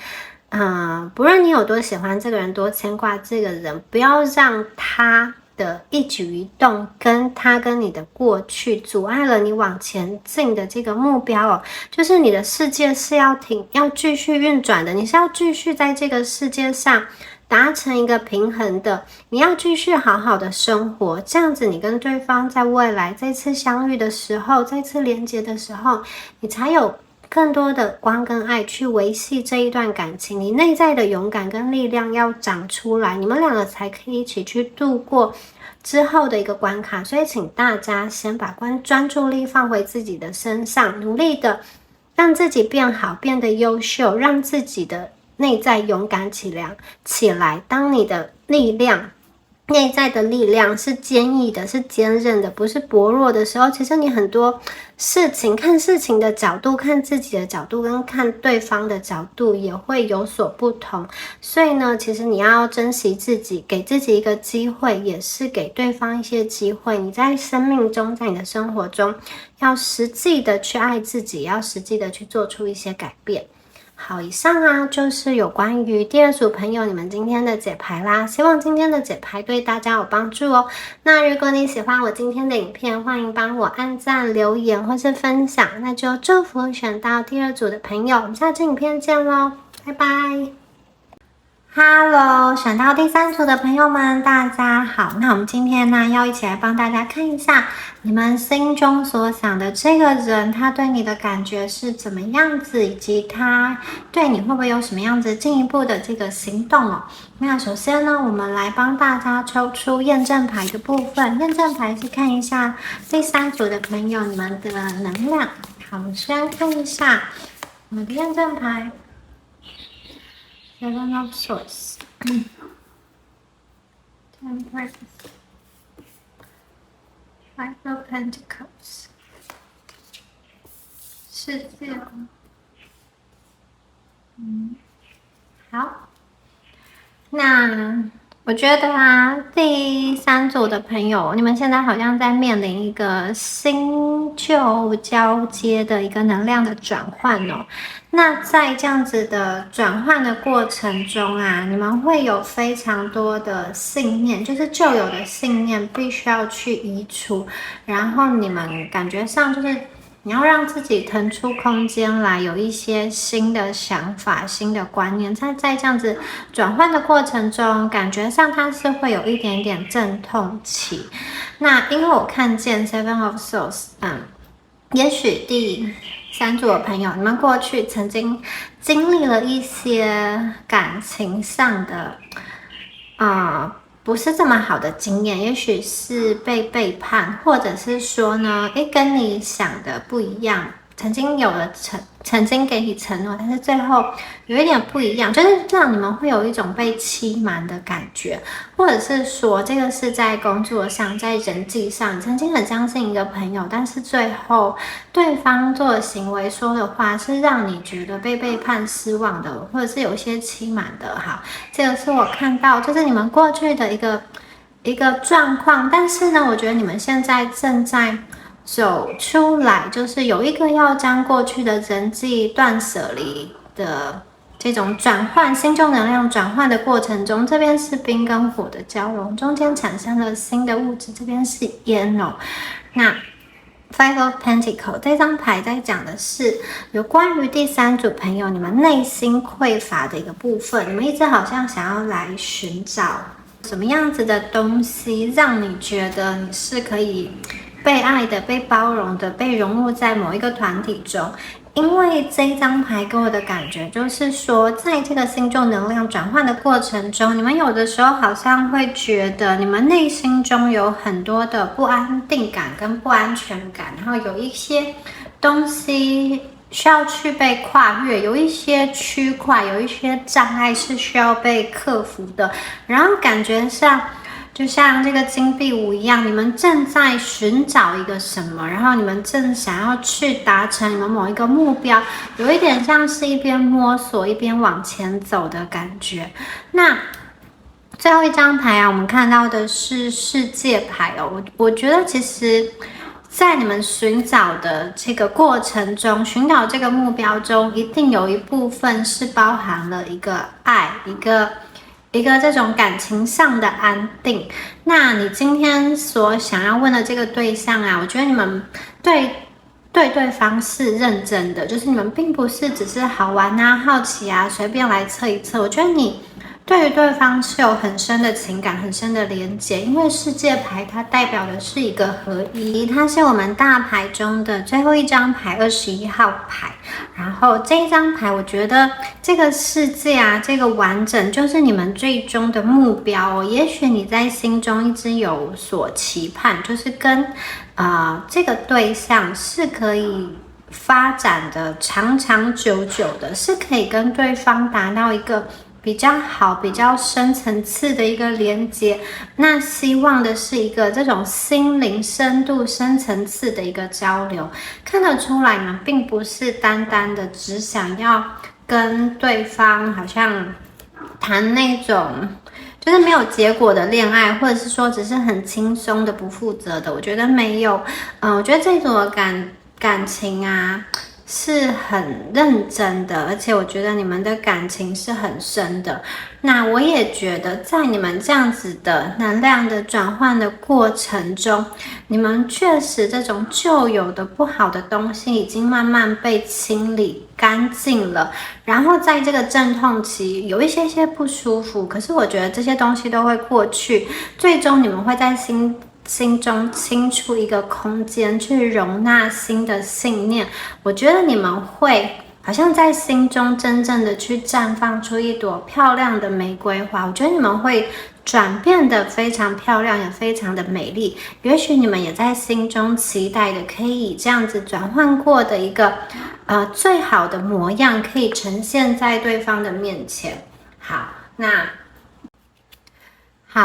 不论你有多喜欢这个人，多牵挂这个人，不要让他的一举一动，跟它跟你的过去阻碍了你往前进的这个目标哦，就是你的世界是要继续运转的，你是要继续在这个世界上达成一个平衡的，你要继续好好的生活，这样子你跟对方在未来再次相遇的时候，再次连接的时候，你才有更多的光跟爱去维系这一段感情，你内在的勇敢跟力量要长出来，你们两个才可以一起去度过之后的一个关卡。所以请大家先把专注力放回自己的身上，努力的让自己变好，变得优秀，让自己的内在勇敢起来。当你的内在的力量是坚毅的，是坚韧的，不是薄弱的时候，其实你很多事情看事情的角度，看自己的角度跟看对方的角度也会有所不同。所以呢，其实你要珍惜自己，给自己一个机会，也是给对方一些机会。你在生命中，在你的生活中，要实际的去爱自己，要实际的去做出一些改变。好，以上就是有关于第二组朋友你们今天的解牌啦，希望今天的解牌对大家有帮助哦。那如果你喜欢我今天的影片，欢迎帮我按赞、留言或是分享，那就祝福选到第二组的朋友，我们下支影片见咯，拜拜。Hello， 选到第三组的朋友们，大家好。那我们今天呢，要一起来帮大家看一下你们心中所想的这个人，他对你的感觉是怎么样子，以及他对你会不会有什么样子进一步的这个行动哦。那首先呢，我们来帮大家抽出验证牌的部分。验证牌是看一下第三组的朋友你们的能量。好，我们先看一下我们的验证牌。Seven of Swords, Temperance, Five of Pentacles, 世界，好，那我觉得第三组的朋友，你们现在好像在面临一个新旧交接的一个能量的转换哦。那在这样子的转换的过程中你们会有非常多的信念，就是旧有的信念必须要去移除，然后你们感觉上就是你要让自己腾出空间来，有一些新的想法、新的观念，在这样子转换的过程中，感觉上它是会有一点点阵痛期。那因为我看见 Seven of Swords，也许第三组的朋友，你们过去曾经经历了一些感情上的不是这么好的经验，也许是被背叛，或者是说呢，跟你想的不一样，曾经给你承诺，但是最后有一点不一样，就是让你们会有一种被欺瞒的感觉，或者是说这个是在工作上，在人际上，你曾经很相信一个朋友，但是最后对方做的行为说的话是让你觉得被背叛失望的，或者是有一些欺瞒的。好，这个是我看到就是你们过去的一个状况，但是呢，我觉得你们现在正在走出来，就是有一个要将过去的人际断舍离的这种转换，新旧能量转换的过程中，这边是冰跟火的交融，中间产生了新的物质，这边是烟哦。那 Five of Pentacles 这张牌在讲的是有关于第三组朋友你们内心匮乏的一个部分，你们一直好像想要来寻找什么样子的东西，让你觉得你是可以被爱的、被包容的、被融入在某一个团体中。因为这一张牌给我的感觉就是说，在这个新旧能量转换的过程中，你们有的时候好像会觉得你们内心中有很多的不安定感跟不安全感，然后有一些东西需要去被跨越，有一些区块，有一些障碍是需要被克服的，然后感觉上就像这个金币五一样，你们正在寻找一个什么，然后你们正想要去达成你们某一个目标，有一点像是一边摸索一边往前走的感觉。那最后一张牌我们看到的是世界牌哦。我觉得其实在你们寻找的这个过程中，寻找这个目标中，一定有一部分是包含了一个爱，一一个这种感情上的安定。那你今天所想要问的这个对象啊，我觉得你们对方是认真的，就是你们并不是只是好玩啊、好奇啊、随便来测一测。我觉得你对于对方是有很深的情感、很深的连结，因为世界牌它代表的是一个合一，它是我们大牌中的最后一张牌21号牌。然后这一张牌，我觉得这个世界啊，这个完整就是你们最终的目标哦。也许你在心中一直有所期盼，就是跟这个对象是可以发展的长长久久的，是可以跟对方达到一个比较好、比较深层次的一个连接。那希望的是一个这种心灵深度、深层次的一个交流。看得出来呢，并不是单单的只想要跟对方好像谈那种就是没有结果的恋爱，或者是说只是很轻松的、不负责的。我觉得没有，我觉得这种感情啊是很认真的，而且我觉得你们的感情是很深的。那我也觉得在你们这样子的能量的转换的过程中，你们确实这种旧有的不好的东西已经慢慢被清理干净了。然后在这个阵痛期有一些不舒服，可是我觉得这些东西都会过去，最终你们会在心中清出一个空间去容纳新的信念。我觉得你们会好像在心中真正的去绽放出一朵漂亮的玫瑰花。我觉得你们会转变得非常漂亮，也非常的美丽。也许你们也在心中期待的可以以这样子转换过的一个最好的模样可以呈现在对方的面前。好，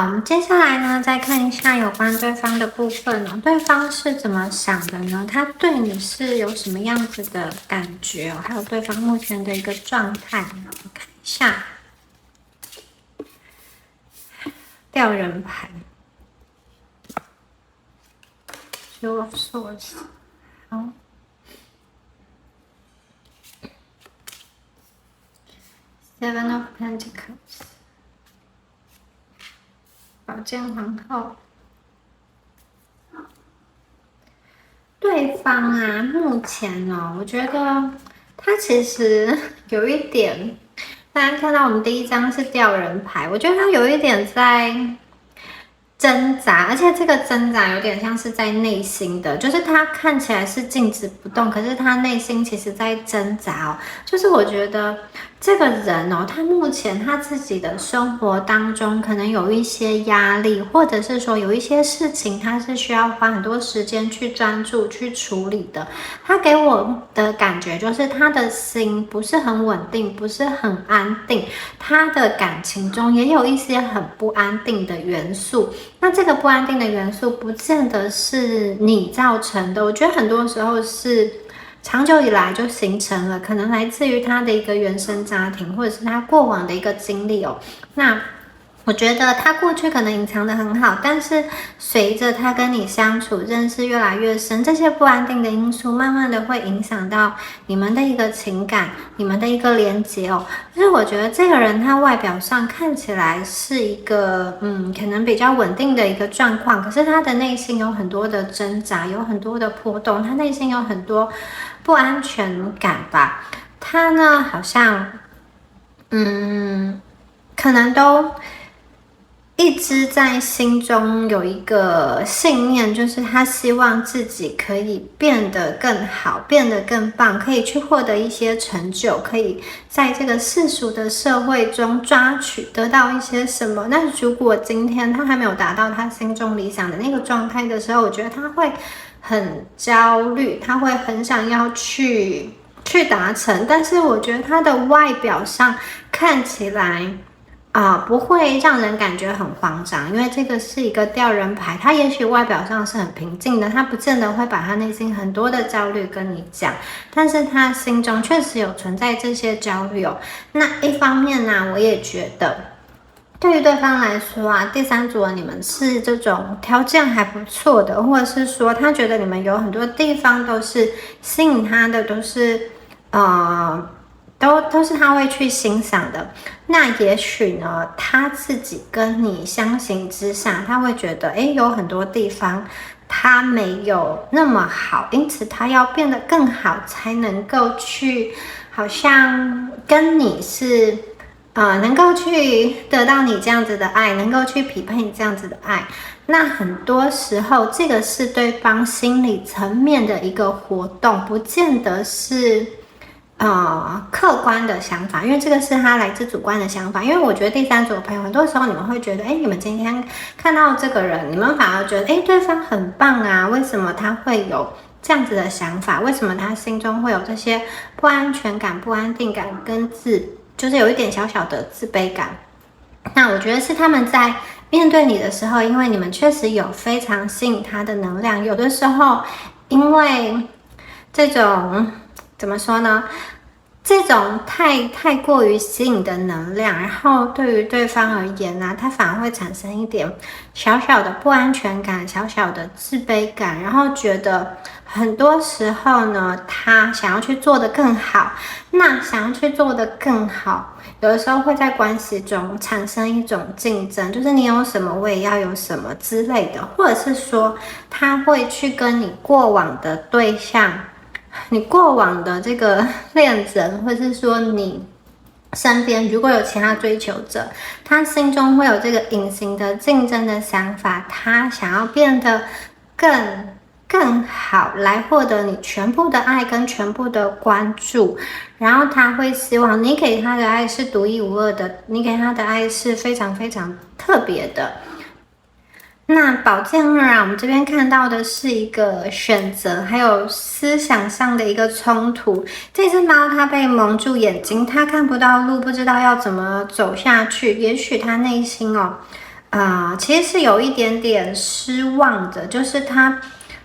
我们接下来呢，再看一下有关对方的部分哦。对方是怎么想的呢？他对你是有什么样子的感觉哦？还有对方目前的一个状态，我们看一下。吊人牌 ，Two of Swords， 好 ，Seven of Pentacles。宝剑皇后，对方啊，目前哦，我觉得他其实有一点，大家看到我们第一张是吊人牌，我觉得他有一点在挣扎，而且这个挣扎有点像是在内心的，就是他看起来是静止不动，可是他内心其实在挣扎哦。就是我觉得这个人哦，他目前他自己的生活当中可能有一些压力，或者是说有一些事情他是需要花很多时间去专注去处理的。他给我的感觉就是他的心不是很稳定，不是很安定，他的感情中也有一些很不安定的元素。那这个不安定的元素不见得是你造成的，我觉得很多时候是长久以来就形成了，可能来自于他的一个原生家庭，或者是他过往的一个经历哦。那我觉得他过去可能隐藏得很好，但是随着他跟你相处认识越来越深，这些不安定的因素慢慢的会影响到你们的一个情感，你们的一个连结哦。就是我觉得这个人他外表上看起来是一个可能比较稳定的一个状况，可是他的内心有很多的挣扎，有很多的波动，他内心有很多不安全感吧。他呢好像可能都一直在心中有一个信念，就是他希望自己可以变得更好，变得更棒，可以去获得一些成就，可以在这个世俗的社会中抓取得到一些什么。那如果今天他还没有达到他心中理想的那个状态的时候，我觉得他会很焦虑，他会很想要去达成，但是我觉得他的外表上看起来不会让人感觉很慌张，因为这个是一个吊人牌，他也许外表上是很平静的，他不见得会把他内心很多的焦虑跟你讲，但是他心中确实有存在这些焦虑哦。那一方面呢，我也觉得对于对方来说啊，第三组的你们是这种条件还不错的，或者是说他觉得你们有很多地方都是吸引他的，都是都是他会去欣赏的。那也许呢，他自己跟你相形之下，他会觉得，有很多地方他没有那么好，因此他要变得更好，才能够去，好像跟你是，能够去得到你这样子的爱，能够去匹配你这样子的爱。那很多时候，这个是对方心理层面的一个活动，不见得是客观的想法，因为这个是他来自主观的想法。因为我觉得第三组的朋友，很多时候你们会觉得，你们今天看到这个人，你们反而觉得，对方很棒啊，为什么他会有这样子的想法？为什么他心中会有这些不安全感、不安定感跟就是有一点小小的自卑感？那我觉得是他们在面对你的时候，因为你们确实有非常吸引他的能量，有的时候因为这种怎么说呢？这种太过于吸引的能量，然后对于对方而言呢，他反而会产生一点小小的不安全感、小小的自卑感，然后觉得很多时候呢，他想要去做得更好，那想要去做得更好，有的时候会在关系中产生一种竞争，就是你有什么我也要有什么之类的，或者是说他会去跟你过往的对象。你过往的这个恋人，或是说你身边如果有其他追求者，他心中会有这个隐形的竞争的想法，他想要变得更好，来获得你全部的爱跟全部的关注，然后他会希望你给他的爱是独一无二的，你给他的爱是非常非常特别的。那宝剑二啊，我们这边看到的是一个选择，还有思想上的一个冲突。这只猫它被蒙住眼睛，它看不到路，不知道要怎么走下去。也许它内心其实是有一点点失望的，就是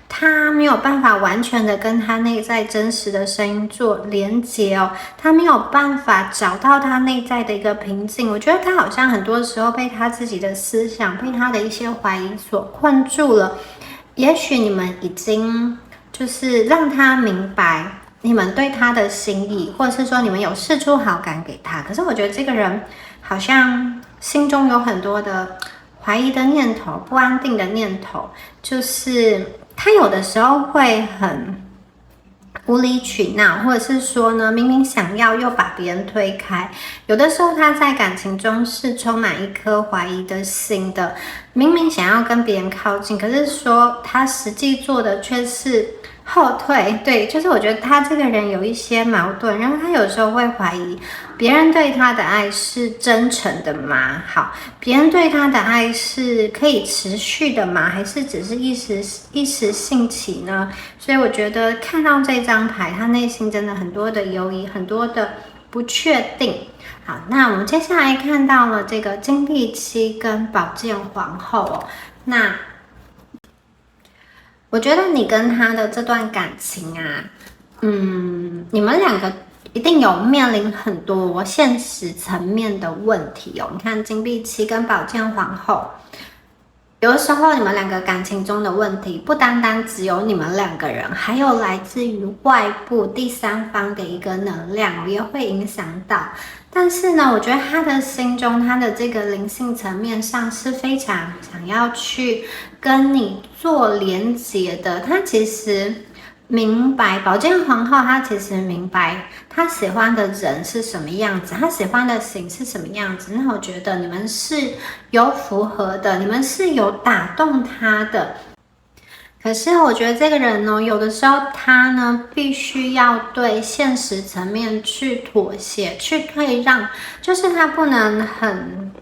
他没有办法完全的跟他内在真实的声音做连结他没有办法找到他内在的一个平静。我觉得他好像很多时候被他自己的思想，被他的一些怀疑所困住了。也许你们已经就是让他明白你们对他的心意，或者是说你们有释出好感给他，可是我觉得这个人好像心中有很多的怀疑的念头，不安定的念头，就是他有的时候会很无理取闹，或者是说呢，明明想要又把别人推开。有的时候他在感情中是充满一颗怀疑的心的，明明想要跟别人靠近，可是说他实际做的却是后退。对，就是我觉得他这个人有一些矛盾，然后他有时候会怀疑别人对他的爱是真诚的吗？好，别人对他的爱是可以持续的吗？还是只是一时兴起呢？所以我觉得看到这张牌，他内心真的很多的犹疑，很多的不确定。好，那我们接下来看到了这个金币七跟宝剑皇后那我觉得你跟他的这段感情啊，你们两个一定有面临很多现实层面的问题你看金币七跟宝剑皇后，有的时候你们两个感情中的问题，不单单只有你们两个人，还有来自于外部第三方的一个能量也会影响到。但是呢，我觉得他的心中，他的这个灵性层面上是非常想要去跟你做连结的。他其实明白，宝剑皇后她其实明白她喜欢的人是什么样子，她喜欢的型是什么样子。那我觉得你们是有符合的，你们是有打动她的。可是我觉得这个人呢，有的时候他呢必须要对现实层面去妥协，去退让，就是他不能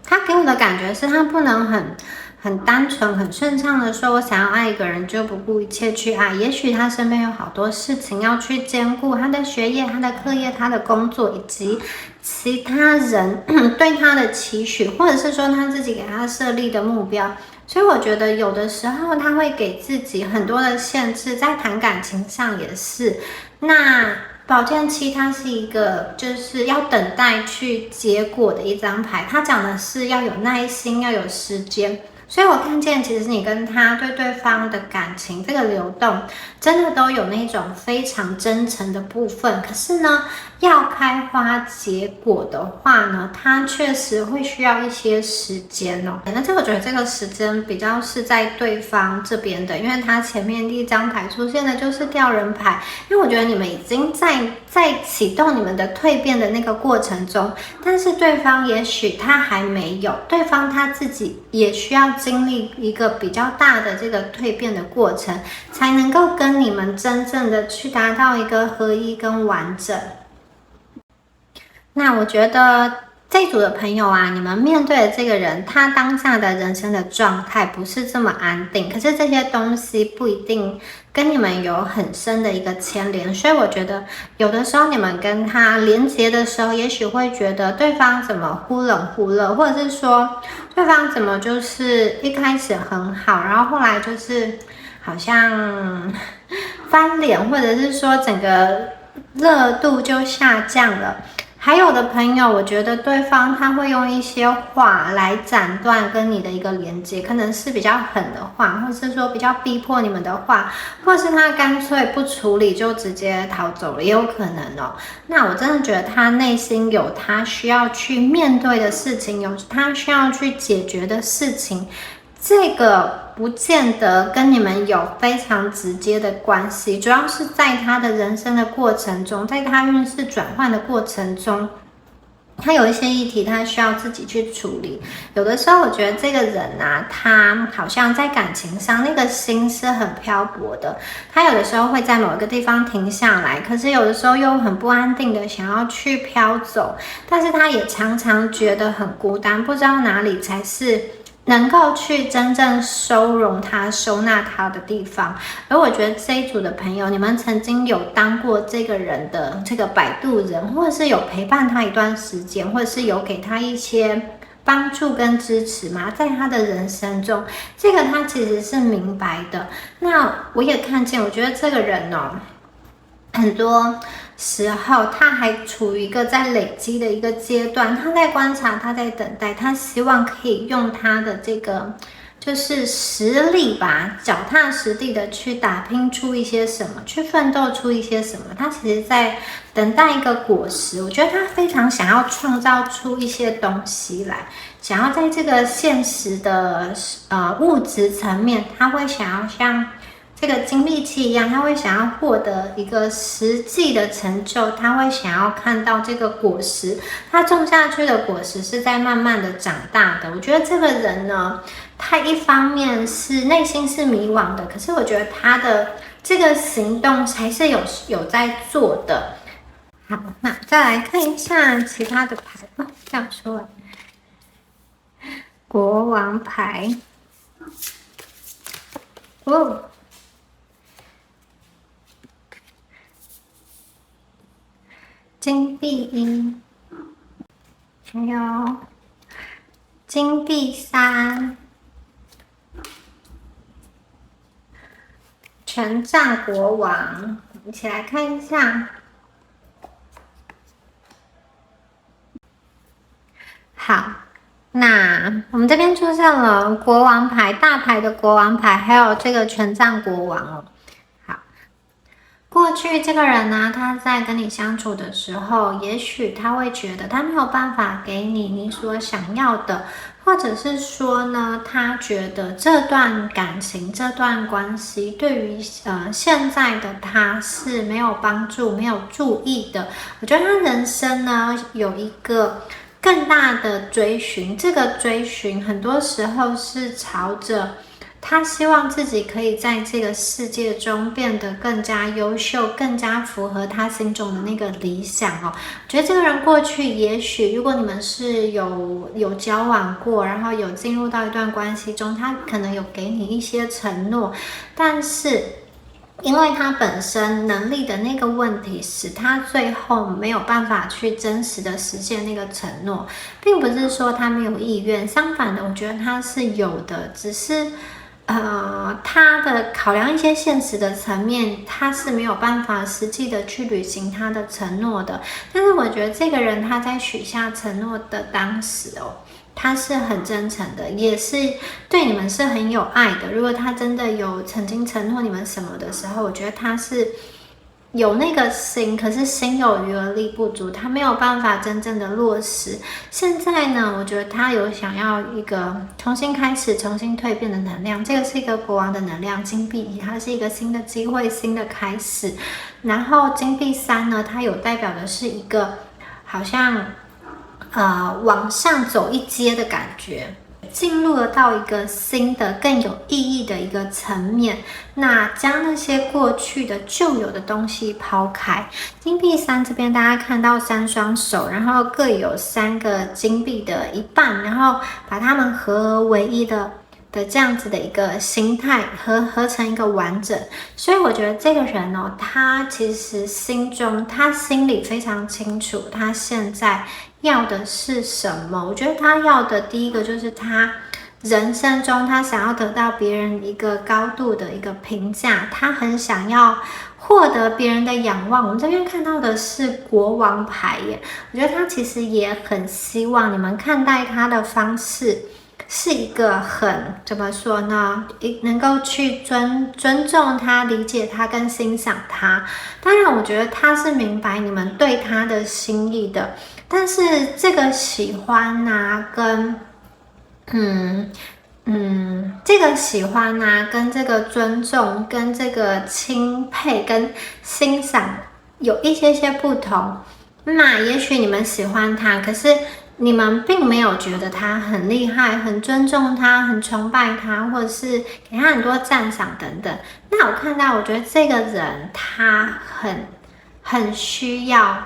他给我的感觉是他不能很单纯、很顺畅的说，我想要爱一个人就不顾一切去爱。也许他身边有好多事情要去兼顾，他的学业、他的课业、他的工作，以及其他人对他的期许，或者是说他自己给他设立的目标。所以我觉得有的时候他会给自己很多的限制，在谈感情上也是。那宝剑七它是一个就是要等待去结果的一张牌，它讲的是要有耐心，要有时间。所以我看见其实你跟他对对方的感情这个流动真的都有那种非常真诚的部分，可是呢要开花结果的话呢，它确实会需要一些时间哦。那我觉得这个时间比较是在对方这边的，因为他前面第一张牌出现的就是吊人牌，因为我觉得你们已经在启动你们的蜕变的那个过程中，但是对方也许他还没有，对方他自己也需要经历一个比较大的这个蜕变的过程，才能够跟你们真正的去达到一个合一跟完整。那我觉得这一组的朋友啊，你们面对的这个人，他当下的人生的状态不是这么安定，可是这些东西不一定跟你们有很深的一个牵连，所以我觉得有的时候你们跟他连接的时候，也许会觉得对方怎么忽冷忽热，或者是说对方怎么就是一开始很好，然后后来就是好像翻脸，或者是说整个热度就下降了。还有的朋友，我觉得对方他会用一些话来斩断跟你的一个连接，可能是比较狠的话，或是说比较逼迫你们的话，或是他干脆不处理就直接逃走了，也有可能哦。那我真的觉得他内心有他需要去面对的事情，有他需要去解决的事情。这个不见得跟你们有非常直接的关系，主要是在他的人生的过程中，在他运势转换的过程中，他有一些议题他需要自己去处理。有的时候我觉得这个人啊，他好像在感情上那个心是很漂泊的，他有的时候会在某一个地方停下来，可是有的时候又很不安定的想要去飘走，但是他也常常觉得很孤单，不知道哪里才是能够去真正收容他、收纳他的地方。而我觉得这一组的朋友，你们曾经有当过这个人的这个摆渡人，或者是有陪伴他一段时间，或者是有给他一些帮助跟支持吗？在他的人生中，这个他其实是明白的。那我也看见，我觉得这个人哦，很多时候他还处于一个在累积的一个阶段，他在观察，他在等待，他希望可以用他的这个就是实力吧，脚踏实地的去打拼出一些什么，去奋斗出一些什么。他其实在等待一个果实，我觉得他非常想要创造出一些东西来，想要在这个现实的物质层面，他会想要像这个金币器一样，他会想要获得一个实际的成就，他会想要看到这个果实，他种下去的果实是在慢慢的长大的。我觉得这个人呢，他一方面是内心是迷惘的，可是我觉得他的这个行动还是有在做的。好，那再来看一下其他的牌哦，跳出来，国王牌，哦。金币1，还有金币3，权杖国王，一起来看一下。好，那我们这边出现了国王牌，大牌的国王牌，还有这个权杖国王哦。过去这个人呢，他在跟你相处的时候，也许他会觉得他没有办法给你所想要的，或者是说呢，他觉得这段感情、这段关系对于现在的他是没有帮助、没有注意的。我觉得他人生呢有一个更大的追寻，这个追寻很多时候是朝着他希望自己可以在这个世界中变得更加优秀，更加符合他心中的那个理想哦。我觉得这个人过去也许，如果你们是有交往过，然后有进入到一段关系中，他可能有给你一些承诺，但是因为他本身能力的那个问题，使他最后没有办法去真实的实现那个承诺，并不是说他没有意愿，相反的，我觉得他是有的，只是他的考量一些现实的层面，他是没有办法实际的去履行他的承诺的。但是我觉得这个人他在许下承诺的当时哦，他是很真诚的，也是对你们是很有爱的。如果他真的有曾经承诺你们什么的时候，我觉得他是有那个心，可是心有余而力不足，他没有办法真正的落实。现在呢，我觉得他有想要一个重新开始、重新蜕变的能量。这个是一个国王的能量，金币一，它是一个新的机会、新的开始。然后金币3呢，它有代表的是一个好像往上走一阶的感觉。进入了到一个新的更有意义的一个层面，那将那些过去的旧有的东西抛开。金币3这边大家看到3双手，然后各有3个金币的一半，然后把它们合而为一的这样子的一个形态合成一个完整。所以我觉得这个人哦，他其实他心里非常清楚，他现在要的是什么。我觉得他要的第一个就是他人生中他想要得到别人一个高度的一个评价，他很想要获得别人的仰望。我们这边看到的是国王牌耶，我觉得他其实也很希望你们看待他的方式是一个怎么说呢？能够去尊重他、理解他跟欣赏他。当然，我觉得他是明白你们对他的心意的，但是这个喜欢啊，跟这个喜欢啊，跟这个尊重、跟这个钦佩、跟欣赏有一些不同。那也许你们喜欢他，可是你们并没有觉得他很厉害，很尊重他，很崇拜他，或者是给他很多赞赏等等。那我看到，我觉得这个人他很需要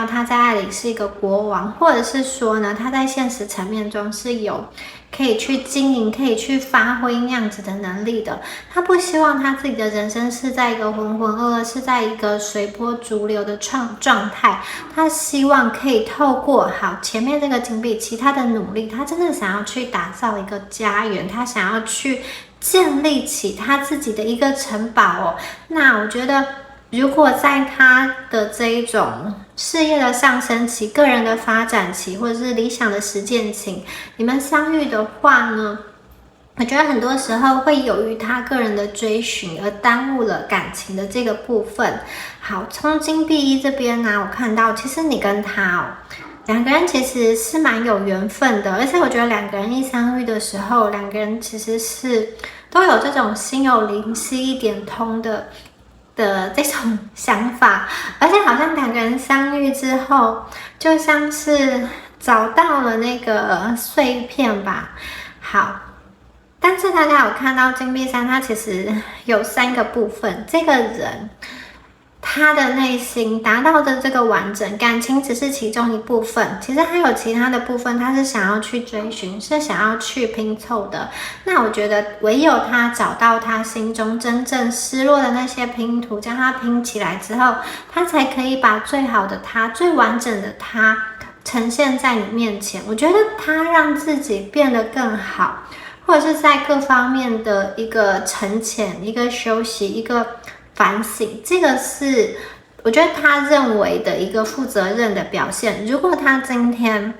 他在爱里是一个国王，或者是说呢，他在现实层面中是有可以去经营、可以去发挥那样子的能力的。他不希望他自己的人生是在一个浑浑噩噩，是在一个随波逐流的状态。他希望可以透过前面这个金币其他的努力，他真的想要去打造一个家园，他想要去建立起他自己的一个城堡哦。那我觉得，如果在他的这一种事业的上升期、个人的发展期，或者是理想的实践期，你们相遇的话呢，我觉得很多时候会由于他个人的追寻而耽误了感情的这个部分。好，从金币1这边呢，我看到其实你跟他两个人其实是蛮有缘分的，而且我觉得两个人一相遇的时候，两个人其实是都有这种心有灵犀一点通的这种想法，而且好像两个人相遇之后，就像是找到了那个碎片吧。好，但是大家有看到金币3，它其实有3个部分。这个人他的内心达到的这个完整，感情只是其中一部分，其实还有其他的部分，他是想要去追寻，是想要去拼凑的。那我觉得唯有他找到他心中真正失落的那些拼图，将它拼起来之后，他才可以把最好的他、最完整的他呈现在你面前。我觉得他让自己变得更好，或者是在各方面的一个沉潜、一个休息、一个反省，这个是我觉得他认为的一个负责任的表现。如果他今天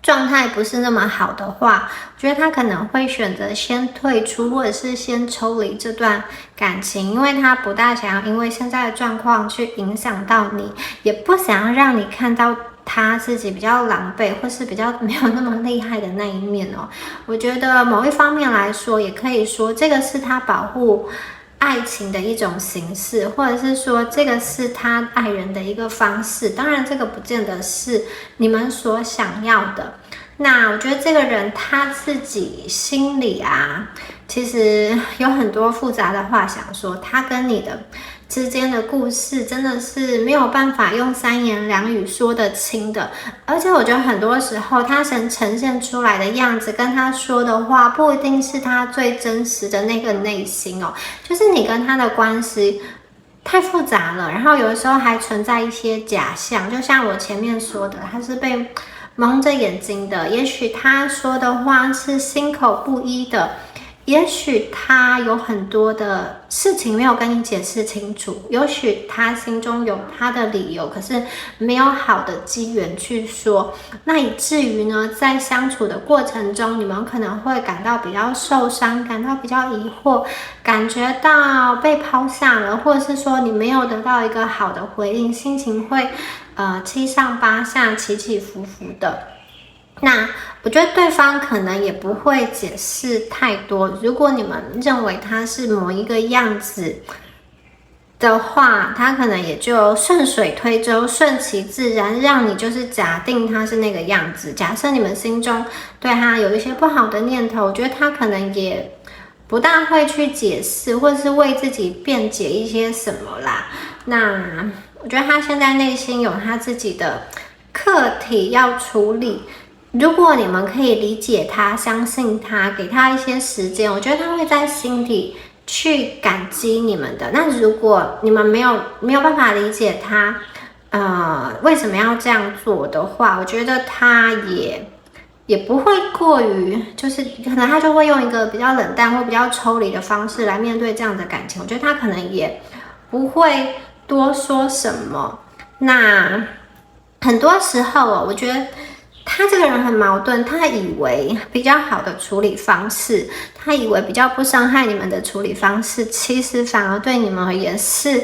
状态不是那么好的话，我觉得他可能会选择先退出，或者是先抽离这段感情，因为他不大想要因为现在的状况去影响到你，也不想要让你看到他自己比较狼狈，或是比较没有那么厉害的那一面哦。我觉得某一方面来说，也可以说这个是他保护爱情的一种形式，或者是说这个是他爱人的一个方式。当然这个不见得是你们所想要的。那我觉得这个人他自己心里其实有很多复杂的话想说，他跟你的之间的故事真的是没有办法用3言2语说得清的。而且我觉得很多时候他呈现出来的样子跟他说的话不一定是他最真实的那个内心哦，就是你跟他的关系太复杂了，然后有的时候还存在一些假象，就像我前面说的，他是被蒙着眼睛的，也许他说的话是心口不一的，也许他有很多的事情没有跟你解释清楚，也许他心中有他的理由，可是没有好的机缘去说，那以至于呢，在相处的过程中，你们可能会感到比较受伤，感到比较疑惑，感觉到被抛下了，或者是说你没有得到一个好的回应，心情会七上八下，起起伏伏的。那我觉得对方可能也不会解释太多。如果你们认为他是某一个样子的话，他可能也就顺水推舟，顺其自然，让你就是假定他是那个样子。假设你们心中对他有一些不好的念头，我觉得他可能也不大会去解释，或者是为自己辩解一些什么啦。那我觉得他现在内心有他自己的课题要处理。如果你们可以理解他，相信他，给他一些时间，我觉得他会在心底去感激你们的。那如果你们没有办法理解他，为什么要这样做的话，我觉得他也不会过于，就是可能他就会用一个比较冷淡或比较抽离的方式来面对这样的感情。我觉得他可能也不会多说什么。那很多时候我觉得他这个人很矛盾，他以为比较好的处理方式，他以为比较不伤害你们的处理方式，其实反而对你们而言是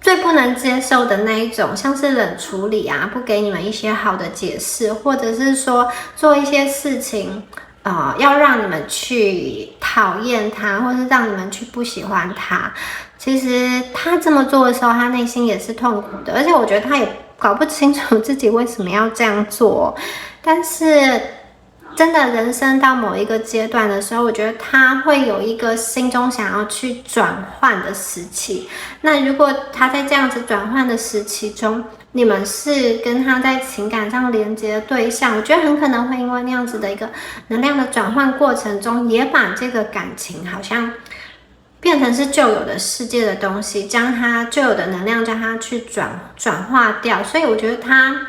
最不能接受的那一种，像是冷处理啊，不给你们一些好的解释，或者是说做一些事情，要让你们去讨厌他，或是让你们去不喜欢他。其实他这么做的时候，他内心也是痛苦的，而且我觉得他也搞不清楚自己为什么要这样做。但是真的人生到某一个阶段的时候，我觉得他会有一个心中想要去转换的时期。那如果他在这样子转换的时期中，你们是跟他在情感上连接的对象，我觉得很可能会因为那样子的一个能量的转换过程中，也把这个感情好像变成是旧有的世界的东西，将它旧有的能量将它去转化掉。所以我觉得他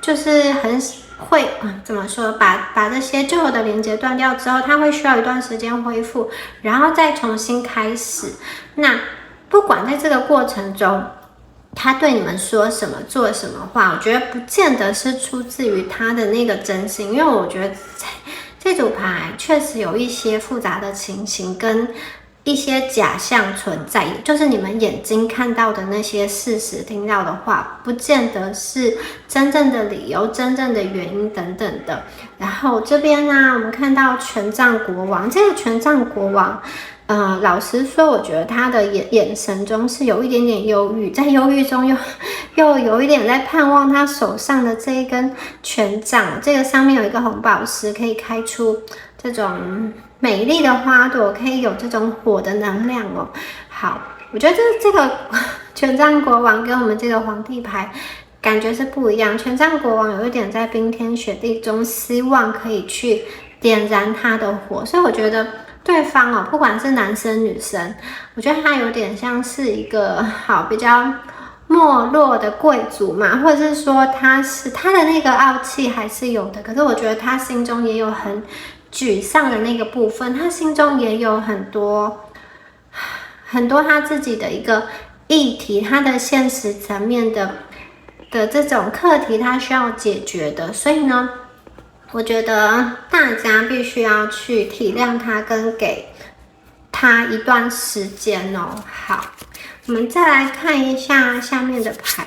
就是很会怎么说，把这些旧有的连接断掉之后，他会需要一段时间恢复，然后再重新开始。那不管在这个过程中他对你们说什么做什么话，我觉得不见得是出自于他的那个真心，因为我觉得这组牌确实有一些复杂的情形跟一些假象存在，就是你们眼睛看到的那些事实，听到的话，不见得是真正的理由、真正的原因等等的。然后这边呢，我们看到权杖国王，这个权杖国王，老实说，我觉得他的眼神中是有一点点忧郁，在忧郁中又有一点在盼望他手上的这一根权杖，这个上面有一个红宝石，可以开出这种美丽的花朵，可以有这种火的能量哦。好，我觉得这个权杖国王跟我们这个皇帝牌感觉是不一样。权杖国王有一点在冰天雪地中，希望可以去点燃他的火，所以我觉得对方不管是男生女生，我觉得他有点像是一个比较没落的贵族嘛，或者是说他的那个傲气还是有的，可是我觉得他心中也有很沮丧的那个部分，他心中也有很多他自己的一个议题，他的现实层面的这种课题，他需要解决的。所以呢，我觉得大家必须要去体谅他，跟给他一段时间哦。好，我们再来看一下下面的牌。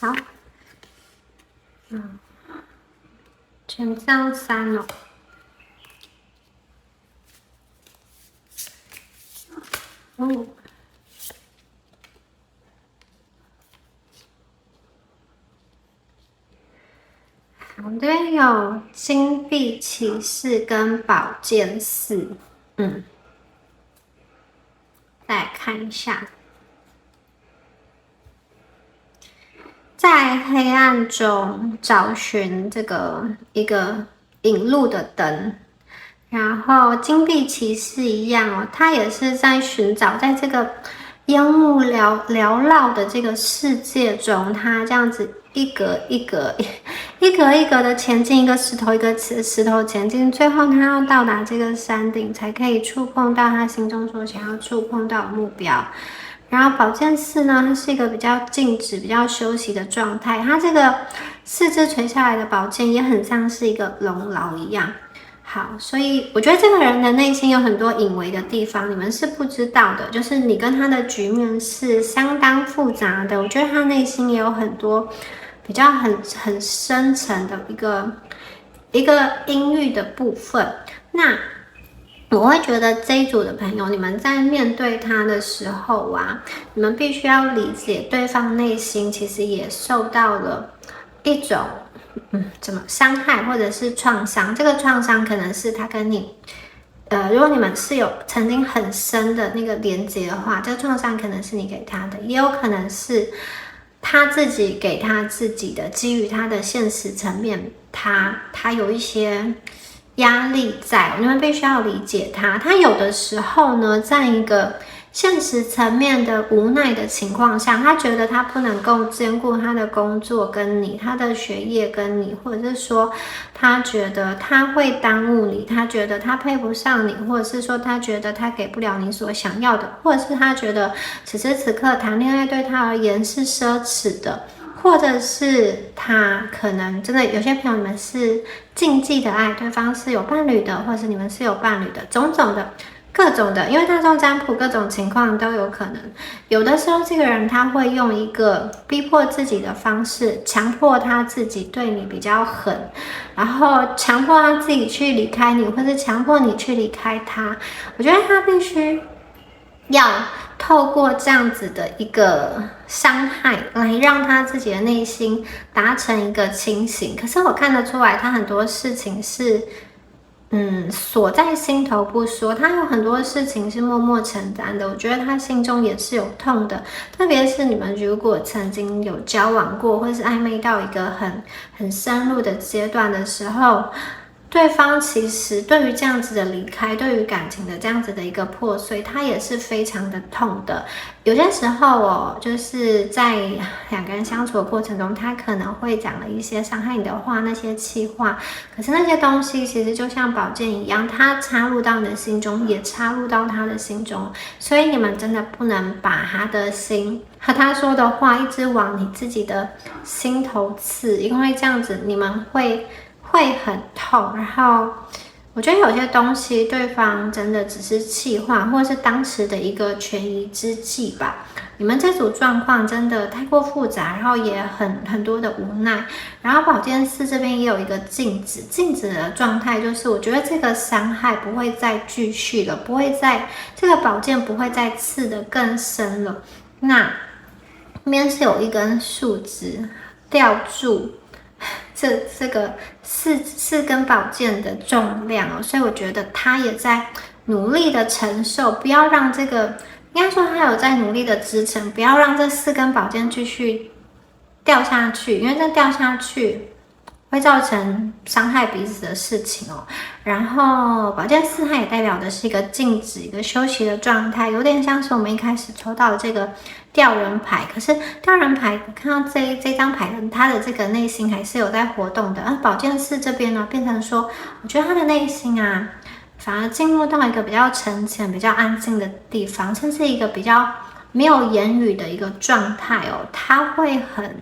好。权杖3哦，好的，有金币骑士跟宝剑4，再来看一下。在黑暗中找寻这个一个引路的灯，然后金币骑士一样哦，他也是在寻找，在这个烟雾缭绕的这个世界中，他这样子一格一格一格一格的前进，一个石头一个石头前进，最后他要到达这个山顶，才可以触碰到他心中所想要触碰到的目标。然后宝剑四呢，它是一个比较静止、比较休息的状态。它这个四肢垂下来的宝剑也很像是一个龙牢一样。好，所以我觉得这个人的内心有很多隐微的地方，你们是不知道的。就是你跟他的局面是相当复杂的。我觉得他内心也有很多比较很深层的一个阴郁的部分。那我会觉得这一组的朋友，你们在面对他的时候啊，你们必须要理解对方内心其实也受到了一种怎么伤害或者是创伤。这个创伤可能是他跟你如果你们是有曾经很深的那个连接的话，这个创伤可能是你给他的，也有可能是他自己给他自己的，基于他的现实层面，他有一些压力在，你们必须要理解他。他有的时候呢，在一个现实层面的无奈的情况下，他觉得他不能够兼顾他的工作跟你，他的学业跟你，或者是说他觉得他会耽误你，他觉得他配不上你，或者是说他觉得他给不了你所想要的，或者是他觉得此时此刻谈恋爱对他而言是奢侈的。或者是他可能真的有些朋友你们是禁忌的爱，对方是有伴侣的，或者是你们是有伴侣的，种种的各种的，因为大众占卜各种情况都有可能。有的时候这个人他会用一个逼迫自己的方式，强迫他自己对你比较狠，然后强迫他自己去离开你，或是强迫你去离开他。我觉得他必须要透过这样子的一个伤害来让他自己的内心达成一个清醒。可是我看得出来他很多事情是锁在心头不说，他有很多事情是默默承担的。我觉得他心中也是有痛的，特别是你们如果曾经有交往过，或是暧昧到一个很深入的阶段的时候，对方其实对于这样子的离开，对于感情的这样子的一个破碎，他也是非常的痛的。有些时候就是在两个人相处的过程中，他可能会讲了一些伤害你的话，那些气话，可是那些东西其实就像宝剑一样，它插入到你的心中，也插入到他的心中，所以你们真的不能把他的心和他说的话一直往你自己的心头刺，因为这样子你们会很痛。然后我觉得有些东西对方真的只是气话，或者是当时的一个权宜之计吧。你们这组状况真的太过复杂，然后也很多的无奈。然后宝剑四这边也有一个静止的状态，就是我觉得这个伤害不会再继续了，这个宝剑不会再刺得更深了。那边是有一根树枝吊住这个四根宝剑的重量所以我觉得他也在努力的承受，不要让这个，应该说他有在努力的支撑，不要让这四根宝剑继续掉下去，因为这掉下去会造成伤害彼此的事情然后宝剑四它也代表的是一个静止、一个休息的状态，有点像是我们一开始抽到的这个吊人牌。可是吊人牌看到这张牌他的这个内心还是有在活动的。而宝剑四这边呢，变成说，我觉得他的内心啊，反而进入到一个比较沉潜、比较安静的地方，甚至一个比较没有言语的一个状态他会很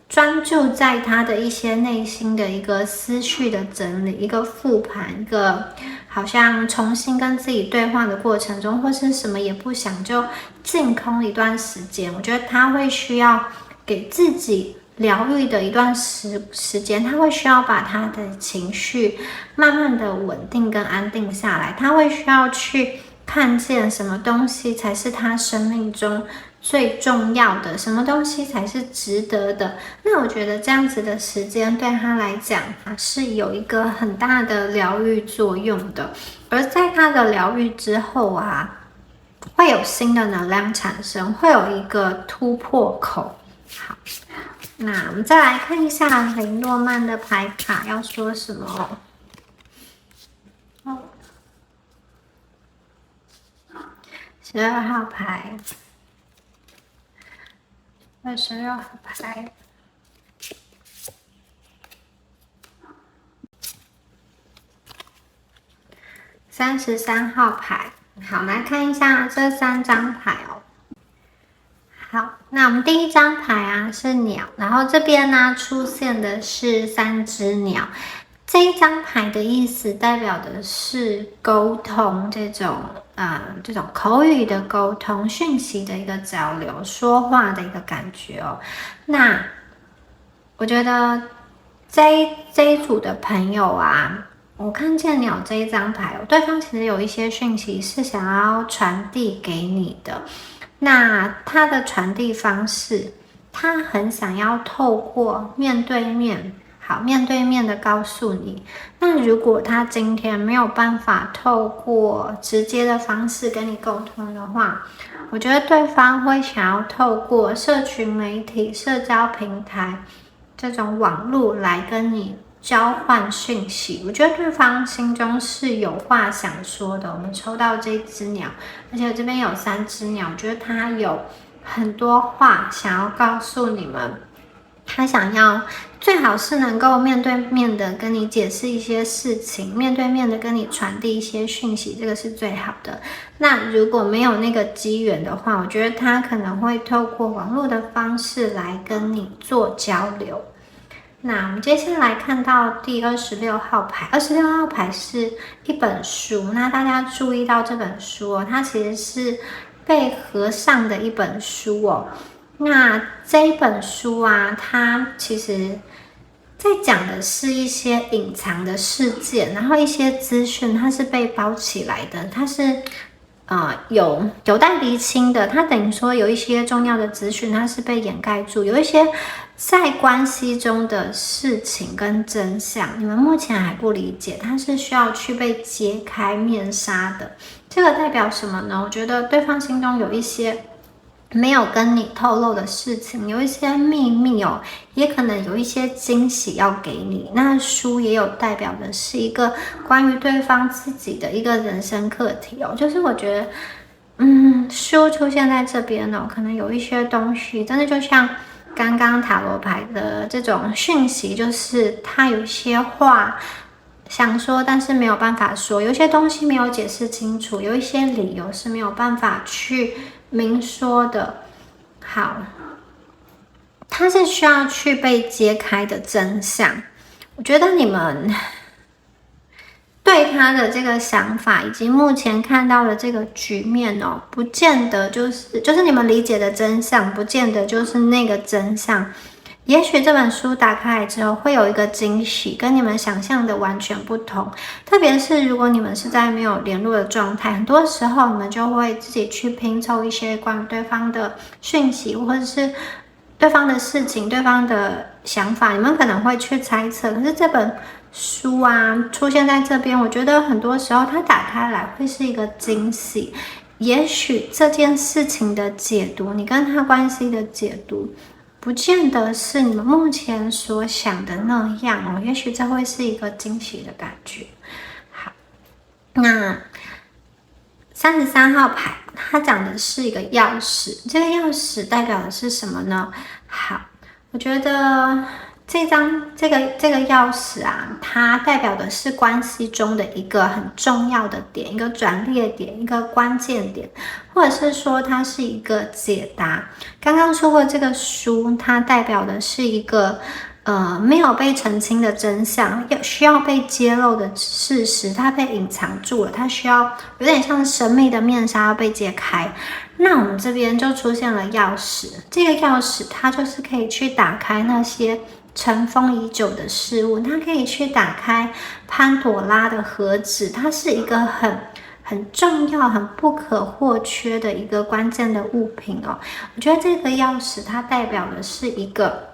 专注在他的一些内心的一个思绪的整理，一个复盘，一个好像重新跟自己对话的过程中，或是什么也不想就净空一段时间。我觉得他会需要给自己疗愈的一段时间，他会需要把他的情绪慢慢的稳定跟安定下来，他会需要去看见什么东西才是他生命中最重要的，什么东西才是值得的。那我觉得这样子的时间对他来讲是有一个很大的疗愈作用的。而在他的疗愈之后会有新的能量产生，会有一个突破口。好，那我们再来看一下雷诺曼的牌卡要说什么12号牌，26号牌33号牌。好，来看一下这3张牌哦。好，那我们第一张牌啊是鸟，然后这边呢出现的是3只鸟。这一张牌的意思代表的是沟通，这种口语的沟通、讯息的一个交流、说话的一个感觉哦。那我觉得这一组的朋友啊，我看见鸟这一张牌，对方其实有一些讯息是想要传递给你的。那他的传递方式，他很想要透过面对面的告诉你。那如果他今天没有办法透过直接的方式跟你沟通的话，我觉得对方会想要透过社群媒体、社交平台这种网络来跟你交换讯息。我觉得对方心中是有话想说的。我们抽到这只鸟，而且这边有3只鸟，我觉得他有很多话想要告诉你们。他想要最好是能够面对面的跟你解释一些事情，面对面的跟你传递一些讯息，这个是最好的。那如果没有那个机缘的话，我觉得他可能会透过网络的方式来跟你做交流。那我们接下来看到第26号牌，26号牌是一本书。那大家注意到这本书哦，它其实是被合上的一本书哦。那这一本书啊，它其实在讲的是一些隐藏的事件，然后一些资讯它是被包起来的，它是有待厘清的。它等于说有一些重要的资讯它是被掩盖住，有一些在关系中的事情跟真相，你们目前还不理解，它是需要去被揭开面纱的。这个代表什么呢？我觉得对方心中有一些没有跟你透露的事情，有一些秘密哦，也可能有一些惊喜要给你。那书也有代表的是一个关于对方自己的一个人生课题哦，就是我觉得，书出现在这边哦，可能有一些东西，真的就像刚刚塔罗牌的这种讯息，就是他有一些话想说，但是没有办法说，有一些东西没有解释清楚，有一些理由是没有办法去明说的。好，它是需要去被揭开的真相。我觉得你们对他的这个想法以及目前看到的这个局面哦，不见得就是你们理解的真相，不见得就是那个真相。也许这本书打开来之后会有一个惊喜，跟你们想象的完全不同。特别是如果你们是在没有联络的状态，很多时候你们就会自己去拼凑一些关于对方的讯息，或者是对方的事情、对方的想法，你们可能会去猜测。可是这本书啊出现在这边，我觉得很多时候它打开来会是一个惊喜。也许这件事情的解读，你跟他关系的解读，不见得是你们目前所想的那样哦，也许这会是一个惊喜的感觉。好，那33号牌，它讲的是一个钥匙，这个钥匙代表的是什么呢？好，我觉得这个钥匙啊，它代表的是关系中的一个很重要的点，一个转捩点，一个关键点，或者是说它是一个解答。刚刚说过这个书，它代表的是一个没有被澄清的真相，需要被揭露的事实，它被隐藏住了，它需要有点像神秘的面纱要被揭开。那我们这边就出现了钥匙，这个钥匙它就是可以去打开那些尘封已久的事物，它可以去打开潘朵拉的盒子，它是一个很重要、很不可或缺的一个关键的物品哦。我觉得这个钥匙它代表的是一个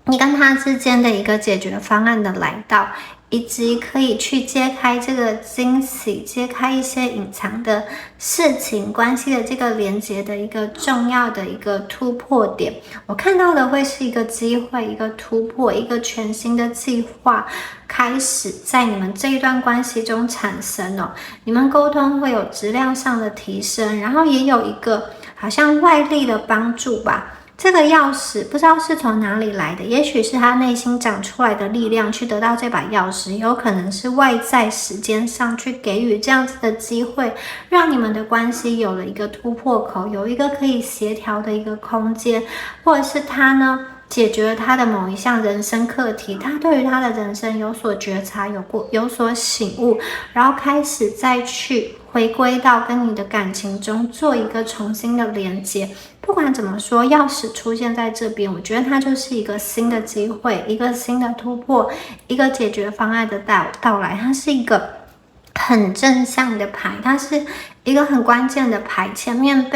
你跟他之间的一个解决方案的来到，以及可以去揭开这个惊喜，揭开一些隐藏的事情关系的这个连接的一个重要的一个突破点。我看到的会是一个机会，一个突破，一个全新的计划开始在你们这一段关系中产生哦。你们沟通会有质量上的提升，然后也有一个好像外力的帮助吧。这个钥匙不知道是从哪里来的，也许是他内心长出来的力量去得到这把钥匙，有可能是外在时间上去给予这样子的机会，让你们的关系有了一个突破口，有一个可以协调的一个空间，或者是他呢解决了他的某一项人生课题，他对于他的人生有所觉察，有所醒悟，然后开始再去回归到跟你的感情中做一个重新的连接。不管怎么说，钥匙出现在这边，我觉得它就是一个新的机会，一个新的突破，一个解决方案的到来。它是一个很正向的牌，它是一个很关键的牌，前面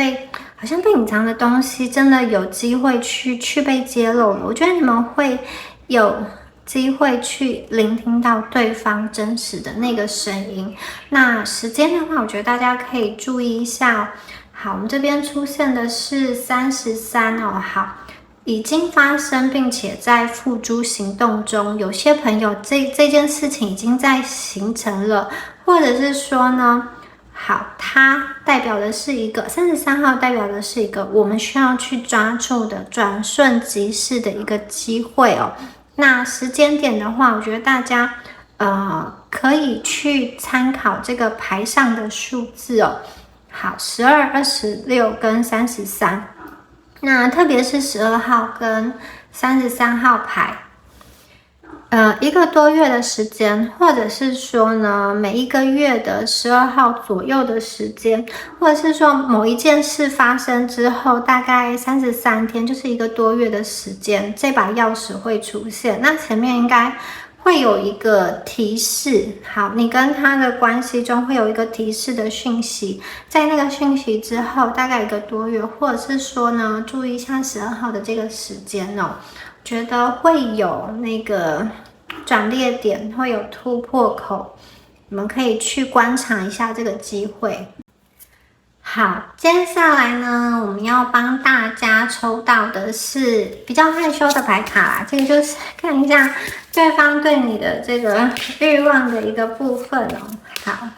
好像被隐藏的东西真的有机会去被揭露了。我觉得你们会有机会去聆听到对方真实的那个声音。那时间的话，我觉得大家可以注意一下哦。好，我们这边出现的是33哦。好，已经发生并且在付诸行动中。有些朋友这件事情已经在形成了，或者是说呢，好，它代表的是一个33号，代表的是一个我们需要去抓住的转瞬即逝的一个机会哦。那时间点的话，我觉得大家可以去参考这个牌上的数字哦。好，12、26跟33，那特别是12号跟33号牌，1个多月的时间，或者是说呢，每一个月的12号左右的时间，或者是说某一件事发生之后，大概33天，就是1个多月的时间，这把钥匙会出现。那前面应该会有一个提示，好，你跟他的关系中会有一个提示的讯息，在那个讯息之后，大概1个多月，或者是说呢，注意一下12号的这个时间哦，觉得会有那个转捩点，会有突破口，你们可以去观察一下这个机会。好，接下来呢，我们要帮大家抽到的是比较害羞的牌卡啦，这个就是看一下对方对你的这个欲望的一个部分哦。好，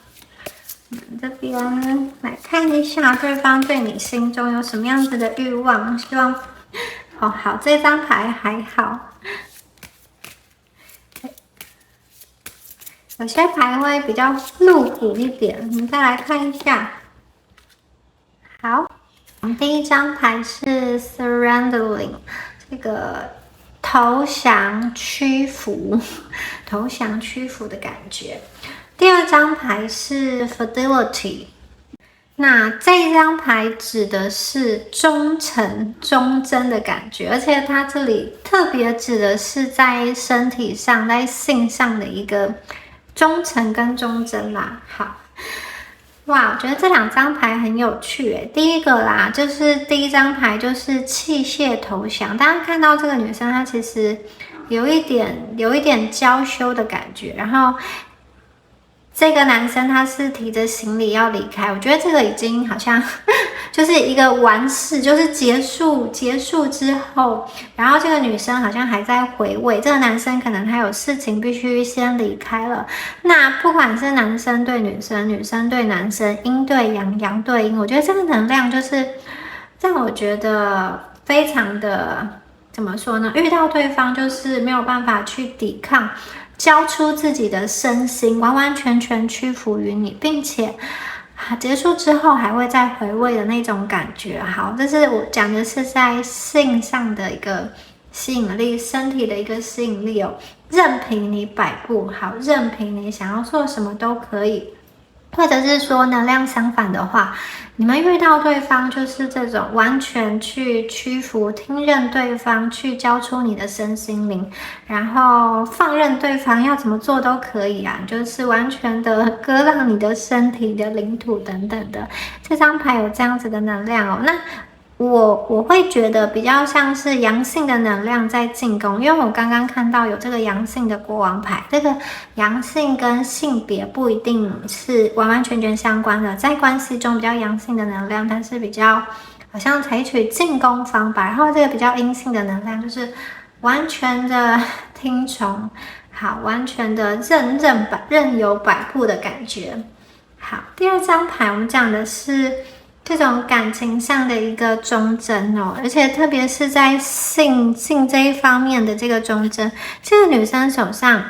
这边来看一下对方对你心中有什么样子的欲望，希望好，这张牌还好，有些牌会比较露骨一点，我们再来看一下。好，第一张牌是 surrendering， 这个投降屈服的感觉。第二张牌是 fidelity， 那这一张牌指的是忠诚、忠贞的感觉，而且它这里特别指的是在身体上、在性上的一个忠诚跟忠贞啦。好。哇，我觉得这2张牌很有趣诶。第一个啦，就是第一张牌就是弃械投降。大家看到这个女生，她其实有一点娇羞的感觉，然后这个男生他是提着行李要离开，我觉得这个已经好像就是一个完事，就是结束之后，然后这个女生好像还在回味，这个男生可能他有事情必须先离开了。那不管是男生对女生，女生对男生，阴对阳，阳对阴，我觉得这个能量就是让我觉得非常的怎么说呢？遇到对方就是没有办法去抵抗。交出自己的身心，完完全全屈服于你，并且结束之后还会再回味的那种感觉。好，这是我讲的是在性上的一个吸引力，身体的一个吸引力哦，任凭你摆布，好，任凭你想要做什么都可以。或者是说能量相反的话，你们遇到对方就是这种完全去屈服、听任对方，去交出你的身心灵，然后放任对方要怎么做都可以啊，就是完全的割让你的身体、的领土等等的。这张牌有这样子的能量哦，那我会觉得比较像是阳性的能量在进攻，因为我刚刚看到有这个阳性的国王牌，这个阳性跟性别不一定是完完全全相关的，在关系中比较阳性的能量，它是比较好像采取进攻方法，然后这个比较阴性的能量就是完全的听从，好，完全的任由摆布的感觉。好，第二张牌我们讲的是这种感情上的一个忠贞哦，而且特别是在性这一方面的这个忠贞，这个女生手上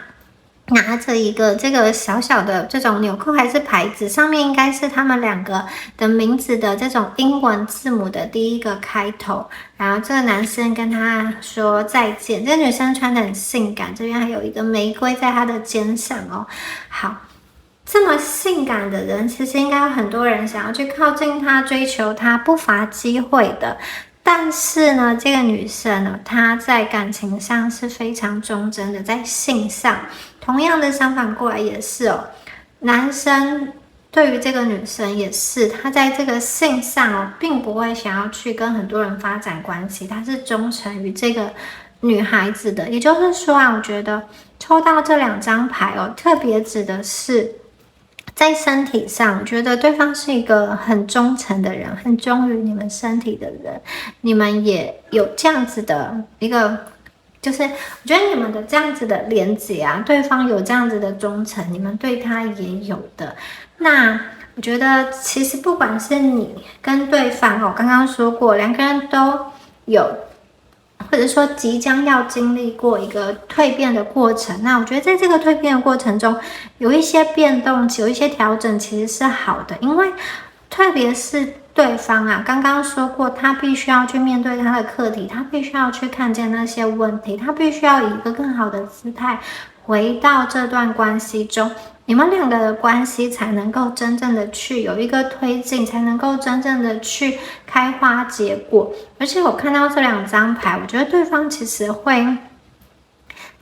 拿着一个这个小小的这种纽扣还是牌子，上面应该是他们两个的名字的这种英文字母的第一个开头。然后这个男生跟他说再见，这个女生穿得很性感，这边还有一个玫瑰在她的肩上哦。好，这么性感的人，其实应该有很多人想要去靠近他、追求他，不乏机会的。但是呢，这个女生呢，她在感情上是非常忠贞的，在性上，同样的相反过来也是哦。男生对于这个女生也是，他在这个性上哦，并不会想要去跟很多人发展关系，他是忠诚于这个女孩子的。也就是说啊，我觉得抽到这2张牌哦，特别指的是在身体上，我觉得对方是一个很忠诚的人，很忠于你们身体的人，你们也有这样子的一个，就是我觉得你们的这样子的连结啊，对方有这样子的忠诚，你们对他也有的。那我觉得其实不管是你跟对方哦，刚刚说过2个人都有，或者说即将要经历过一个蜕变的过程，那我觉得在这个蜕变的过程中，有一些变动，有一些调整，其实是好的，因为特别是对方啊，刚刚说过，他必须要去面对他的课题，他必须要去看见那些问题，他必须要以一个更好的姿态回到这段关系中，你们2个的关系才能够真正的去有一个推进，才能够真正的去开花结果。而且我看到这2张牌，我觉得对方其实会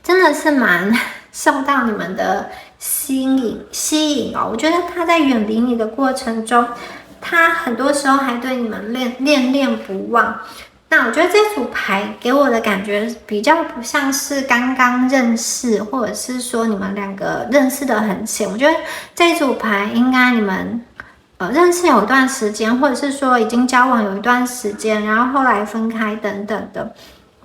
真的是蛮受到你们的吸引哦。我觉得他在远离你的过程中，他很多时候还对你们恋恋不忘。那我觉得这组牌给我的感觉比较不像是刚刚认识，或者是说你们2个认识的很浅。我觉得这组牌应该你们认识有一段时间，或者是说已经交往有一段时间，然后后来分开等等的，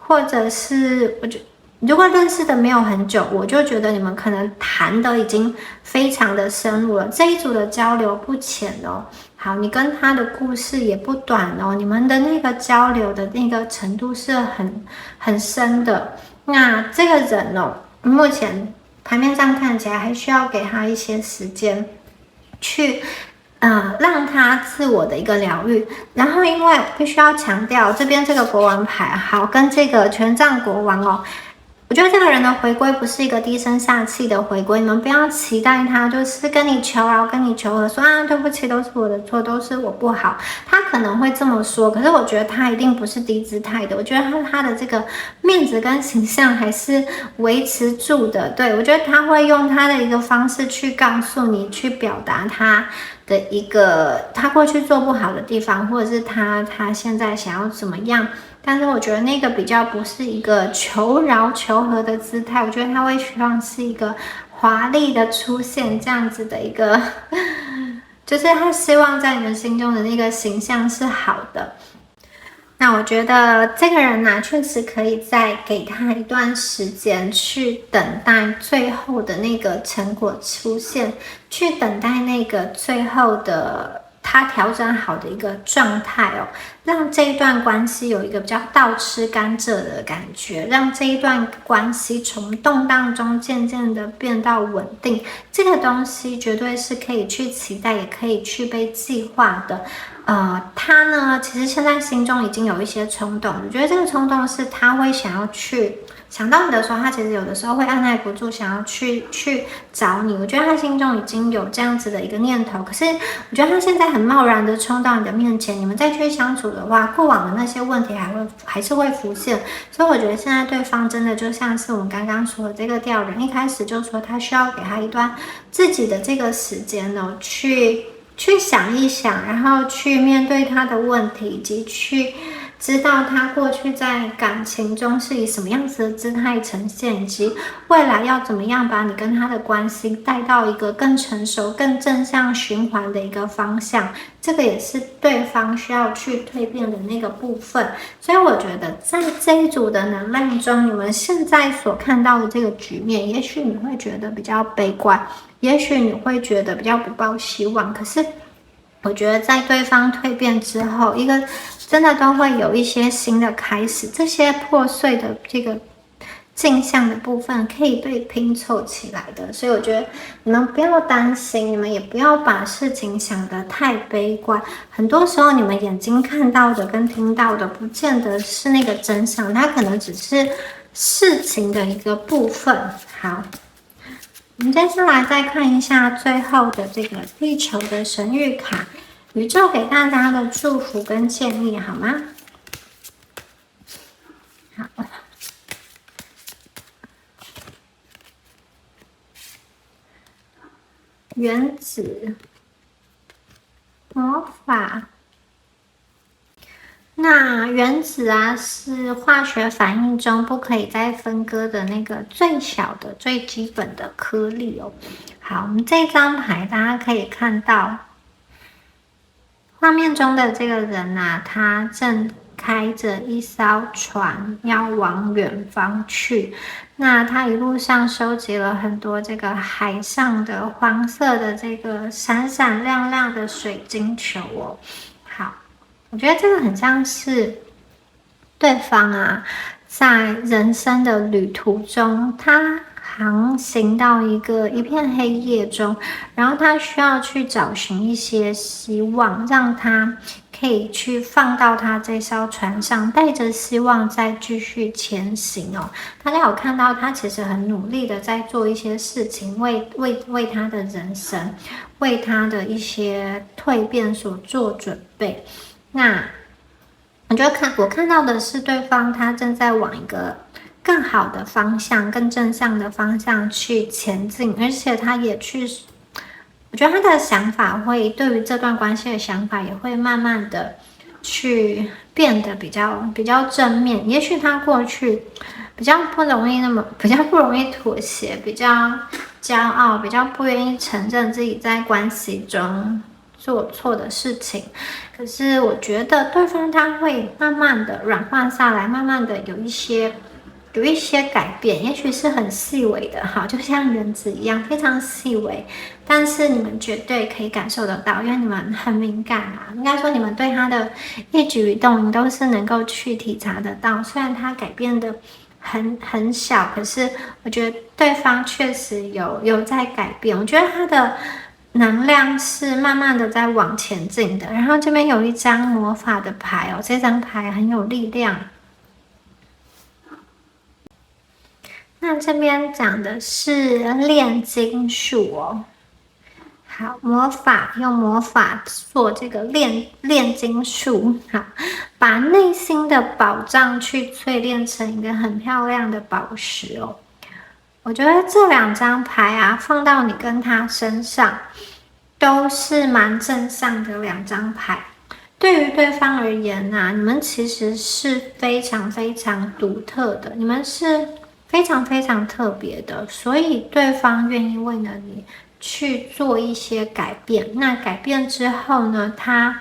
或者是我觉得如果认识的没有很久，我就觉得你们可能谈的已经非常的深入了。这一组的交流不浅哦。好，你跟他的故事也不短哦，你们的那个交流的那个程度是很深的。那这个人哦，目前牌面上看起来还需要给他一些时间去让他自我的一个疗愈。然后因为必须要强调这边这个国王牌好跟这个权杖国王哦，我觉得这个人的回归不是一个低声下气的回归，你们不要期待他就是跟你求饶、跟你求和，说啊对不起，都是我的错，都是我不好。他可能会这么说，可是我觉得他一定不是低姿态的。我觉得他的这个面子跟形象还是维持住的。对，我觉得他会用他的一个方式去告诉你，去表达他的一个他过去做不好的地方，或者是他现在想要怎么样。但是我觉得那个比较不是一个求饶求和的姿态，我觉得他会希望是一个华丽的出现，这样子的一个，就是他希望在你们心中的那个形象是好的。那我觉得这个人呢，确实可以再给他一段时间去等待最后的那个成果出现，去等待那个最后的他调整好的一个状态哦，让这一段关系有一个比较倒吃甘蔗的感觉，让这一段关系从动荡中渐渐的变到稳定，这个东西绝对是可以去期待，也可以去被计划的。他呢，其实现在心中已经有一些冲动，我觉得这个冲动是他会想要去想到你的时候，他其实有的时候会按耐不住，想要去找你。我觉得他心中已经有这样子的一个念头，可是我觉得他现在很贸然的冲到你的面前，你们再去相处的话，过往的那些问题还是会浮现。所以我觉得现在对方真的就像是我们刚刚说的这个吊人，一开始就说他需要给他一段自己的这个时间呢，去想一想，然后去面对他的问题，以及去知道他过去在感情中是以什么样子的姿态呈现，以及未来要怎么样把你跟他的关系带到一个更成熟、更正向循环的一个方向。这个也是对方需要去蜕变的那个部分。所以我觉得在这一组的能量中，你们现在所看到的这个局面，也许你会觉得比较悲观，也许你会觉得比较不抱希望，可是我觉得在对方蜕变之后，一个真的都会有一些新的开始，这些破碎的这个镜像的部分可以被拼凑起来的，所以我觉得你们不要担心，你们也不要把事情想得太悲观。很多时候你们眼睛看到的跟听到的，不见得是那个真相，它可能只是事情的一个部分。好，我们接下来再看一下最后的这个地球的神谕卡，宇宙给大家的祝福跟建议，好吗？好。原子魔法，那原子啊是化学反应中不可以再分割的那个最小的、最基本的颗粒哦。好，我们这张牌大家可以看到，画面中的这个人啊，他正开着一艘船要往远方去。那他一路上收集了很多这个海上的黄色的这个闪闪亮亮的水晶球哦。好，我觉得这个很像是对方啊，在人生的旅途中，他航行到一片黑夜中，然后他需要去找寻一些希望，让他可以去放到他这艘船上，带着希望再继续前行哦。大家有看到他其实很努力的在做一些事情，为他的人生，为他的一些蜕变所做准备。那我看到的是对方他正在往一个更好的方向、更正向的方向去前进，而且他也去，我觉得他的想法会对于这段关系的想法也会慢慢的去变得比较正面。也许他过去比较不容易妥协，比较骄傲，比较不愿意承认自己在关系中做错的事情。可是我觉得对方他会慢慢的软化下来，慢慢的有一些改变，也许是很细微的，好，就像原子一样，非常细微，但是你们绝对可以感受得到，因为你们很敏感啊。应该说你们对他的一举一动，你都是能够去体察得到。虽然他改变的很小，可是我觉得对方确实有在改变。我觉得他的能量是慢慢的在往前进的。然后这边有一张魔法的牌哦，这张牌很有力量。那这边讲的是炼金术哦。好，用魔法做这个炼金术，好，把内心的宝藏去淬炼成一个很漂亮的宝石哦。我觉得这两张牌啊，放到你跟他身上，都是蛮正向的两张牌。对于对方而言啊，你们其实是非常非常独特的，你们是非常非常特别的，所以对方愿意为了你去做一些改变。那改变之后呢，他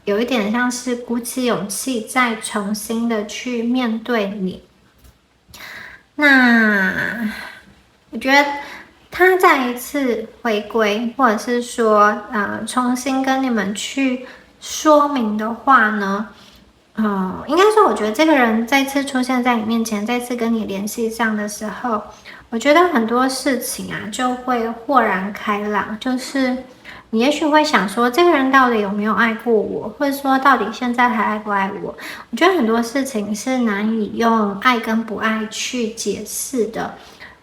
有一点像是鼓起勇气，再重新的去面对你。那我觉得他再一次回归，或者是说重新跟你们去说明的话呢，应该说我觉得这个人再次出现在你面前，再次跟你联系上的时候，我觉得很多事情啊就会豁然开朗。就是你也许会想说，这个人到底有没有爱过我，或者说到底现在还爱不爱我。我觉得很多事情是难以用爱跟不爱去解释的。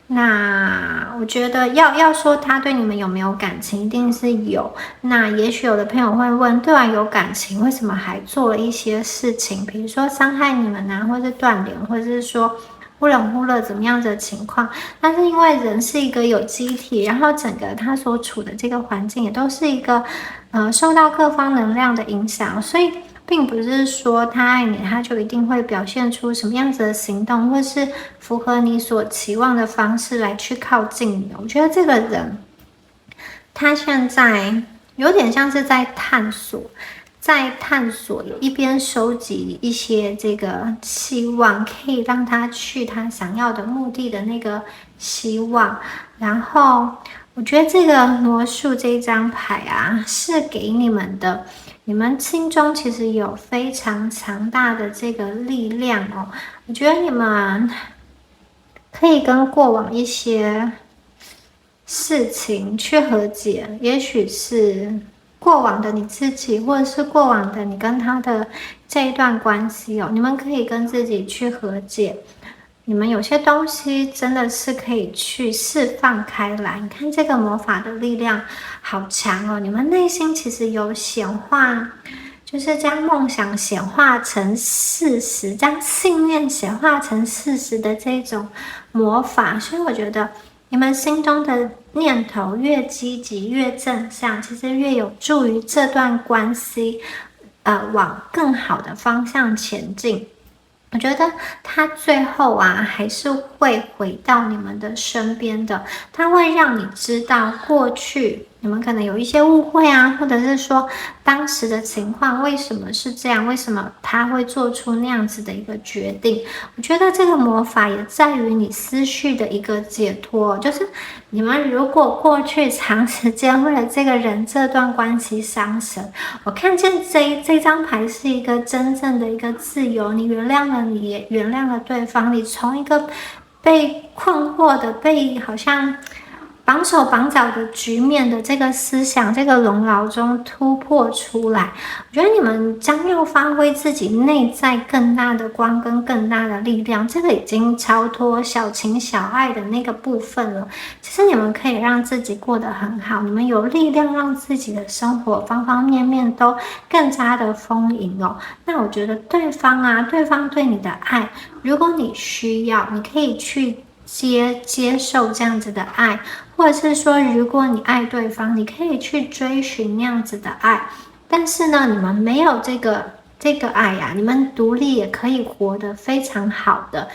那我觉得要说他对你们有没有感情，一定是有。那也许有的朋友会问，对啊，有感情，为什么还做了一些事情，比如说伤害你们啊，或是断联，或者是说忽冷忽热怎么样的情况。但是因为人是一个有机体，然后整个他所处的这个环境也都是一个受到各方能量的影响，所以并不是说他爱你，他就一定会表现出什么样子的行动，或是符合你所期望的方式来去靠近你。我觉得这个人他现在有点像是在探索，一边收集一些这个希望，可以让他去他想要的目的的那个希望。然后我觉得这个魔术这一张牌啊，是给你们的。你们心中其实有非常强大的这个力量哦。我觉得你们可以跟过往一些事情去和解，也许是过往的你自己，或者是过往的你跟他的这一段关系哦，你们可以跟自己去和解。你们有些东西真的是可以去释放开来。你看这个魔法的力量好强哦！你们内心其实有显化，就是将梦想显化成事实，将信念显化成事实的这种魔法。所以我觉得你们心中的念头越积极、越正向，其实越有助于这段关系，往更好的方向前进。我觉得他最后啊，还是会回到你们的身边的。他会让你知道过去你们可能有一些误会啊，或者是说当时的情况为什么是这样，为什么他会做出那样子的一个决定。我觉得这个魔法也在于你思绪的一个解脱，就是你们如果过去长时间为了这个人这段关系伤神，我看见这张牌是一个真正的一个自由，你原谅了，你也原谅了对方，你从一个被困惑的、被好像绑手绑脚的局面的这个思想、这个笼牢中突破出来。我觉得你们将要发挥自己内在更大的光跟更大的力量，这个已经超脱小情小爱的那个部分了。其实你们可以让自己过得很好，你们有力量让自己的生活方方面面都更加的丰盈哦。那我觉得对方对你的爱，如果你需要，你可以去接受这样子的爱，或者是说，如果你爱对方，你可以去追寻那样子的爱。但是呢，你们没有这个爱呀，你们独立也可以活得非常好的。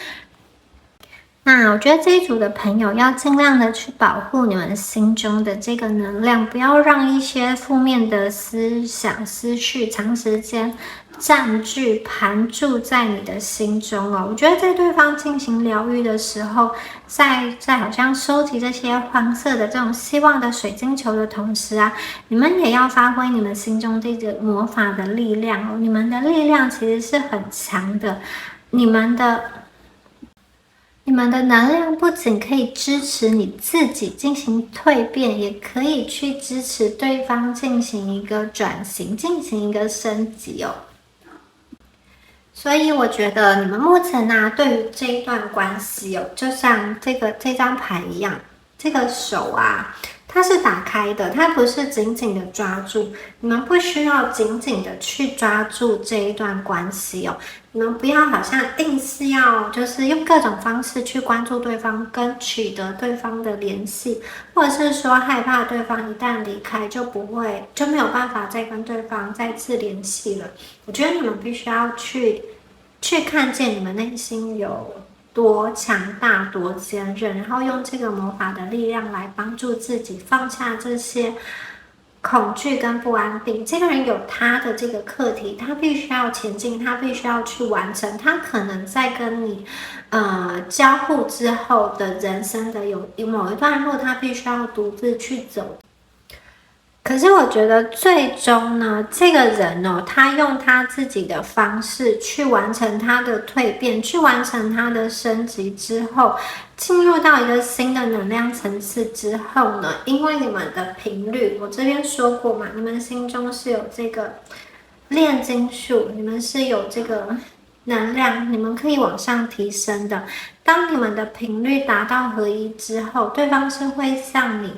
那我觉得这一组的朋友要尽量的去保护你们心中的这个能量，不要让一些负面的思想、思绪长时间占据、盘踞在你的心中哦。我觉得在对方进行疗愈的时候，在好像收集这些黄色的这种希望的水晶球的同时啊，你们也要发挥你们心中这个魔法的力量哦。你们的力量其实是很强的，你们的能量不仅可以支持你自己进行蜕变，也可以去支持对方进行一个转型，进行一个升级哦。所以我觉得你们目前啊，对于这一段关系哦，就像这张牌一样，这个手啊，它是打开的，它不是紧紧的抓住。你们不需要紧紧的去抓住这一段关系哦。你们不要好像硬是要就是用各种方式去关注对方，跟取得对方的联系，或者是说害怕对方一旦离开就没有办法再跟对方再次联系了。我觉得你们必须要去看见你们内心有多强大、多坚韧，然后用这个魔法的力量来帮助自己放下这些恐惧跟不安定。这个人有他的这个课题，他必须要前进，他必须要去完成。他可能在跟你交互之后的人生的某一段路，他必须要独自去走。可是我觉得最终呢，这个人哦，他用他自己的方式去完成他的蜕变，去完成他的升级之后，进入到一个新的能量层次之后呢，因为你们的频率，我这边说过嘛，你们心中是有这个炼金术，你们是有这个能量，你们可以往上提升的。当你们的频率达到合一之后，对方是会向你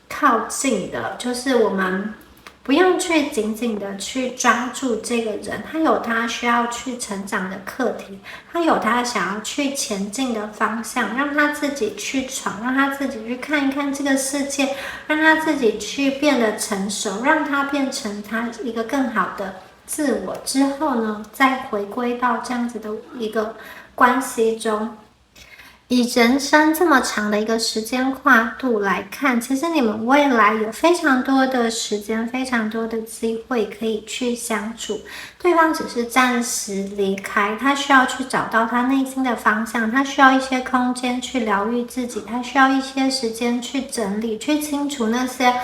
靠近的，就是我们不用去紧紧的去抓住这个人，他有他需要去成长的课题，他有他想要去前进的方向，让他自己去闯，让他自己去看一看这个世界，让他自己去变得成熟，让他变成他一个更好的自我之后呢，再回归到这样子的一个关系中。以人生这么长的一个时间跨度来看，其实你们未来有非常多的时间，非常多的机会可以去相处。对方只是暂时离开，他需要去找到他内心的方向，他需要一些空间去疗愈自己，他需要一些时间去整理，去清除那些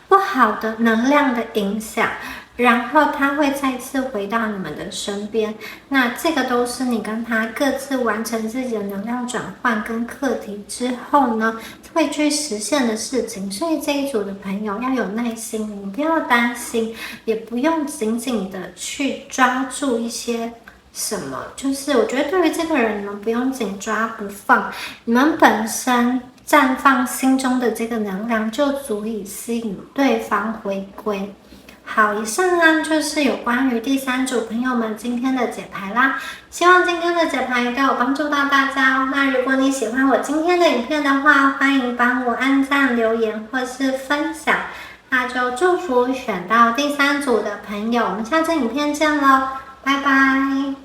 不好的能量的影响。然后他会再次回到你们的身边，那这个都是你跟他各自完成自己的能量转换跟课题之后呢，会去实现的事情。所以这一组的朋友要有耐心，你不要担心，也不用紧紧的去抓住一些什么。就是我觉得对于这个人，你们不用紧抓不放，你们本身绽放心中的这个能量，就足以吸引对方回归。好，以上呢就是有关于第3组朋友们今天的解牌啦。希望今天的解牌都有帮助到大家哦。那如果你喜欢我今天的影片的话，欢迎帮我按赞、留言或是分享。那就祝福选到第3组的朋友，我们下次影片见喽，拜拜。